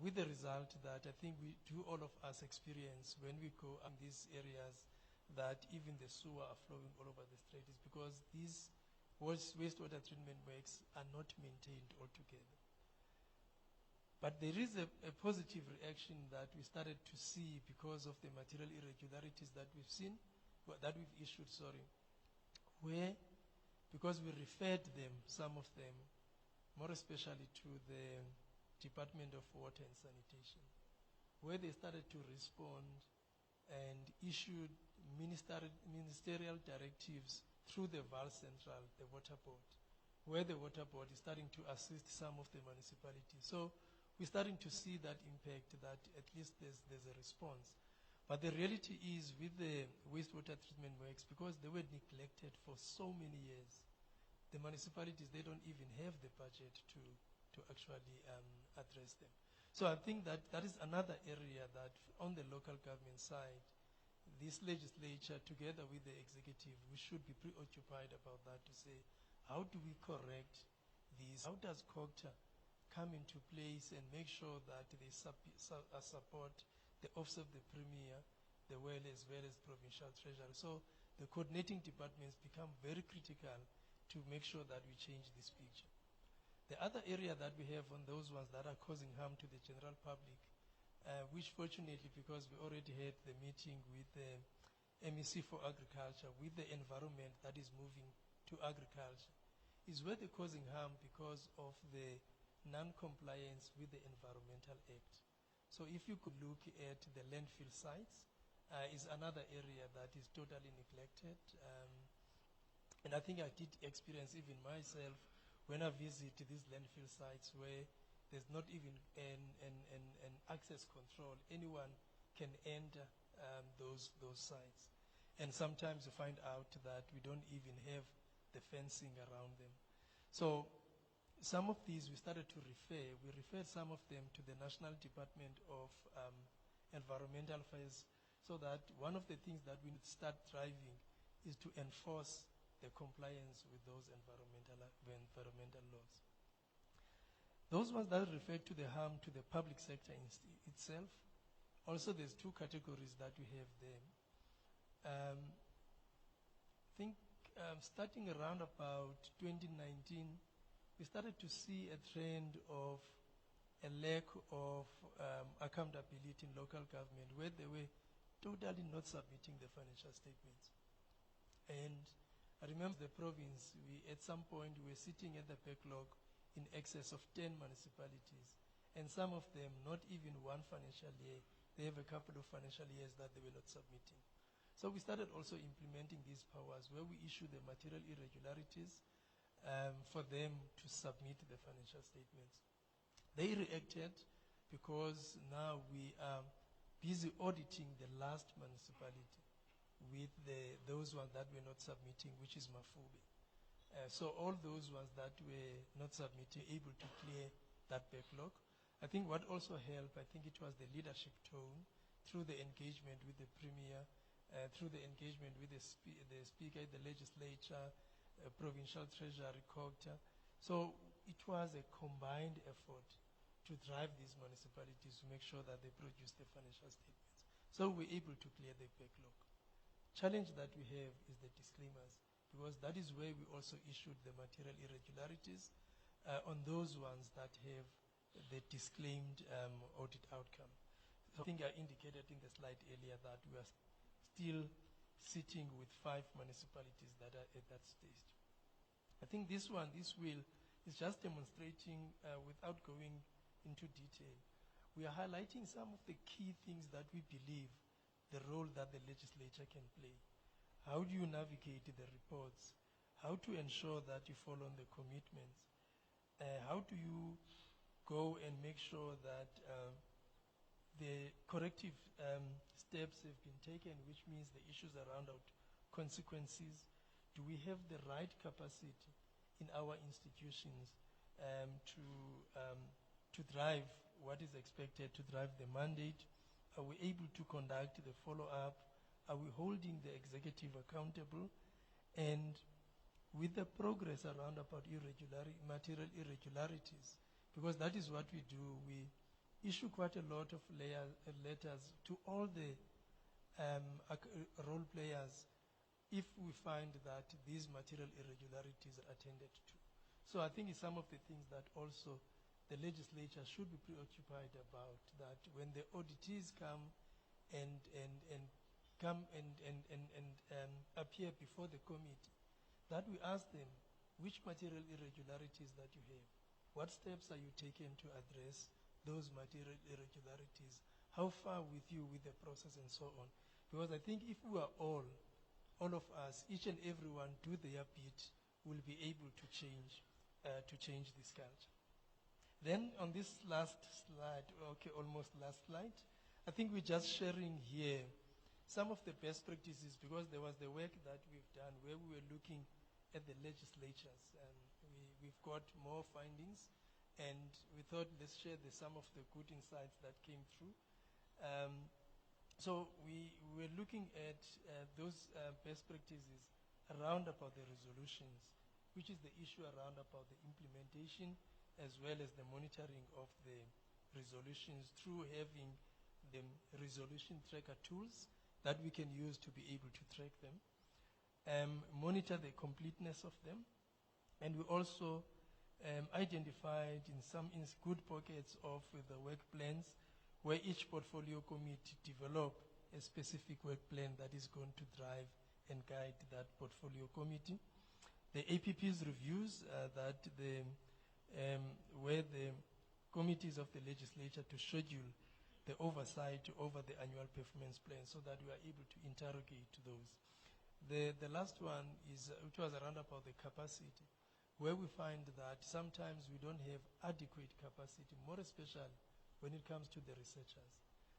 with the result that I think all of us experience when we go in these areas that even the sewer are flowing all over the street is because these wastewater treatment works are not maintained altogether. But there is a positive reaction that we started to see because of the material irregularities that we've seen, that we've issued, where because we referred them, some of them, more especially to the Department of Water and Sanitation, where they started to respond and issued ministerial directives through the Val Central, the Water Board, where the Water Board is starting to assist some of the municipalities. So we're starting to see that impact, that at least there's a response. But the reality is with the wastewater treatment works, because they were neglected for so many years, the municipalities, they don't even have the budget to actually address them. So I think that is another area that on the local government side, this legislature together with the executive, we should be preoccupied about that to say, how do we correct these? How does COGTA come into place and make sure that they support the Office of the Premier, as well as Provincial Treasury. So the coordinating departments become very critical to make sure that we change this picture. The other area that we have on those ones that are causing harm to the general public, which fortunately, because we already had the meeting with the MEC for Agriculture, with the environment that is moving to agriculture, is where they're causing harm because of the non-compliance with the Environmental Act. So if you could look at the landfill sites, is another area that is totally neglected. And I think I did experience even myself when I visit these landfill sites where there's not even an access control. Anyone can enter those sites. And sometimes you find out that we don't even have the fencing around them. So some of these we started to refer. We referred some of them to the National Department of Environmental Affairs, so that one of the things that we need to start driving is to enforce the compliance with those environmental laws. Those ones that refer to the harm to the public sector itself, also there's two categories that we have there. I think starting around about 2019, we started to see a trend of a lack of accountability in local government, where they were totally not submitting the financial statements. And I remember the province, at some point we were sitting at the backlog in excess of 10 municipalities, and some of them not even one financial year. They have a couple of financial years that they were not submitting. So we started also implementing these powers where we issue the material irregularities for them to submit the financial statements. They reacted because now we are busy auditing the last municipality with those ones that were not submitting, which is Mafube. So all those ones that were not submitting, able to clear that backlog. I think what also helped, I think it was the leadership tone through the engagement with the Premier, through the engagement with the Speaker, the Legislature, Provincial Treasury, COGTA. So it was a combined effort to drive these municipalities to make sure that they produce the financial statements. So we're able to clear the backlog. Challenge that we have is the disclaimers, because that is where we also issued the material irregularities on those ones that have the disclaimed audit outcome. So I think I indicated in the slide earlier that we are still sitting with 5 municipalities that are at that stage. I think this will is just demonstrating, without going into detail, we are highlighting some of the key things that we believe the role that the legislature can play. How do you navigate the reports? How to ensure that you follow on the commitments? How do you go and make sure that the corrective steps have been taken, which means the issues around consequences? Do we have the right capacity in our institutions to drive what is expected, to drive the mandate? Are we able to conduct the follow-up? Are we holding the executive accountable? And with the progress around about material irregularities, because that is what we do, we issue quite a lot of letters to all the role players if we find that these material irregularities are attended to. So I think it's some of the things that also the legislature should be preoccupied about, that when the auditees come and appear before the committee, that we ask them which material irregularities that you have, what steps are you taking to address those material irregularities, how far with you with the process, and so on. Because I think if we are all of us, each and everyone do their bit, we'll be able to change this culture. Then on this last slide, okay, almost last slide, I think we're just sharing here some of the best practices, because there was the work that we've done where we were looking at the legislatures, and we've got more findings, and we thought let's share some of the good insights that came through. So we were looking at those best practices around about the resolutions, which is the issue around about the implementation as well as the monitoring of the resolutions through having the resolution tracker tools that we can use to be able to track them, monitor the completeness of them, and we also identified in some good pockets of the work plans where each portfolio committee develop a specific work plan that is going to drive and guide that portfolio committee. The APP's reviews where the committees of the legislature to schedule the oversight over the annual performance plan so that we are able to interrogate those. The last one is, it was around about the capacity, where we find that sometimes we don't have adequate capacity, more especially when it comes to the researchers.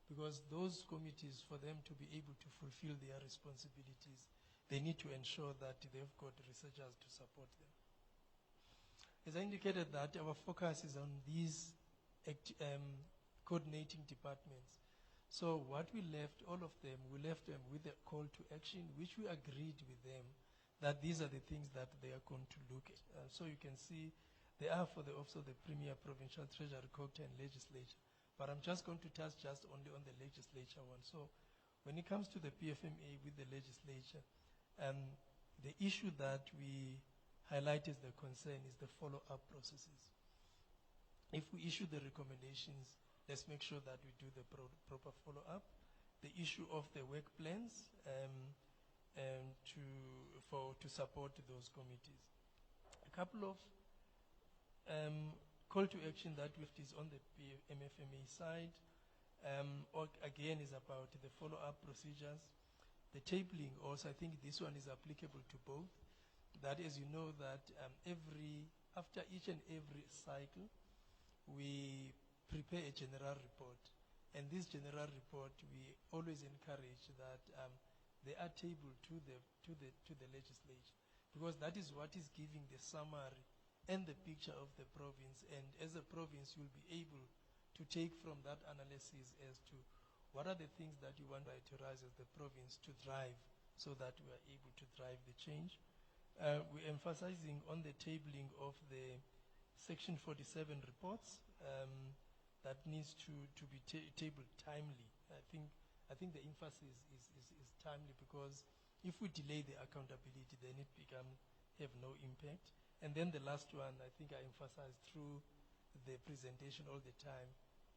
Because those committees, for them to be able to fulfill their responsibilities, they need to ensure that they've got researchers to support them. As I indicated, that our focus is on these coordinating departments. So what we left, all of them, we left them with a call to action, which we agreed with them that these are the things that they are going to look at. So you can see They are for the Office of the Premier, Provincial Treasurer, Cocta, and Legislature. But I'm just going to touch just only on the Legislature one. So when it comes to the PFMA with the Legislature, the issue that we highlight as the concern is the follow-up processes. If we issue the recommendations, let's make sure that we do the proper follow-up. The issue of the work plans to support those committees. A couple of call to action that is on the MFMA side, again is about the follow-up procedures. The tabling also, I think this one is applicable to both. That is, you know that after each and every cycle, we prepare a general report. And this general report, we always encourage that they are tabled to the legislature, because that is what is giving the summary and the picture of the province. And as a province, you'll be able to take from that analysis as to what are the things that you want to prioritize as the province to drive, so that we are able to drive the change. We're emphasizing on the tabling of the Section 47 reports that needs to be tabled timely. I think the emphasis is timely, because if we delay the accountability, then it have no impact. And then the last one, I think I emphasized through the presentation all the time,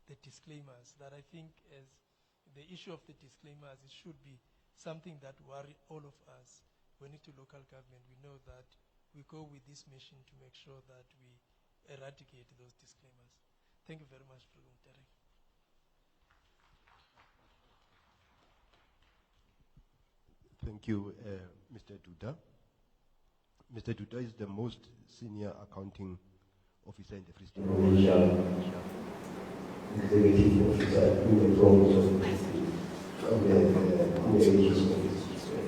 the disclaimers, that I think as the issue of the disclaimers, it should be something that worry all of us. When it's to local government, we know that we go with this mission to make sure that we eradicate those disclaimers. Thank you very much, President Derek. Thank you, Mr. Duda. Mr. Duda is the most senior accounting officer in the Free State. Executive officer in the province of the agency.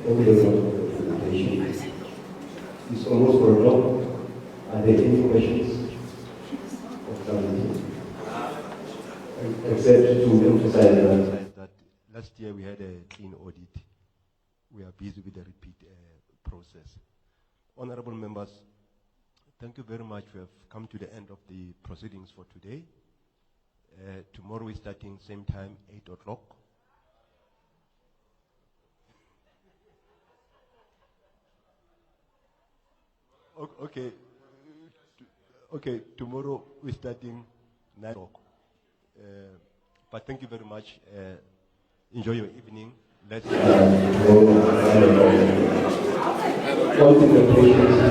Thank you very much for the presentation. It's almost for a long. Are there any questions of committee? Except to emphasize that last year we had a clean audit. We are busy with the repeat process. Honorable members, thank you very much. We have come to the end of the proceedings for today. Tomorrow we're starting same time, 8 o'clock. Okay, tomorrow we're starting 9 o'clock. But thank you very much. Enjoy your evening. Let's all the patients